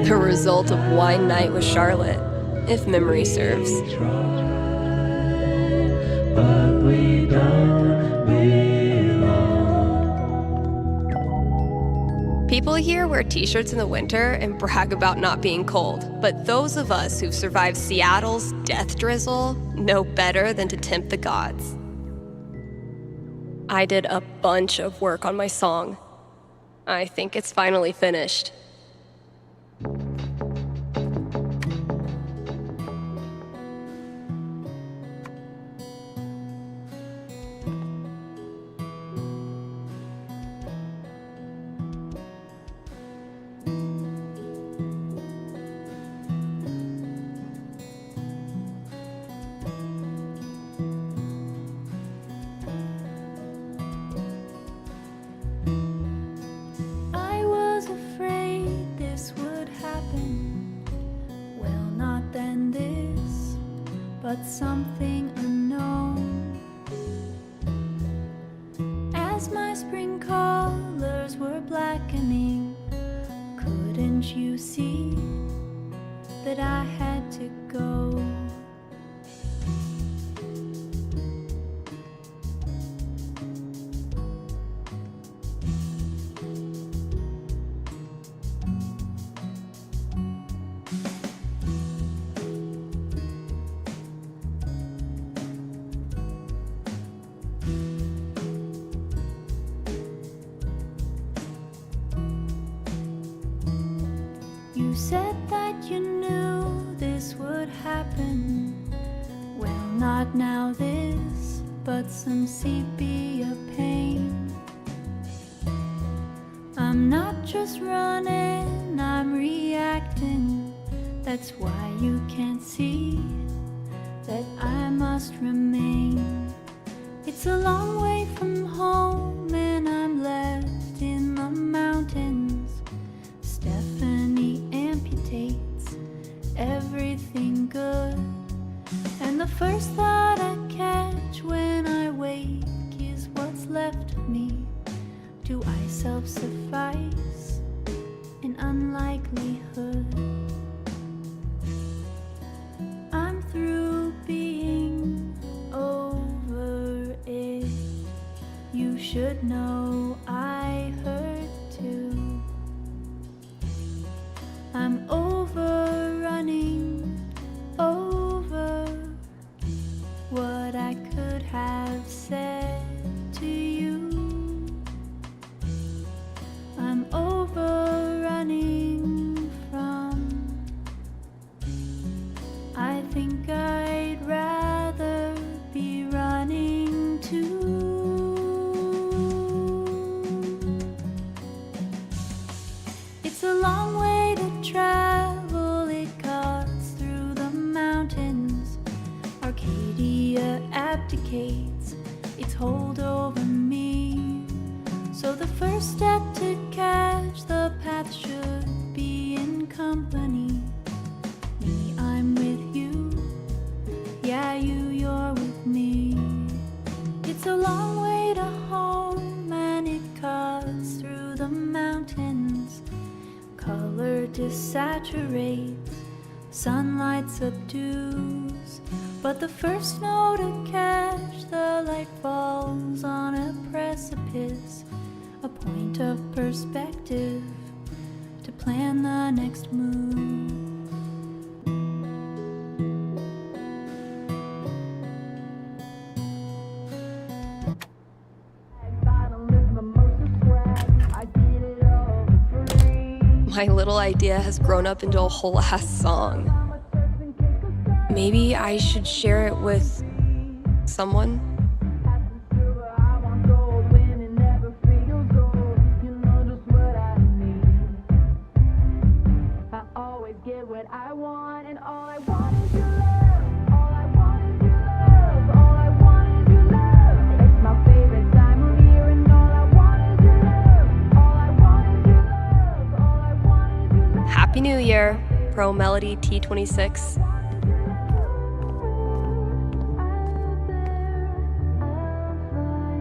The result of wine night with Charlotte, if memory serves. People here wear t-shirts in the winter and brag about not being cold, but those of us who've survived Seattle's death drizzle know better than to tempt the gods. I did a bunch of work on my song. I think it's finally finished. but something unknown. As my spring colors were blackening, couldn't you see that I had to go? You said that you knew this would happen. Well, not now this, but some sepia pain. I'm not just running, I'm reacting. That's why you can't see that I must remain. It's a long way from home and I'm left in the mountains. Stephanie amputates everything good, and the first thought I catch when I wake is what's left of me. Do I self-suffice in unlikelihood? I'm through being over it. You should know I hurt too. I'm overrunning over what I could have said to you. I'm overrunning from. I think I'd rather be running too. It's a long way to travel, it cuts through the mountains. Arcadia abdicates its hold over me. So the first step to catch the path should be in company. Me, I'm with you. Yeah, you're with me. It's a long way to home and it cuts through the mountains. Color desaturates, sunlight subdues, but the first snow to catch the light falls on a precipice, a point of perspective to plan the next move. My little idea has grown up into a whole ass song. Maybe I should share it with someone? Happy New Year, Pro Melody T26.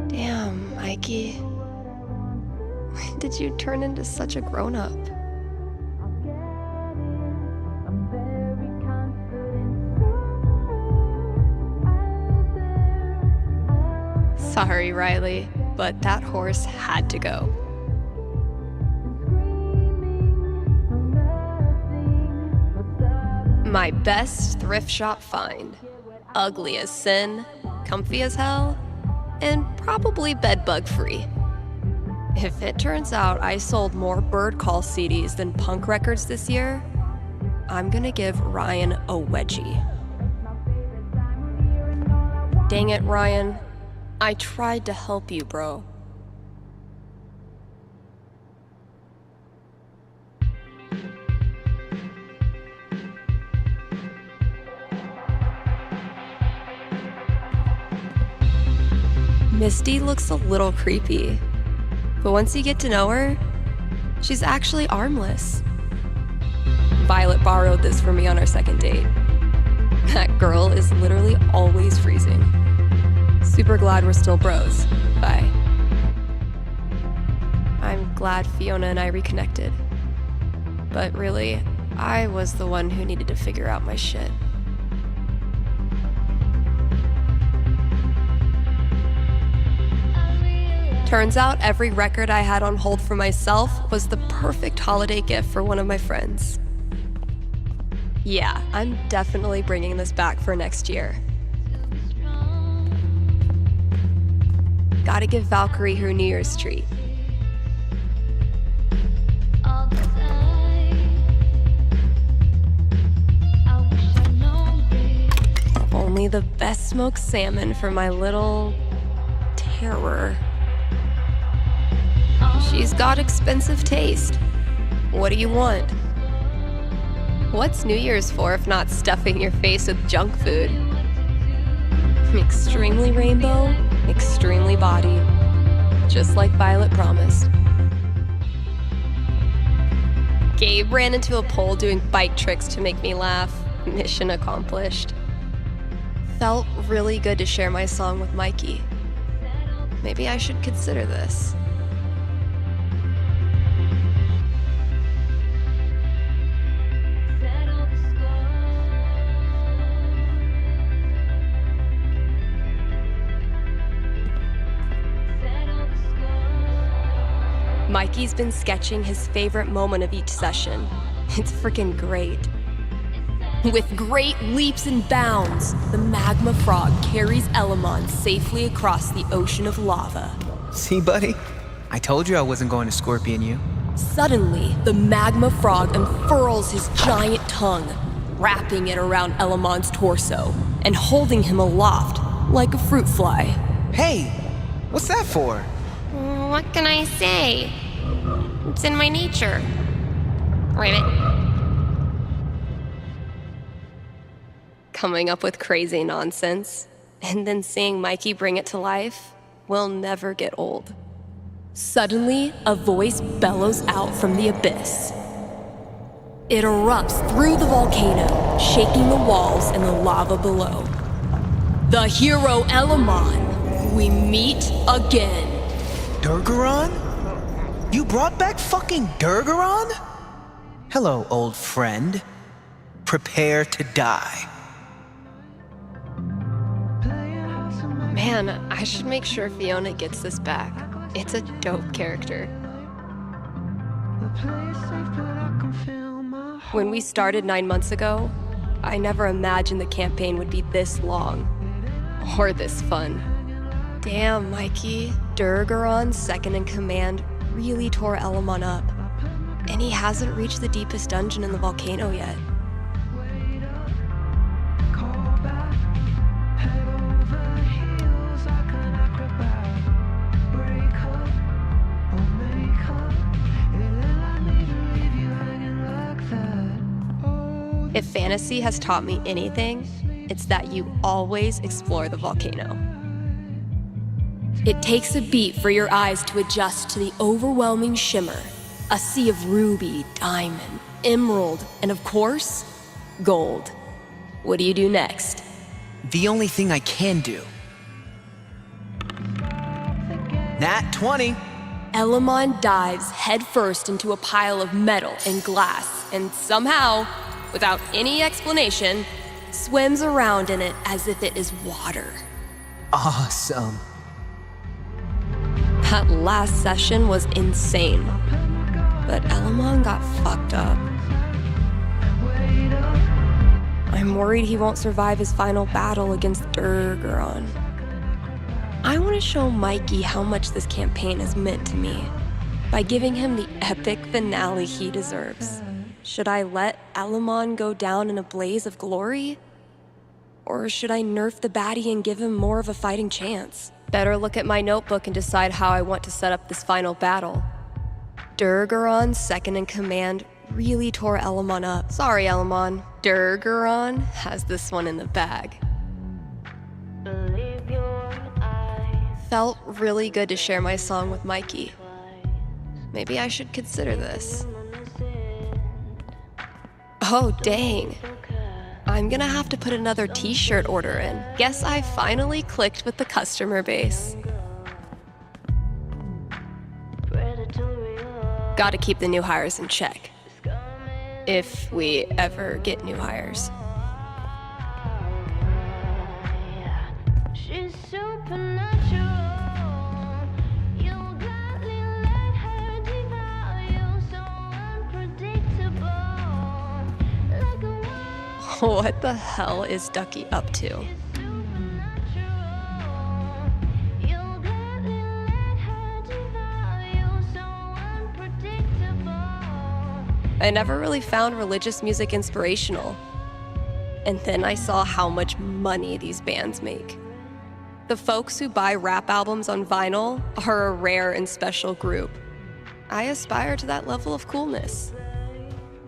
Damn, Mikey. When did you turn into such a grown-up? Sorry, Riley, but that horse had to go. My best thrift shop find. Ugly as sin, comfy as hell, and probably bedbug free. If it turns out I sold more Bird Call CDs than punk records this year, I'm gonna give Ryan a wedgie. Dang it, Ryan. I tried to help you, bro. Misty looks a little creepy, but once you get to know her, she's actually armless. Violet borrowed this for me on our second date. That girl is literally always freezing. Super glad we're still bros. Bye. I'm glad Fiona and I reconnected. But really, I was the one who needed to figure out my shit. Turns out every record I had on hold for myself was the perfect holiday gift for one of my friends. Yeah, I'm definitely bringing this back for next year. Gotta give Valkyrie her New Year's treat. Only the best smoked salmon for my little terror. She's got expensive taste. What do you want? What's New Year's for if not stuffing your face with junk food? Extremely rainbow, extremely body. Just like Violet promised. Gabe ran into a pole doing bike tricks to make me laugh. Mission accomplished. Felt really good to share my song with Mikey. Maybe I should consider this. Mikey's been sketching his favorite moment of each session. It's freaking great. With great leaps and bounds, the magma frog carries Elamon safely across the ocean of lava. See, buddy? I told you I wasn't going to scorpion you. Suddenly, the magma frog unfurls his giant tongue, wrapping it around Elamon's torso and holding him aloft like a fruit fly. Hey, what's that for? What can I say? It's in my nature. Ribbit. Coming up with crazy nonsense, and then seeing Mikey bring it to life will never get old. Suddenly, a voice bellows out from the abyss. It erupts through the volcano, shaking the walls and the lava below. The hero Elamon, we meet again. Durgaron? You brought back fucking Durgaron? Hello, old friend. Prepare to die. Man, I should make sure Fiona gets this back. It's a dope character. When we started 9 months ago, I never imagined the campaign would be this long. Or this fun. Damn, Mikey. Durgaron's second in command really tore Elamon up. And he hasn't reached the deepest dungeon in the volcano yet. If fantasy has taught me anything, it's that you always explore the volcano. It takes a beat for your eyes to adjust to the overwhelming shimmer, a sea of ruby, diamond, emerald, and of course, gold. What do you do next? The only thing I can do. Nat 20. Elamon dives headfirst into a pile of metal and glass, and somehow, without any explanation, swims around in it as if it is water. Awesome. That last session was insane, but Elamon got fucked up. I'm worried he won't survive his final battle against Durgaron. I want to show Mikey how much this campaign has meant to me by giving him the epic finale he deserves. Should I let Elamon go down in a blaze of glory? Or should I nerf the baddie and give him more of a fighting chance? Better look at my notebook and decide how I want to set up this final battle. Durgaron's second in command really tore Elamon up. Sorry, Elamon. Durgaron has this one in the bag. Felt really good to share my song with Mikey. Maybe I should consider this. Oh, dang. I'm gonna have to put another t-shirt order in. Guess I finally clicked with the customer base. Gotta keep the new hires in check. If we ever get new hires. She's supernatural. You gladly let her devour you, so unpredictable. Like a What the hell is Ducky up to? I never really found religious music inspirational. And then I saw how much money these bands make. The folks who buy rap albums on vinyl are a rare and special group. I aspire to that level of coolness.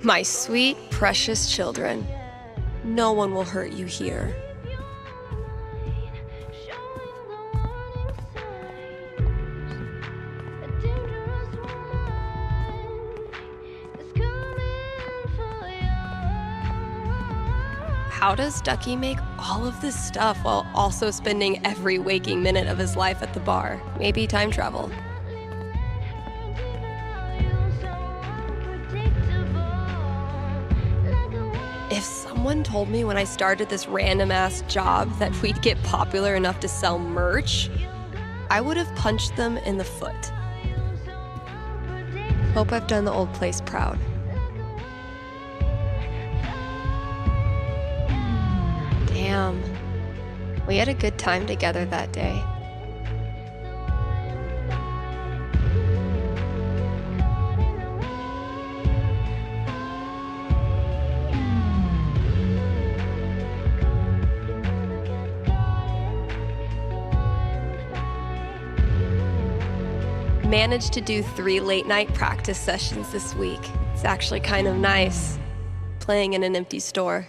My sweet, precious children, no one will hurt you here. How does Ducky make all of this stuff while also spending every waking minute of his life at the bar? Maybe time travel. If someone told me when I started this random-ass job that we'd get popular enough to sell merch, I would have punched them in the foot. Hope I've done the old place proud. Damn, we had a good time together that day. Managed to do 3 late-night practice sessions this week. It's actually kind of nice, playing in an empty store.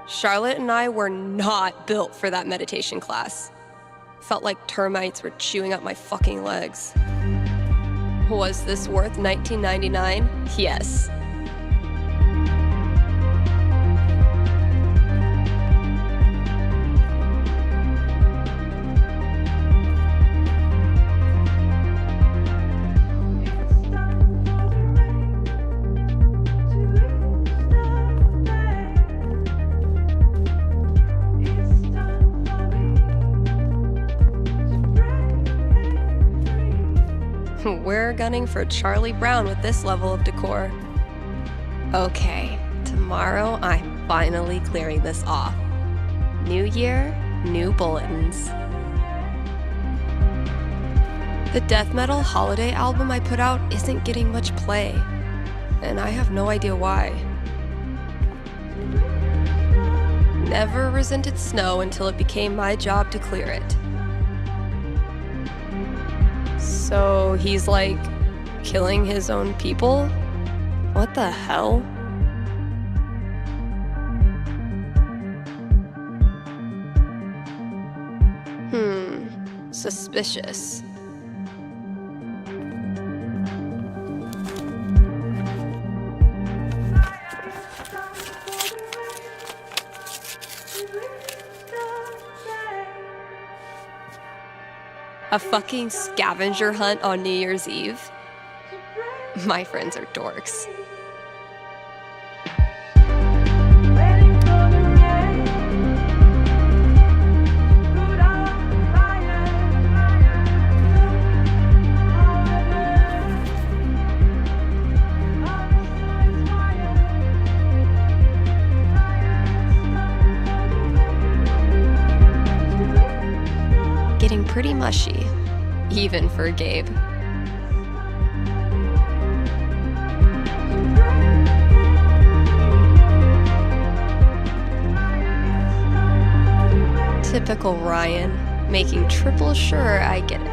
Charlotte and I were not built for that meditation class. Felt like termites were chewing up my fucking legs. Was this worth $19.99? Yes. We're gunning for Charlie Brown with this level of decor. Okay, tomorrow I'm finally clearing this off. New year, new bulletins. The death metal holiday album I put out isn't getting much play, and I have no idea why. Never resented snow until it became my job to clear it. So he's like killing his own people? What the hell? Suspicious. A fucking scavenger hunt on New Year's Eve? My friends are dorks. Getting pretty mushy, even for Gabe. Typical Ryan, making triple sure I get it.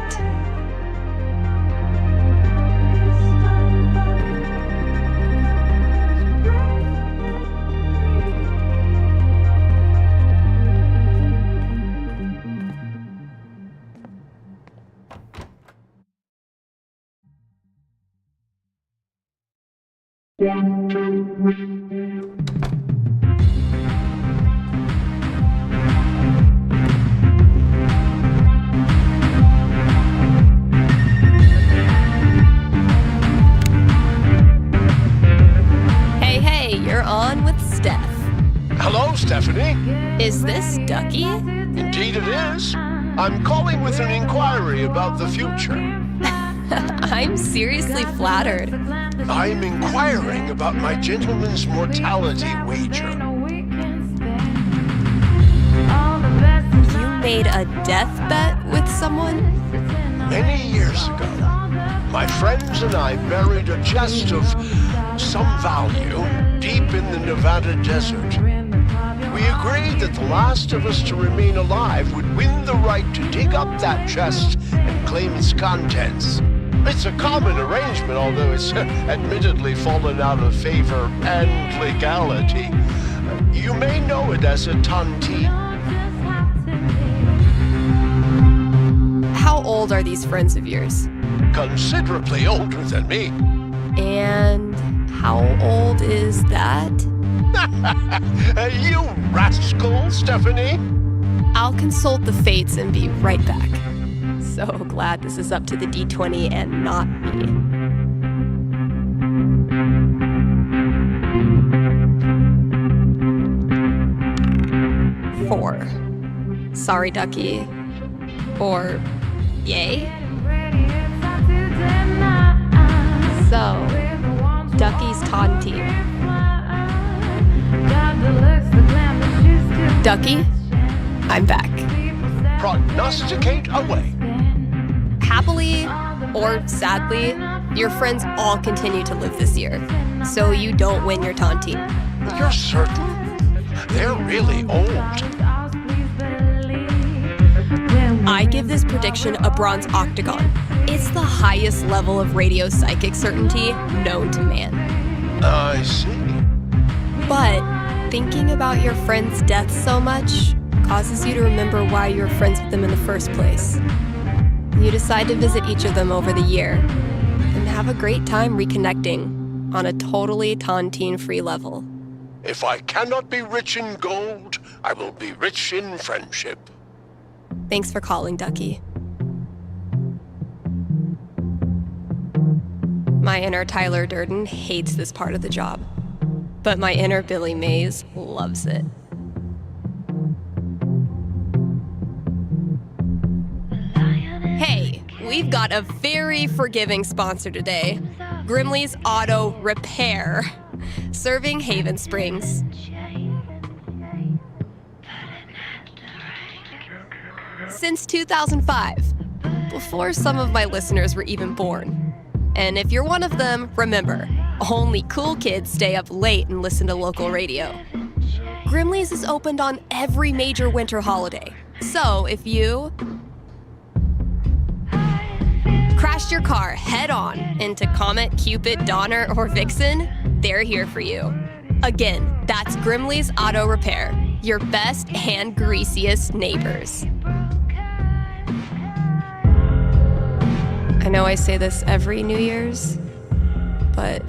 Hey, you're on with Steph. Hello, Stephanie. Is this Ducky? Indeed it is. I'm calling with an inquiry about the future. I'm seriously flattered. I'm inquiring about my gentleman's mortality wager. You made a death bet with someone? Many years ago, my friends and I buried a chest of some value deep in the Nevada desert. We agreed that the last of us to remain alive would win the right to dig up that chest and claim its contents. It's a common arrangement, although it's admittedly fallen out of favor and legality. You may know it as a tontine. How old are these friends of yours? Considerably older than me. And how old is that? You rascal, Stephanie. I'll consult the fates and be right back. So glad this is up to the D20 and not me. Four. Sorry, Ducky. Or yay? So, Ducky's taunting. Ducky, I'm back. Prognosticate away. Happily or sadly, your friends all continue to live this year, so you don't win your taunting. You're certain? They're really old. I give this prediction a bronze octagon. It's the highest level of radio psychic certainty known to man. I see. But thinking about your friends' death so much causes you to remember why you were friends with them in the first place. You decide to visit each of them over the year and have a great time reconnecting on a totally tontine-free level. If I cannot be rich in gold, I will be rich in friendship. Thanks for calling, Ducky. My inner Tyler Durden hates this part of the job, but my inner Billy Mays loves it. Hey, we've got a very forgiving sponsor today, Grimley's Auto Repair, serving Haven Springs. Since 2005, before some of my listeners were even born. And if you're one of them, remember, only cool kids stay up late and listen to local radio. Grimley's is opened on every major winter holiday. So if you crashed your car head-on into Comet, Cupid, Donner, or Vixen, they're here for you. Again, that's Grimley's Auto Repair, your best and greasiest neighbors. I know I say this every New Year's, but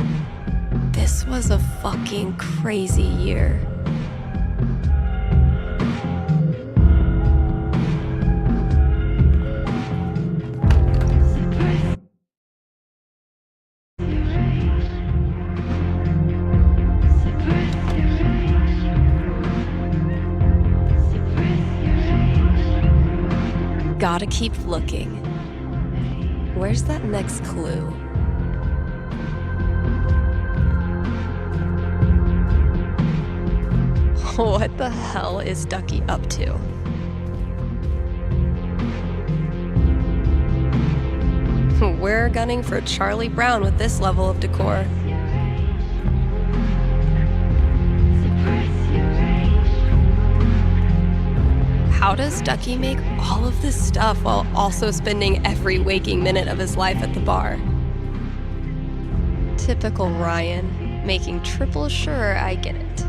this was a fucking crazy year. Gotta keep looking. Where's that next clue? What the hell is Ducky up to? We're gunning for Charlie Brown with this level of decor. How does Ducky make all of this stuff while also spending every waking minute of his life at the bar? Typical Ryan, making triple sure I get it.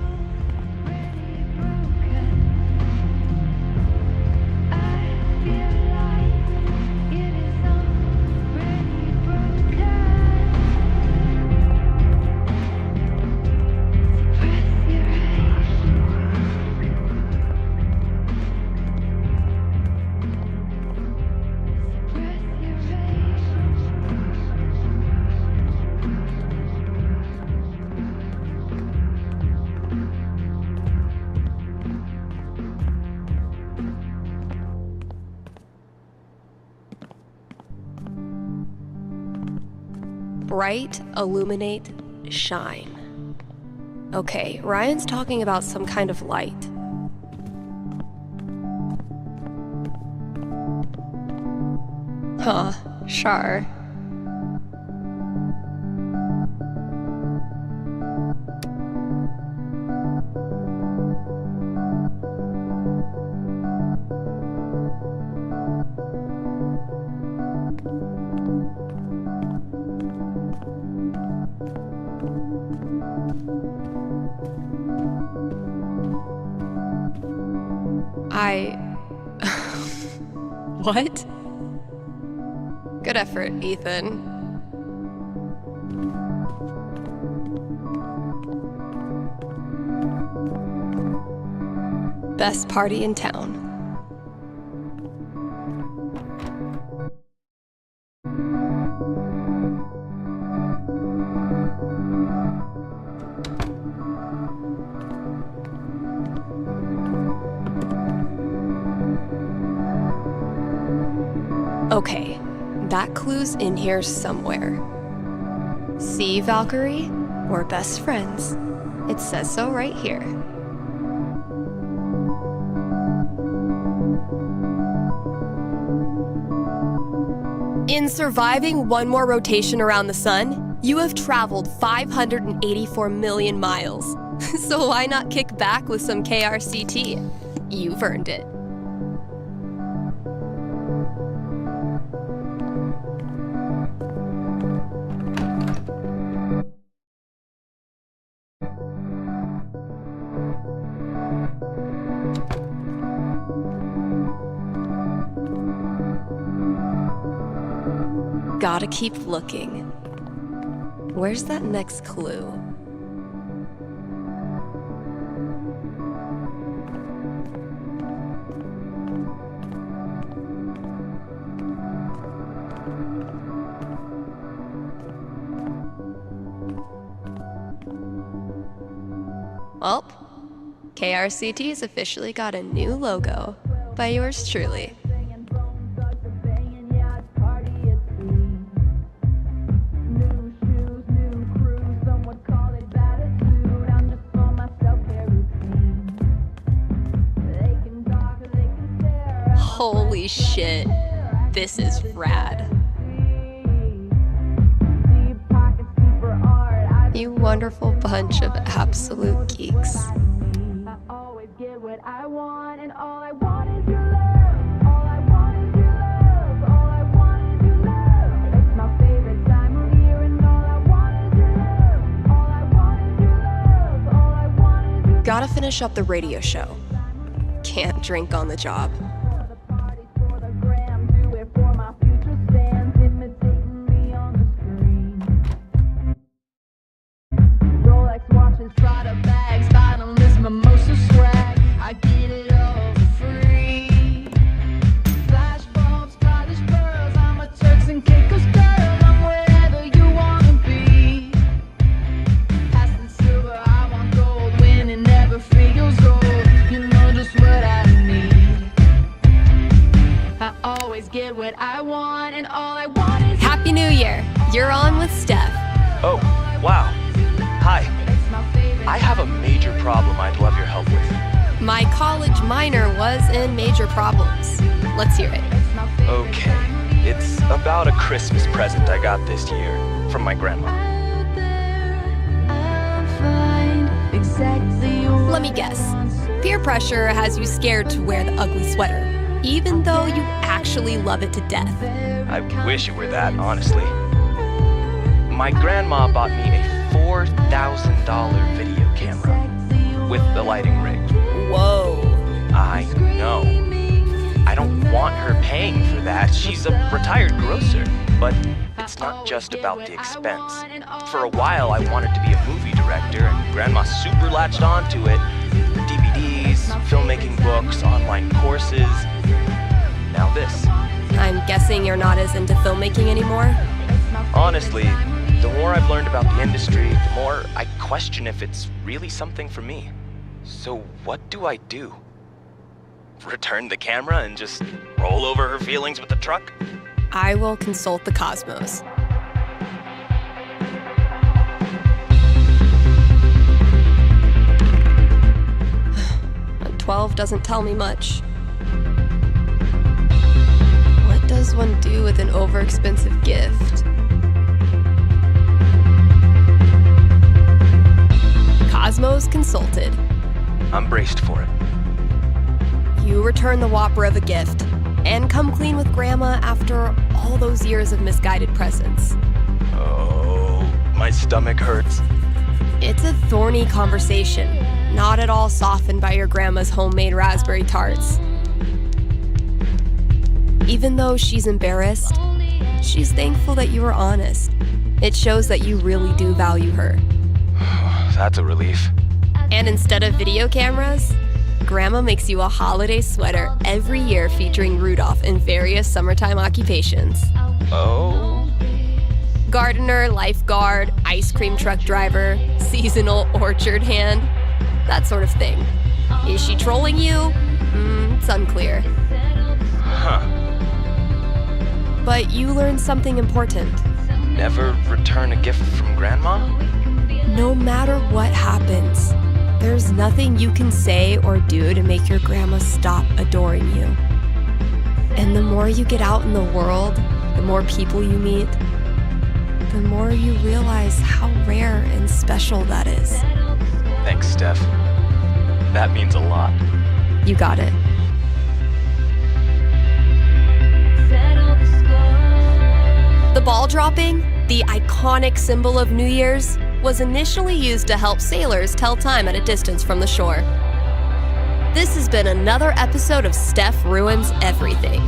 bright, illuminate, shine. Okay, Ryan's talking about some kind of light. Huh, sure. What? Good effort, Ethan. Best party in town. Okay, that clue's in here somewhere. See, Valkyrie? We're best friends. It says so right here. In surviving one more rotation around the sun, you have traveled 584 million miles. So why not kick back with some KRCT? You've earned it. Gotta keep looking. Where's that next clue? Well, KRCT's officially got a new logo by yours truly. Holy shit, this is rad. You wonderful bunch of absolute geeks. I always get what I want, and all I want is your love. All I want is your love. All I want is your love. It's my favorite time of year, and all I want is your love. All I want is your love. All I want is your love. Gotta finish up the radio show. Can't drink on the job. Get what I want, and all I want is Happy New Year! You're on with Steph. Oh, wow. Hi. I have a major problem I'd love your help with. My college minor was in major problems. Let's hear it. Okay. It's about a Christmas present I got this year from my grandma. Let me guess. Peer pressure has you scared to wear the ugly sweater, even though you actually love it to death. I wish it were that, honestly. My grandma bought me a $4,000 video camera with the lighting rig. Whoa. I know. I don't want her paying for that. She's a retired grocer. But it's not just about the expense. For a while, I wanted to be a movie director, and Grandma super latched onto it. DVDs, filmmaking books, online courses. Now this. I'm guessing you're not as into filmmaking anymore? Honestly, the more I've learned about the industry, the more I question if it's really something for me. So what do I do? Return the camera and just roll over her feelings with the truck? I will consult the cosmos. 12 doesn't tell me much. What does one do with an overexpensive gift? Cosmos consulted. I'm braced for it. You return the whopper of a gift and come clean with Grandma after all those years of misguided presents. Oh, my stomach hurts. It's a thorny conversation, not at all softened by your grandma's homemade raspberry tarts. Even though she's embarrassed, she's thankful that you were honest. It shows that you really do value her. That's a relief. And instead of video cameras, Grandma makes you a holiday sweater every year featuring Rudolph in various summertime occupations. Oh? Gardener, lifeguard, ice cream truck driver, seasonal orchard hand, that sort of thing. Is she trolling you? It's unclear. Huh. But you learned something important. Never return a gift from Grandma? No matter what happens, there's nothing you can say or do to make your grandma stop adoring you. And the more you get out in the world, the more people you meet, the more you realize how rare and special that is. Thanks, Steph. That means a lot. You got it. The ball dropping, the iconic symbol of New Year's, was initially used to help sailors tell time at a distance from the shore. This has been another episode of Steph Ruins Everything.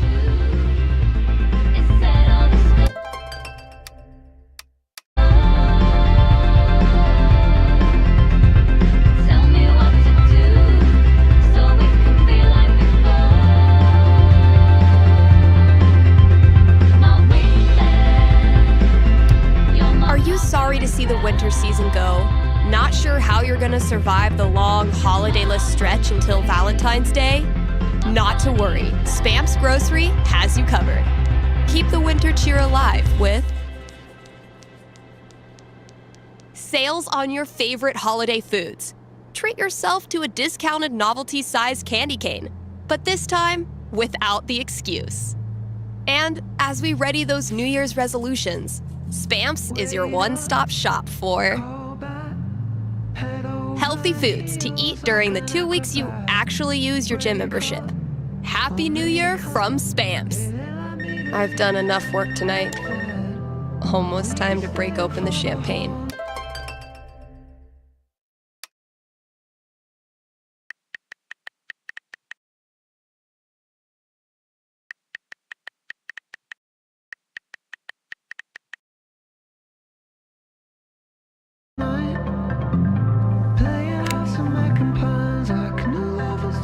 To see the winter season go, not sure how you're gonna survive the long holidayless stretch until Valentine's Day? Not to worry, Spam's Grocery has you covered. Keep the winter cheer alive with sales on your favorite holiday foods. Treat yourself to a discounted novelty-sized candy cane, but this time without the excuse. And as we ready those New Year's resolutions, Spamps is your one-stop shop for healthy foods to eat during the 2 weeks you actually use your gym membership. Happy New Year from Spamps. I've done enough work tonight. Almost time to break open the champagne.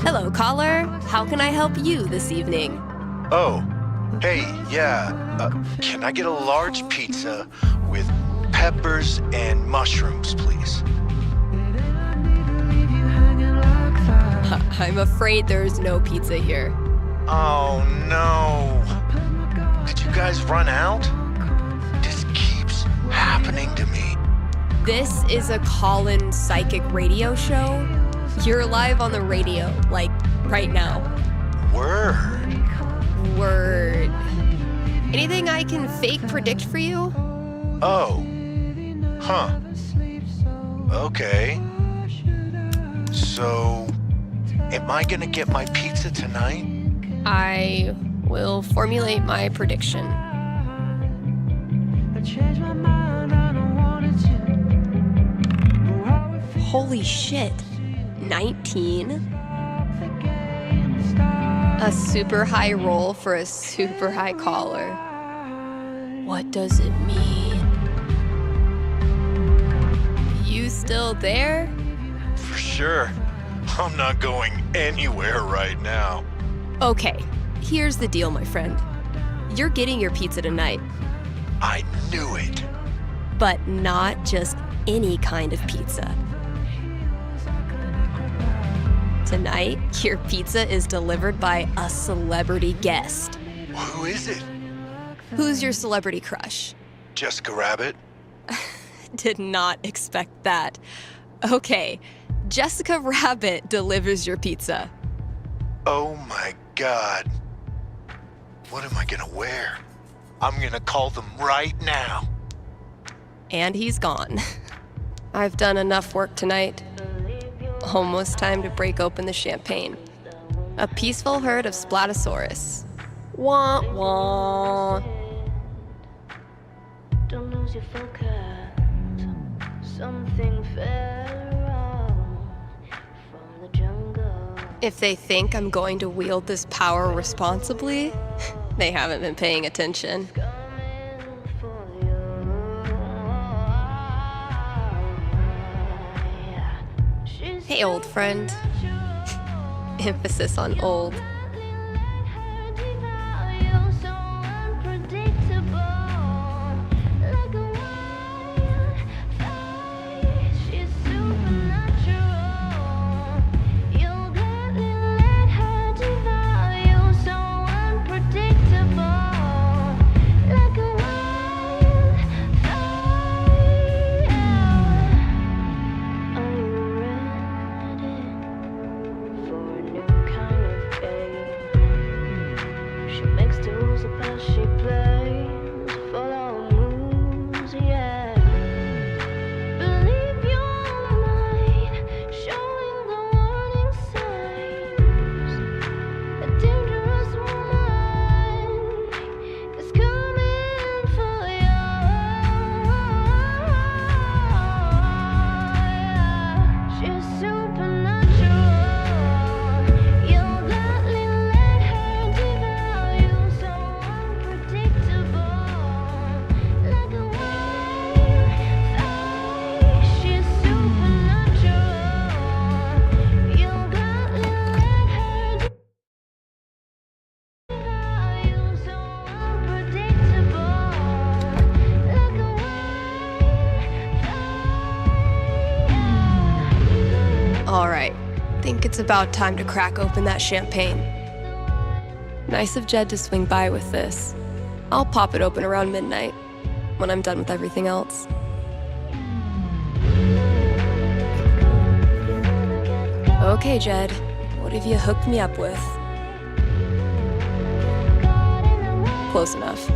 Hello, caller. How can I help you this evening? Oh, hey, yeah. Can I get a large pizza with peppers and mushrooms, please? I'm afraid there's no pizza here. Oh, no. Did you guys run out? This keeps happening to me. This is a call-in psychic radio show. You're live on the radio, like, right now. Word. Anything I can fake predict for you? Oh. Huh. Okay. So, am I gonna get my pizza tonight? I will formulate my prediction. Holy shit. 19? A super high roll for a super high caller. What does it mean? You still there? For sure. I'm not going anywhere right now. Okay, here's the deal, my friend. You're getting your pizza tonight. I knew it. But not just any kind of pizza. Tonight, your pizza is delivered by a celebrity guest. Who is it? Who's your celebrity crush? Jessica Rabbit? Did not expect that. Okay, Jessica Rabbit delivers your pizza. Oh my God. What am I gonna wear? I'm gonna call them right now. And he's gone. I've done enough work tonight. Almost time to break open the champagne. A peaceful herd of Splatosaurus. Wah wah. Don't lose your focus. Something fell wrong from the jungle. If they think I'm going to wield this power responsibly, they haven't been paying attention. Hey, old friend. Emphasis on old. All right, think it's about time to crack open that champagne. Nice of Jed to swing by with this. I'll pop it open around midnight, when I'm done with everything else. Okay, Jed, what have you hooked me up with? Close enough.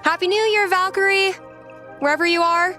Happy New Year, Valkyrie! Wherever you are.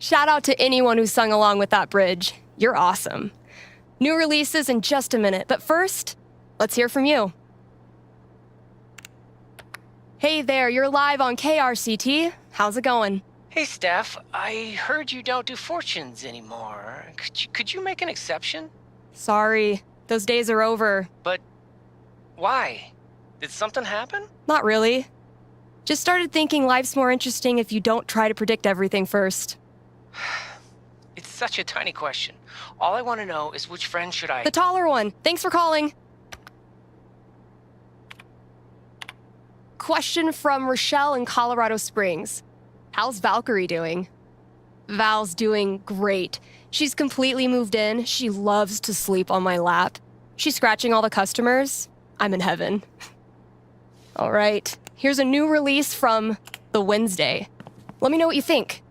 Shout out to anyone who sung along with that bridge. You're awesome. New releases in just a minute, but first, let's hear from you. Hey there, you're live on KRCT. How's it going? Hey, Steph. I heard you don't do fortunes anymore. Could you make an exception? Sorry, those days are over. But why? Did something happen? Not really. Just started thinking life's more interesting if you don't try to predict everything first. It's such a tiny question. All I want to know is which friend should I... The taller one. Thanks for calling. Question from Rochelle in Colorado Springs. How's Valkyrie doing? Val's doing great. She's completely moved in. She loves to sleep on my lap. She's scratching all the customers. I'm in heaven. All right. Here's a new release from The Wednesday. Let me know what you think.